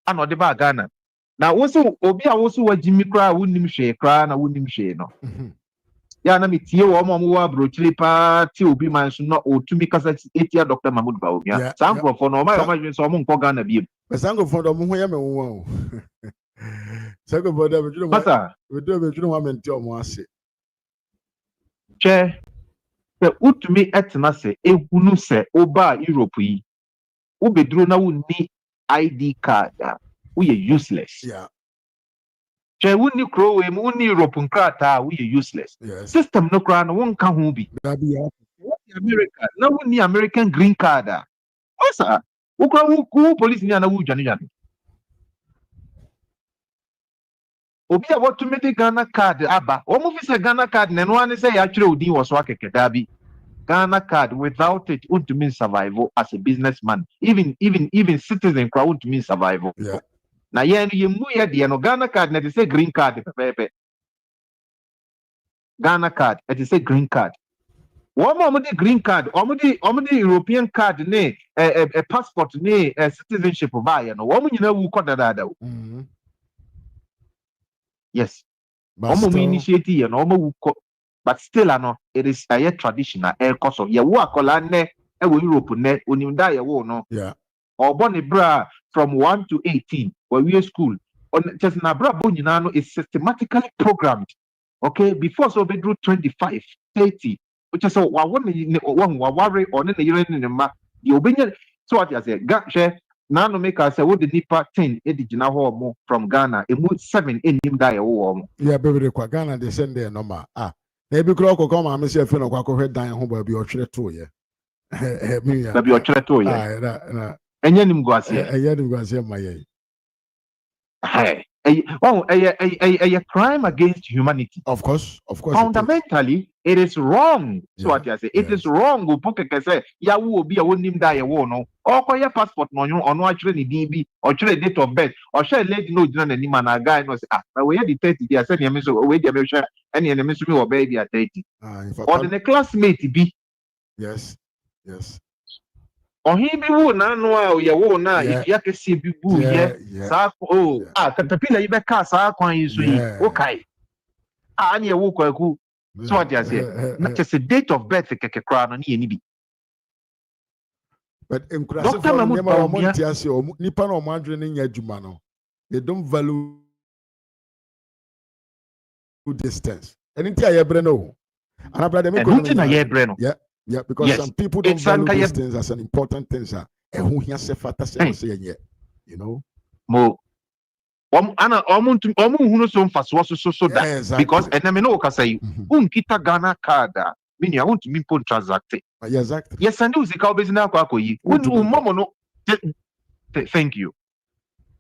Ano deba Ghana. Now also obi a also wa Jimmy Kra wunim hwe kra na wunim hwe no. Ya na metie wo mo wa brochiri pa ti obi man so no otumi kasa etia Dr. Mahamudu Bawumia. Sanko for no ma so mo nko Ghana bi. Sanko for do mo ho ya me wo. Sanko for do me Masa, we do be tunu wa menti o mo ase. Che se utumi etna se ehunu se oba Europe yi ubeduro na wunni ID card we useless. Yeah. Che wunni kro we wunni Europe nkrata we useless. Yes. System no kra no won ka ho bi. America na wunni American green card. Osa ukra wu police ni ana wu dwane. Obi a what to make the Ghana card aba. Omo fi say Ghana card na no ane say ya twere odi wo so akeke dabi. Ghana card without it won't mean survival as a businessman. Even citizen crowd won't mean survival. Yeah. Na ye mu ye de no Ghana card na they say green card pepe. Ghana card it say green card. Omo the green card, omo the European card ne a passport ne citizenship buy no. Omo nyina wu kodada. Yes. Omo initiative and omo but still it is a traditional air course of ya wo akola ne e wo Europe ne onim da ya wo no. Yeah. Or born bra from 1 to 18 where we school. On just na bra bo nyina no is systematically programmed. Okay, before so be through 25, 30, which is so wa worry on the year in the ma you obenya so what you say ga na no make us say what the nipa 10 edigina ho mo from Ghana e mo 7 enim da ya wo mo. Yeah, baby kwa Ghana they send there normal. Na bi kro ko come am say fe no kwa ko hwe dan ho ba bi o twere to ye. Ba bi o twere to ye. Na enye nim go ase. Enye nim go ase ma ye. A crime against humanity. Of course. Fundamentally, it is wrong. So what you say, it is wrong. Go poke say, ya wo bi a wonim da ye wo no. Or call your passport no ono actually ni DB or actually date of birth or share lady no jina ni man na guy no say but we the 30 dia say me so we dia me share any me so me wo baby at 30. Or the classmate be. Yes. Or he be wo na no a ye wo na if ya ke see bi bu ye sa katapila yi be ka sa kwan yi so yi okay ani ye wo kwaku so what you say na just a date of birth keke kra no ni bi. But in Dr. Mahamudu Bawumia nipa no mo adwene nya adwuma no they don't value distance anything aye bre no and brother me no yeah because some people don't value distance as an important thing sir who here say fata say you know mo hunu so mfaso so that because enemy no ka say unkita Ghana card meaning I want to mean pon transact. Exactly. Yes, and you see how business na kwa yi. Momo no. Thank you.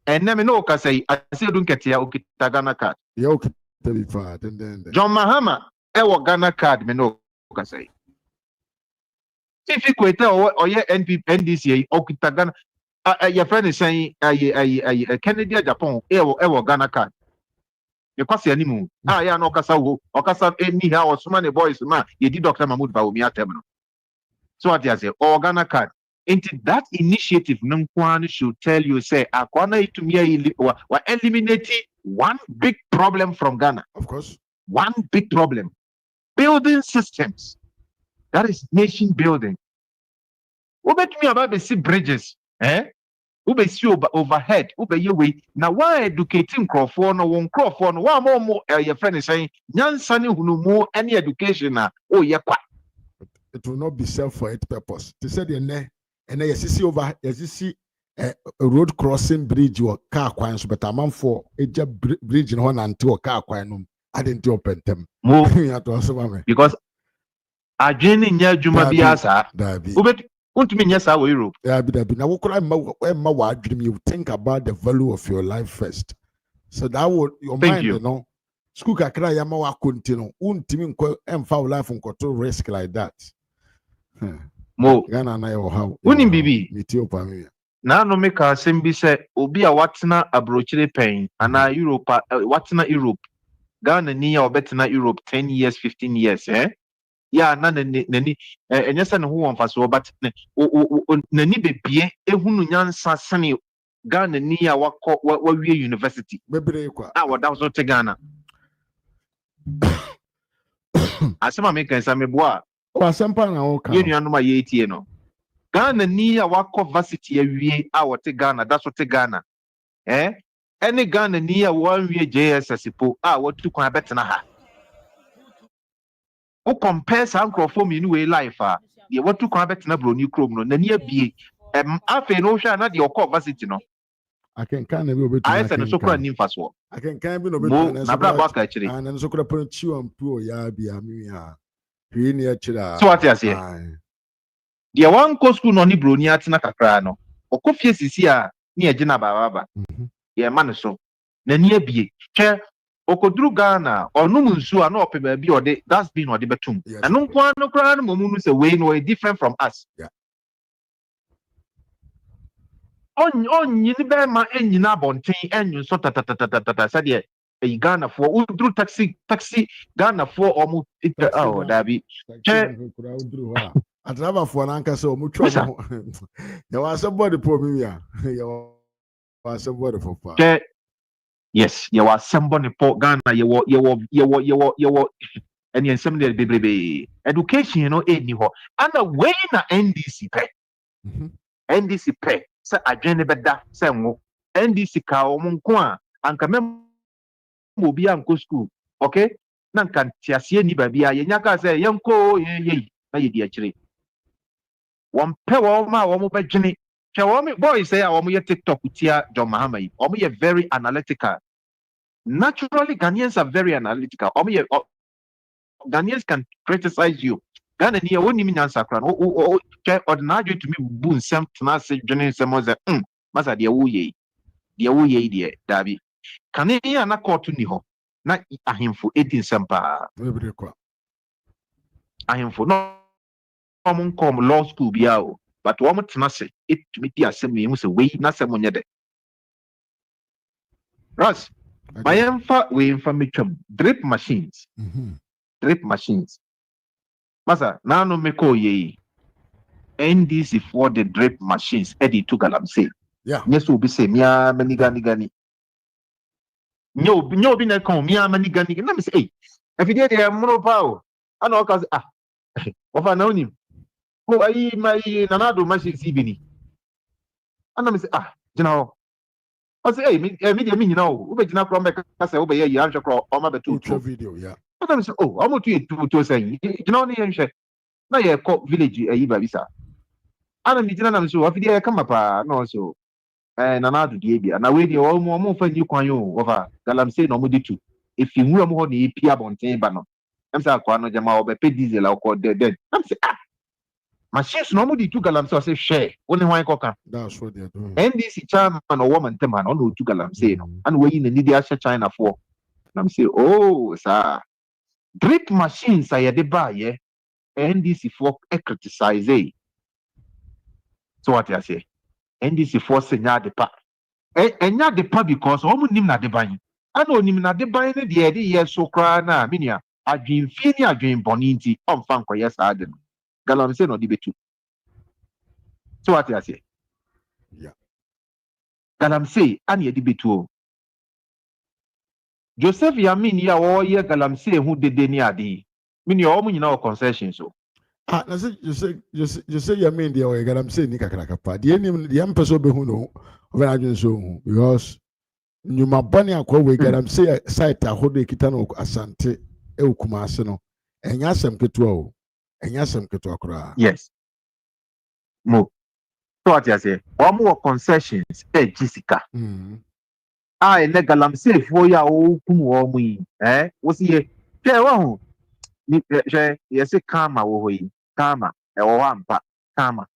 And let me know ka say I say don't get ya okita Ghana card. Yeah, okay. Tell me for then. John Mahama e Ghana card me no ka say. If you quit or ye NDC okita Ghana your friend is saying Kennedy Agyapong e Ghana card. You pass your name. Ya no kasa wo. Okasa any here or so many boys man. You did Dr. Mahamudu Bawumia terminal. So what you say? Ghana card. Into that initiative, Nkwan should tell you say Akwana itumia wa eliminating one big problem from Ghana. Of course. One big problem. Building systems. That is nation building. Who bet me about the bridges? Ube see overhead, ube yewe. Now why educating Crawford no one Crawford no one more your friend is saying Nyansani hunu more any education kwa. It will not be served for its purpose. They said and you see over see a road crossing bridge or car kwan so but a man for a bridge in one and two car kwan I didn't open them. Because adwene nya adwuma bia saa ubet untumi nya saa wo Europe dabi na wokora ma wa adwene you think about the value of your life first so that would your mind you know school kakra ya ma wa continue untimi nko emfa life nko to risk like that mo Ghana na yo how unim bibi Ethiopia me na no make asem bi say obi a watena abrochire pen ana Europe watena Europe Ghana ni ya obetena Europe 10 years 15 years ya na nani enye se ne ho won faso but nani bebie ehunu nyansa sene Ghana ni ya wakọ wawie university bebre kwa wada so te Ghana asema me kan sa me boa o asempa na o ka ye nuanu ma ye tie no Ghana ni ya wakọ varsity awie wote Ghana da so te Ghana any Ghana ni ya wanwie JSS po watu kwa betena ha o compare sa nkrofo mi ni we life de watu kwa betena bro ni krom no nani abie afi no hwa na de okọ varsity no akenkan na bi obetu I said so kra nim faso akenkan bi no obetu na bra ba ka kire na so kra pon chiwa mpu ya bia mi ya hwe ni akira so what you say de wan ko school no ni bro ni atena kakra no okofie sisi a ni agina baba ye ma no so nani abie hwe okoduru Ghana onum nsu a na opeba bi ode that's been ode betum anu nkwa no kra no momu no say we no different from us on yin be ma enyina bonten enyu so tatatatata said ye Ghana for udru taxi Ghana for omu dabi atraba for na nka so omu twa mo ya wa somebody po mi ya ya wa somebody for pa yes you was somebody for Ghana you and yen some there bebrebe education any ho and way na NDC pay NDC pay say adwene beda say ngo NDC ka o nko a anka mem obi anko school okay na nka tiase ni ba bia ye nyaka say yenko ye na ye di akire won pe wo ma wo mo bedwene che wo me boys say wo mo ye TikTok tia John Mahama yi wo mo ye very analytical naturally Ghanaians are very analytical Ghanaians can criticize you Ghana ni woni mi nyansa kra no che ordinary to me bu nsem tena se dwene nsem o ze masa de wo ye de dabi kane ya na court ni ho na ahemfo edi nsem pa bebre kwa ahemfo no mo kom law school bia o but wo mo tena se etumi di asem ni mu se we na asem onye de Ras my information drip machines masa na no me ko ye NDC for the drip machines edi to Galamsey yes obi say mia mani gani nyo bi na kon mia mani gani na me say afide de mro pa o ana o ka ofa na onim ko ayi mai nanado machines ibini ana me say jina o I say, me nyina o ube jina kro mbeka say ube ye ya nhwekro o ma betu video I say I'm to say jina oni ye nhwe na ye ko village ayi ba bisa ana mi jina na so afidi ye kama pa no so na adu die bia na we die o mo fa ni kwan yo over Galamsey no mo di tu if you nwura mo ho na epi abonten ba no am say akwa no jama o be pe diesel akọ dead am say machines no mo di tu Galamsey say share woni hwan koka that's what they are doing NDC chairman or woman man on no tu Galamsey no and we in the Asia China for am say oh sir drip machines are the buy NDC for criticize so what I say NDC for senya de pa enya de pa because omu nim na de ban and onim na de ban ne de ye so kra na minia adwin fi ni adwin boni nti omfa nkoye sa de no Galamsey no de betu so what I say Galamsey ani ye de betu Joseph Yamin ya wo ye Galamsey hu dede ni ade minia omu nyina o concession so na say you say Yamin dia o Galamsey ni kakraka pa de nim de ampeso be hu no over adwin so hu because nyuma bani akwa we Galamsey site ahodo ekita no Ashanti Kumase no enya asem ketua o enya asem ketua kra yes mo so what you say omu concessions jessica ne Galamsey fo ya o kum wo mu yi wo si ye pe wa hu Yes, karma wo yi. Karma. Ewo ampa. Karma.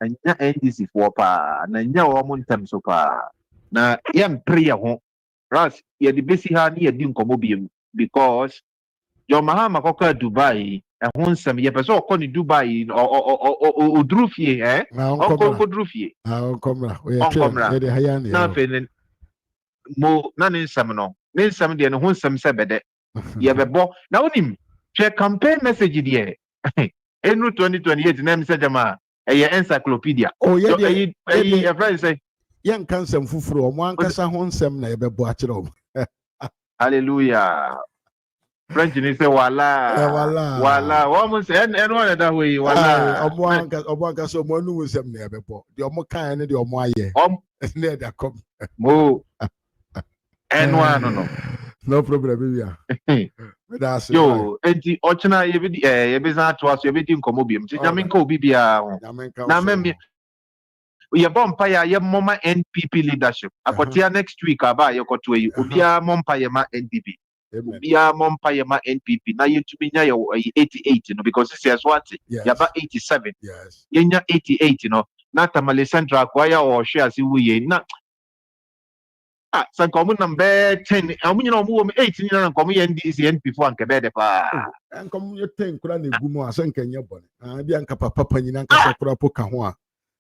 Anya NDC for pa. Na nya wo mo ntem so pa. Na yam pray ho. Ras, ye di besi ha ni ye di nkomo biem because your Mahama koka Dubai. Ehun nsɛm ye pese okɔ ni Dubai o duru fie okɔ duru fie onkomra na fe mo na ne nsɛm no ne nsɛm de ne ho nsɛm sɛ bɛdɛ ye bɛbɔ na onim hwɛ campaign message de enu 2028 na me sɛ jama ɛyɛ encyclopedia ye ye friend say yen kan nsɛm fufuro mo ankasa ho nsɛm na ye bɛbɔ akyerɛ o hallelujah French ni say wala wo say enu na da we wala omo ankasa mo anu nsɛm na ye bɛbɔ de omo kan ne de omo ayɛ na da kom mo enu ano no problem baby yo enti ochina ye be za to aso ye be di nkomo biem ti nyame nka obi bia ho na me ye bompa ya moma NPP leadership akotia next week aba ye koto yi obia mompa ye ma NPP obia mompa ye ma NPP na yetumi nya ye 88 no because this is what ya ba 87 ye nya 88 no na tamale central kwa ya o hwe ase wuye na san komu number 10 amunyi na omu 8 na komu ye NDC NPP fo anke be de pa komu ye 10 kura na egumu asan kan ye bone bia nka papa nyina nka sakura po ka ho a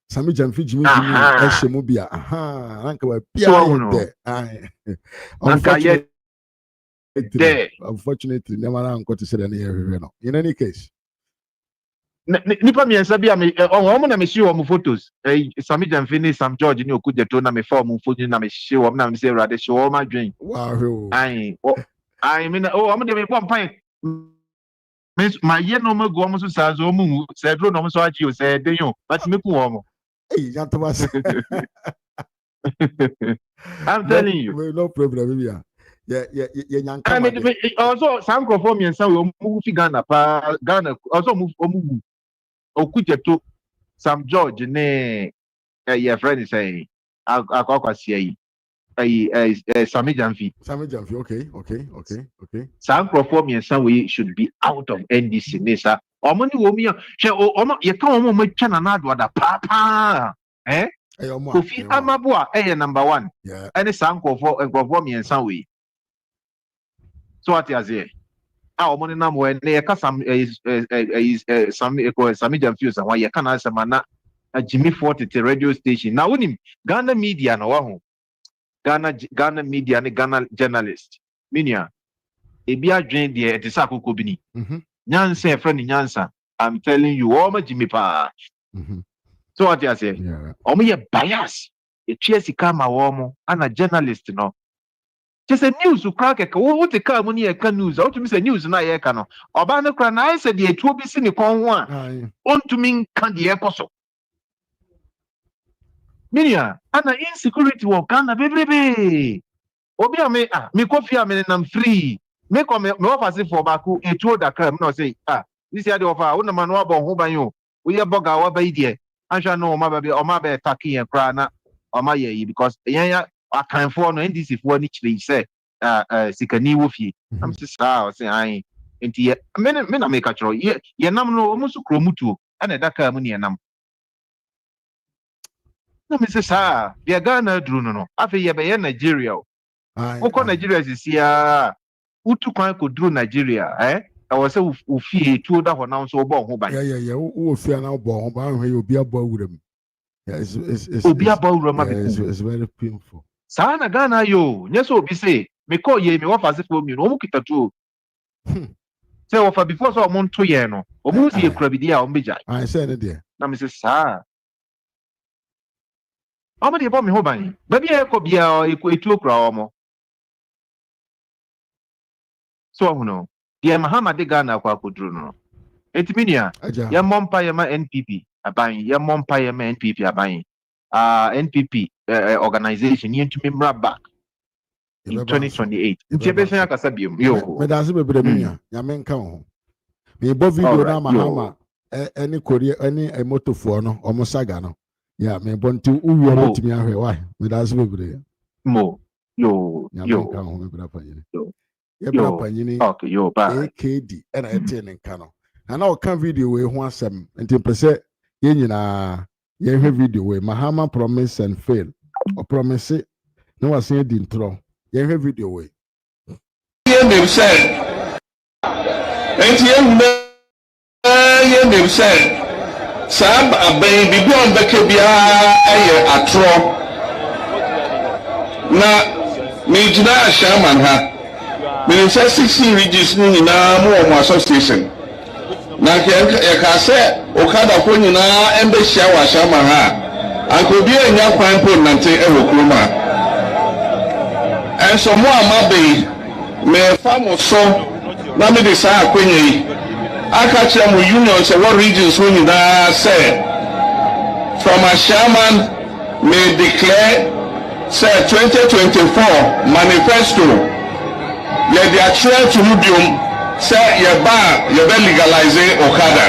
Sami Jamfi Jimmy Eshemubia. Unfortunately, never got to say any in any case. Nipa mi ensabi me omo na me shi wo photos Sami Jamfi ni Sam George ni okujeto na me form photo na me shi wo na me say rade shi wo ma dwen wow I mean omo de me pom pan my ye no me go omo so sa zo mu se dro no mo so achi o se denyo but me ku omo hey Thomas I'm telling you no problem baby yeah nyanka I mean also some conform me nsa we mu fi Ghana pa Ghana also mu okujeto Sam George ne your friend say akwakwasi Sami Jamfi okay some conform me nsa we should be out of NDC nesa omo ni wo mi hwe omo ye ka omo ma twa na ado da papa Kofi Amabua number 1 any some conform me nsa we so what you say omo ni nam we ne ka Sami Jamfi so wa ye ka na asema na Jimmy 40 radio station na wonim Ghana media na wa ho Ghana media and Ghana journalist. Minia, ebi adwen de etisa akoko bi ni. Nyansa e friend nyansa. I'm telling you, all my Jimmy pa. So what you say? Omo ye bias. E tue sika ma wo mo ana journalist no. Just a news ukra keka wo te ka mo ni e ka news. What me say news na ye ka no. Oba no kra na I said de etuo bi si ni kon ho a. Ontumi kan de e koso. Minia, ana insecurity wo Ghana bebrebe. Obi ame me coffee ame nam free. Me come me offer say for baku etuo dakra me no say this year the offer una man wa bon ho ban yo. We ye boga wa bai die. Ansha no ma be attacking en kra na o ma ye because yen ya akan for no NDC for ni chire say sikani wo fie. Am say sa o say ai enti me na make a chro ye nam no o musu kromutu ana daka mu ne nam. No me say sa dia Ghana dru no afi ye be Nigeria Oko Nigeria sisia utu kwan ko dru Nigeria I was say u fie tu da ho na so bo ho ban yeah u fie na bo ho ban hwe obi abo awuram it's obi abo awuram it's very painful sa na Ghana yo nye so obi say me call ye me wafa se for mi no mu kita tu say wafa before so mo nto ye no o mu si ekura bi dia o mbeja I say ne dia na me say sa omo de bo me ho ban ba bi e ko bia etu okura omo so no the Muhammad Ghana kwa kudru no etiminia ya mompa ya ma NPP aban ya mompa ya ma NPP aban NPP organization yentumi mra back in 2028 ntebesen akasa biom yo me da se bebre minya ya menka ho me bo video na Mahama any Korea any motofo no omo saga no ya me bo nti uwi no timi ahwe why me da se bebre mo yo ya menka ho me bra pa yire Yebra panyini. Okay, yo, bye. AKD and I tell in Kano. And now can video we want some and to present yena ye video we Mahama promise and fail or promise it. No one said intro. Ye video we. Ye said, and ye said, Sam a baby born Bekabia a tro. Na me jina shaman ha. Me say 16 regions ni na mo association. Na ke ka se okada ko nyina embe hia wa shaman ha. Ankobi enya kwan po nante e wokroma. En so mo amabe me famo so na me de sa akwenye yi. Aka che mo union say what regions we nyina say from a shaman may declare say 2024 manifesto. Let the actual to Mubium say ye legalize Okada.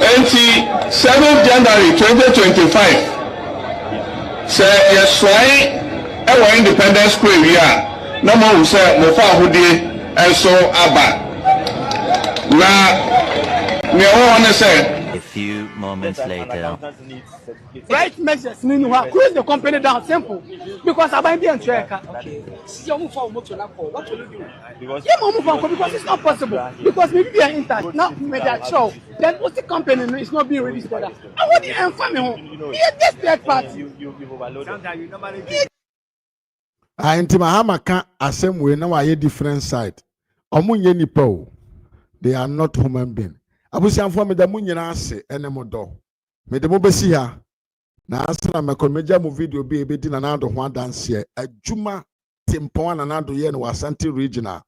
Enti 7th January 2025 say ye swai ewa Independence Square here. No more say mofa hudi enso aba. Na me wanna say a few moments later. Right measures mean close the company down simple because I buy the tracker. Okay. See move for motor now. What will you do? Because it's not possible. Because maybe they are in touch. Now maybe they show. Then what's the company is not being registered. I want the inform home. Here this third party. You overloaded. Inti Mahama can asem we na wa different side. Omunye nipa o. They are not human being. Abusianfo me da munyina ase enemo do. Me de mo besi ha. Na asra me kon meja mo video bi ebedi na nado ho adanse adwuma timpon na nado ye no Ashanti regional.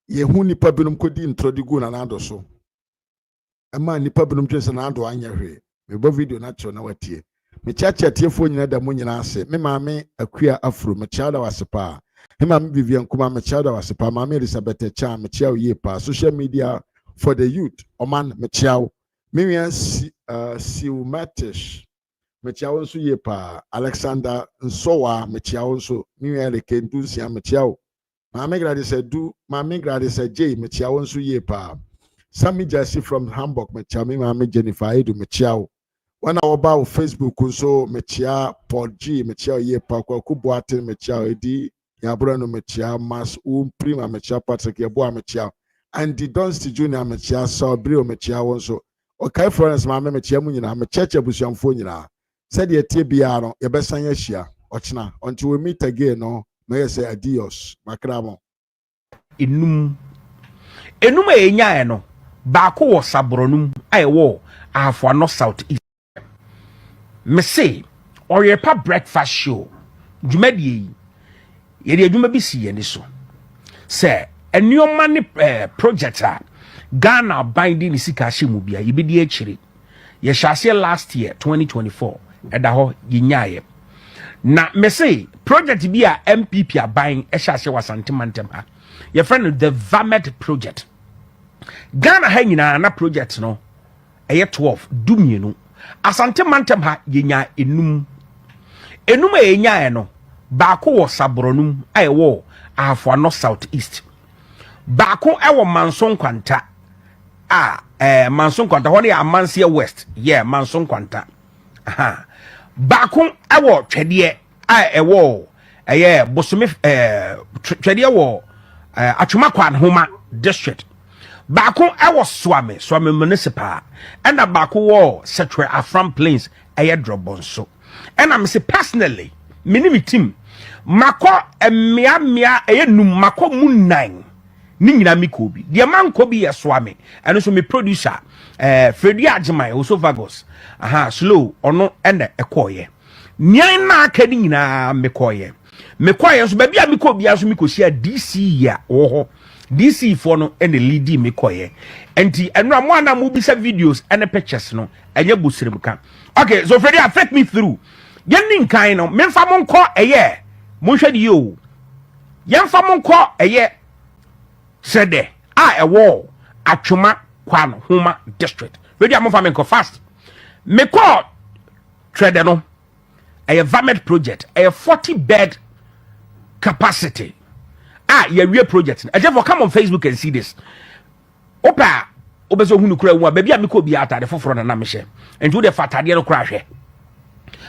Ye hu nipa binum kodi introdigu na nado so. Ema nipa binum twese na nado anya hwe. Me bo video na cho na watie. Me chacha tiefo nyina da munyina ase. Me maame akua afro me chada wasepa. Me maame Vivian kuma me chada wasepa. Maame Elizabeth Chan me chia ye pa. Social media for the youth. Oman me chia. Miriam Siumatish, Mechiao so ye pa, Alexander Nsowa, Mechiao so, Miriam Lekendusia Mechiao. Mammy Grady said, do, Mammy Grady said, J, Mechiao so ye pa. Sammy Jesse from Hamburg, Mechami, Mammy Jennifer Edu Mechiao. When I about Facebook, so Mechia, Paul G, Mechiao ye pa, Kubuate, Mechiao Edi, Yabrano Mechia, Mas Prima Mechia Patrick Yaboa Mechiao, and the Dunsty Junior Mechia saw Brio Mechiao so. Okay, friends, my mama chia munyina me cheche busuamfo nyina said ye tie bia no ye besan ye hia ochina until we meet again no may say adios makramo enum e nyaa no baako wo sabronum ai wo afo no south east me say oyepa breakfast show dwumadie ye de dwuma bi si ye ni so say enioma ne project a Ghana binding sika shimu bia yibidi echiri ye shase last year 2024 eda ho yinyaye na me say project bia MPP a buying e shase wasante mantem ha ye friend the Vamet project Ghana ha nyina na project no eye 12 dumienu asante mantem ha yinya enum e yenyaye no baako wo sabronum aye wo afo no south east baako e wo manson kwanta Manson Kwanta hone ya Mansia West Manson Kwanta aha baako ewo twede ewo bosome twede ewo Atwumakwan Homa district baako ewo Swame municipal and baako wo Setre Afram Plains Drobonso and I'm say personally minimi team mako mia num mako mun 9 ni nyina mikobi de man ko bi yeswame eno so me producer Fredi Agyeman Osovagos aha slow ono ene ekoye nyan na aka ni nyina mekoye so ba bia mikobi aso mikosia DC ya wo DC for no ene leading mekoye enti eno amo na mo bisa videos ene pictures no enye bosirem ka okay so Fredi affect me through yenni nkan no memfa mo nko eye mo hwede yo yemfa mo nko eye sede ewo Atwumakwan Homa district. Ready am for me fast. Me call trade no a Vamed project, a 40-bed capacity. Your real project. I therefore come on Facebook and see this. Opa, obezo hunu kura wa baby amiko bi ata de foforo na me and do the fatade no kura hwe.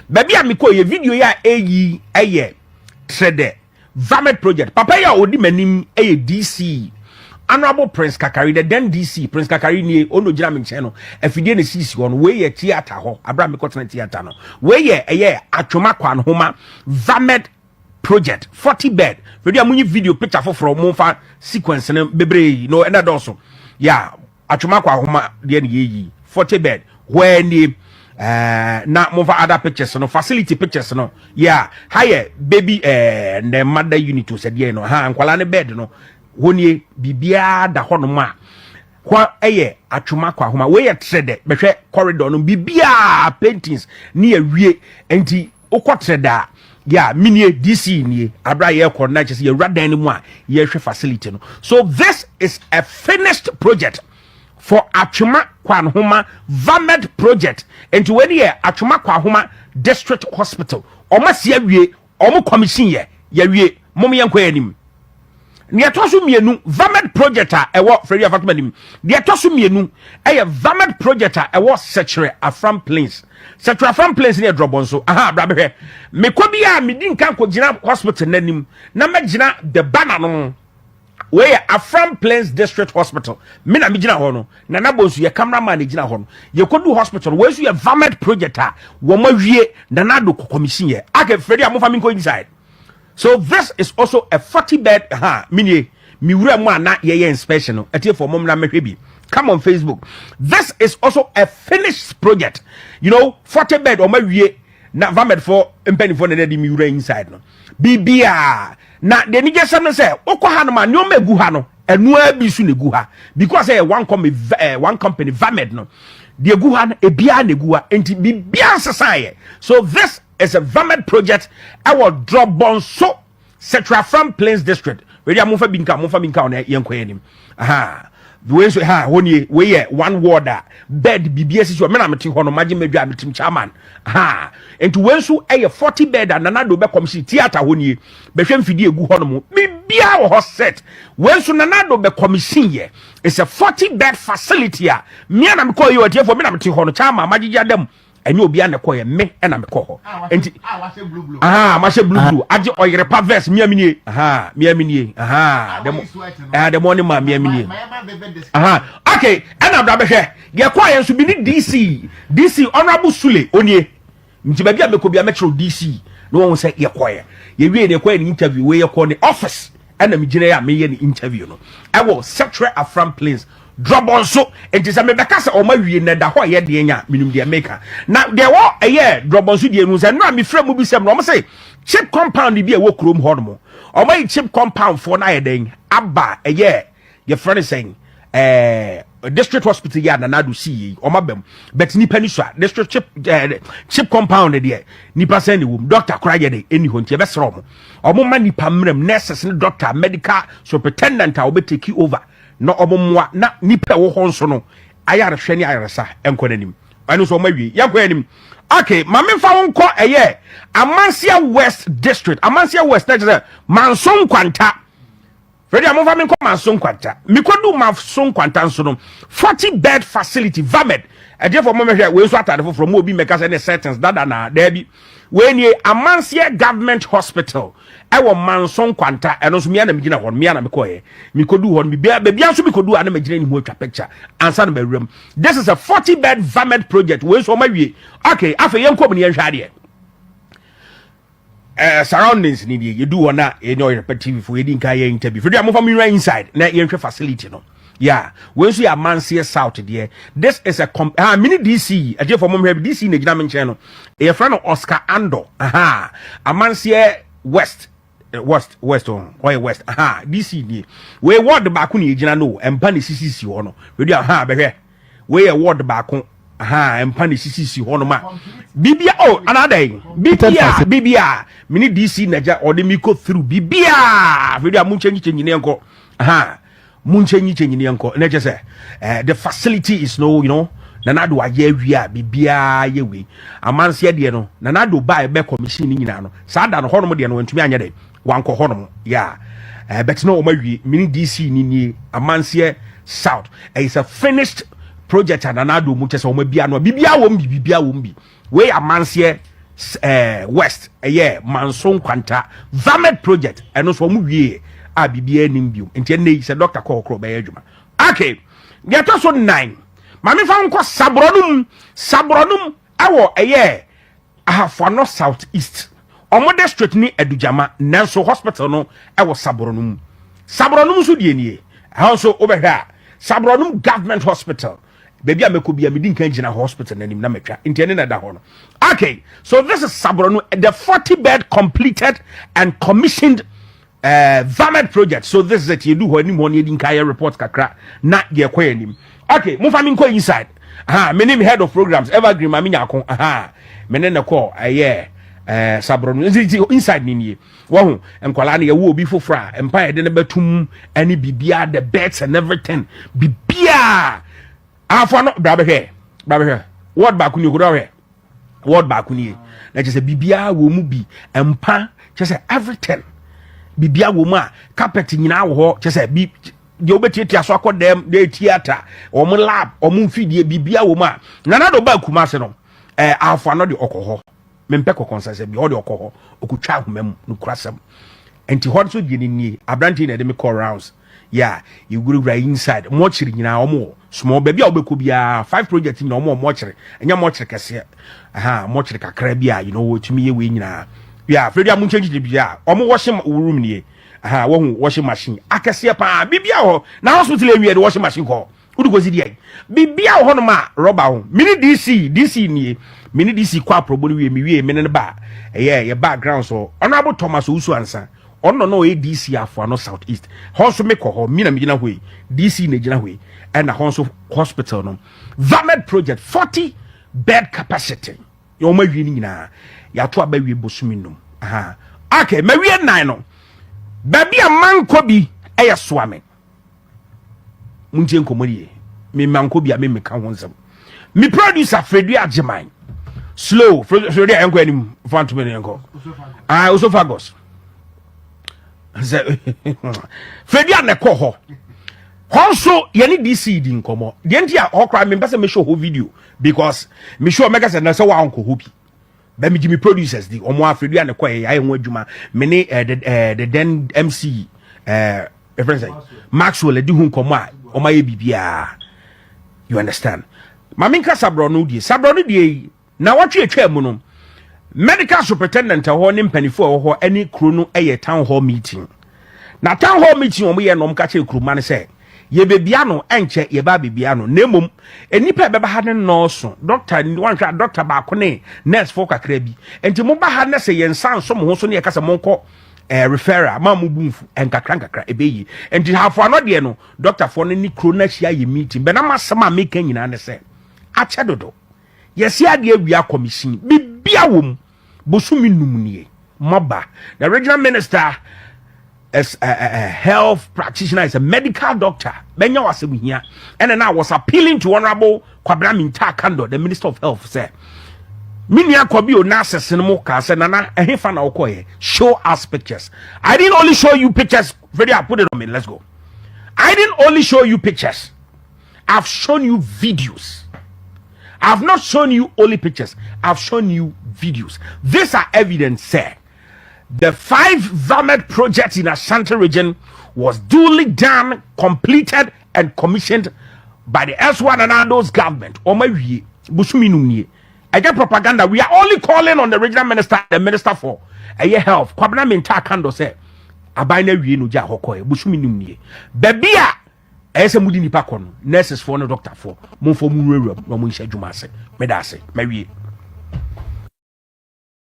Baby amiko ye video ya eyi eye trade Vamed project. Papa ya odi manim eye DC. Honorable Prince Kakari, the then DC, Prince Kakari ni ono jina menche no. Efidie ne sisi on we ye theater ho. Abra me kotena theater no. We ye atwoma kwa homa Vamed project 40 bed. Very amunyi video picture for monfa sequence ne bebre no ena doso. Yeah, atwoma kwa homa de ne yi 40 bed. Where ni na monfa other pictures no facility pictures no. Yeah, higher baby the mother unit to said no ha nkwala ne bed no. Wonye bibia da hono ma kwa atwoma kwa homa we ye trade behwe corridor no bibia paintings ni awie enti ukotreda ya minie DC ni abra ye ko na chese ye radan ni mu a ye hwe facility no. So this is a finished project for atwoma kwa homa Vamed project enti we ye atwoma kwa homa district hospital omasi awie omo commission ye wie mom ye nkwa anim. Nia tosu mienu Vamed project a ewo Freddie Afatuma nim. Nia tosu mienu Vamed project a ewo Sechere Afram Plains. Sechere Afram Plains ni drobonso. Aha brabe. Me ko bia me di nkan ko gina hospital nanim. Na me gina the banner no. We Afram Plains District Hospital. Me na me gina ho no. Na na bonsu ye cameraman e gina ho no. Ye kodu hospital we su ye Vamed project a wo ma wie na na do commission ye. Ake Freddie amofa mi ko inside. So this is also a 40-bed mini miura mu ana ye inspection no etie for mom na mehwe. Come on Facebook. This is also a finished project. You know, 40-bed o ma wie na Vamed for mpeni for na di miura inside no. Bibia na de ni gese no say okwa ha no ma nyo megu ha no enu abisu ne gu ha because one company Vamed no de gu ha no ebia ne gu ha enti bibia sesaye. So this is a Vamed project. Our drop bon so Sechere Afram Plains district. Ready amufa binka on yenko enim. Aha. The way so ha honey we one warder bed BBS so me na meti hono magi medwa metim chairman. Aha. Enti wenso 40 bed and nanado be commission theater honey be hwem fidie egu hono mo. Bibia wo set. Wenso nanado be commission ye. It's a 40 bed facility a. Me na me call you atie for me na meti hono chairman magi jadem. And you be an a me and I'm a call. And blue. Masha blue. Aji or your perverse miamini. The morning, ma miamini. Okay, and I'm rubber hair. Your quiet to be DC, Honorable Sule, only. Mjibabia Mekobia Metro DC. No one said you're quiet. You read a quiet interview where you call the office and the engineer me an interview. No, I will Sechere Afram Plains. Drop on so and is a mebekasa or my we na da ho ye de nya minum de maker. Now there were a year drop on so de nu say no me frame mu bi sem no say chip compound bi e wo krom ho no o my chip compound for na ye den aba a year your friend is saying district hospital ya na do see o mabem but nipa ni so district chip compound de nipa say ni wom doctor kra ye de eni ho ntie be sro mo o mo ma nipa mrem nurses ni doctor medical superintendent a will take you over. No omomwa na nipa wo honso no ayare hwe ni ayaresa enkonanim anu so mawi yakwanim. Okay, mame fa wonko Amansia West district. Amansia West that is Manson Kwanta. Ready amova me ko Manson Kwanta. Me kodu Manson Kwanta nso no 40 bed facility Vamed. E dey for mama hwe we so atade from obi meka say the sentence dada na there bi we ni Amansia Government Hospital. Ewo Manson Kwanta eno so me na migina hon me na me koye me kodu hon bia so me kodu ana magina ni ho atwa picture ansa na bawram. This is a 40 bed Vamed project we so mawie. Okay, afa yenkom ne yenhwa de surroundings ni you do one na you know repetitive for edin kai interview for am from inside na yenhwe facility no. Yeah, when you are Mansia South there, this is a mini DC. I just for mom have DC na gina menche no. A friend of Oscar-Addo. Aha, Amansia West on West. Aha, DC ni. We ward back ni gina no. Empa ni CCC ono. We do aha be we a ward back. Aha, empa ni CCC ono ma. Bibia oh another Bibia mini DC na ja or the miko through Bibia. We do am change ni enko. Aha. Munchenyi chenyi yanko. And just say the facility is no, Nanado aye wia bibia ye we amanse de no nanado ba be commission ni nyina no saa da no honom de no wantumi anya de wanko honom ya but no omawie mini DC ni amanse south is a finished project and nanado mu chese omabia no bibia wom bi we amanse west manson kwanta vamet project eno so mu wie a bibia nim bio enti ne se Dr. Kokro be adwuma okay geto so 9 mami fa nko sabronum awo ahafano south east omode street ni Adujama nanso hospital no awo sabronum so die nie also obehwa sabronum government hospital baby amekobia medin kan gina hospital nanim na metwa entiene na da ho no okay so this is sabronum the 40-bed completed and commissioned Vamet project. So this is it. You do what any money in Kaya report kakra na ye kwanim. Okay, move am go inside. My name head of programs Evergreen Mami Nyakon. Me ne call Sabron inside ni. Wo enkwala na ye wo obi fofra empire de ne betum any bibia the bets and everything. Bibia afọ no brabe hwe. Word back ni go hwe. Word back ni. Na je say bibia wo mu bi empa je say everything. Bibia wo ma carpet nyina wo ho chese bi de obetieti aso akodem de theater omo lab omo fidie bibia wo ma nana do ba kuma se no afo no de okoho mempe kokonsa bi o de okoho okutwa ahomam no kurasam enti hot so de ni abranti na de me call rounds yeah you go right inside mo chiri nyina omo small baby a obeko bia 5 project nyina omo mo chiri enya mo chiri kese mo chiri kakra bia you know tumi ye we nyina. Yeah, Freddie amun change the bia. Omo washing room ni. Wo washing machine. Akese pa bibia ho. Na hospital e wi the washing machine ko. Udu go zidi bibia ho no ma rubber ho. Mini DC ni. Mini DC kwa probo ni mi wi me ne ba. Ye background so. Honorable Thomas Usu ansa. Ono no e DC afo no south east. Ho so me ko ho. Mi na me gina hoi. DC na gina hoi. And na ho so hospital no. Vamet project 40-bed capacity. Yo ma wi ni nyina. Ya to aba wi bosuminum okay ma wi 9 no baby a manko bi swame munje nkomori me manko bi a me ka ho nsam me producer Kennedy Agyapong slow Kennedy enko anim fanto me enko Osofagos Kennedy aneko ho also yani DC di nkomo de ntia okra me pese me show ho video because me show mega se na se wa anko hopi be me Jimmy producers di omo afredu an ko ya enwo adwuma me ne the then MC reference Maxwell di hu nkomo a omo ye bibia you understand maminka sabrono di na watwe atwa mu no medical superintendent ho ne mpanifo ho any kro no town hall meeting na town hall meeting omo ye no mka che kro man say ye bebia no enche ye ba bebia no nemom enipa beba ha ne nurse doctor wan hwa doctor ba ko ne nurse for kakra bi enti mo ba ha ne se ye nsan so mo ho so ne ye kasa monko referral ma mo bumfu enkakra ebeyi enti hafo ano de no doctor for ne ni kro na hia ye meeting be na masema meka nyina ne se ache dodo ye si ade awia commission bibia wom bosumi numnie moba the regional minister as a health practitioner, is a medical doctor. Benya was here, and then I was appealing to Honorable Kwame Asah-Asante, the Minister of Health. Say, Minya Kobi Onasa Sinomoka said, Nana, a hefana okoye. Show us pictures. I didn't only show you pictures. Ready, I put it on me. Let's go. I didn't only show you pictures. I've shown you videos. I've not shown you only pictures. I've shown you videos. These are evidence, sir. The 5 Vamet projects in Ashanti region was duly done, completed, and commissioned by the Akufo-Addo's government. I get propaganda. We are only calling on the regional minister, the minister for health. Kwame Asah-Asante said, "Abina we no ja hokoe busumi numnie." Bebia ese mudi nipa kono nurses for no doctor for mo for mu rewura no mo nhya dwuma ase. Medase, mewie.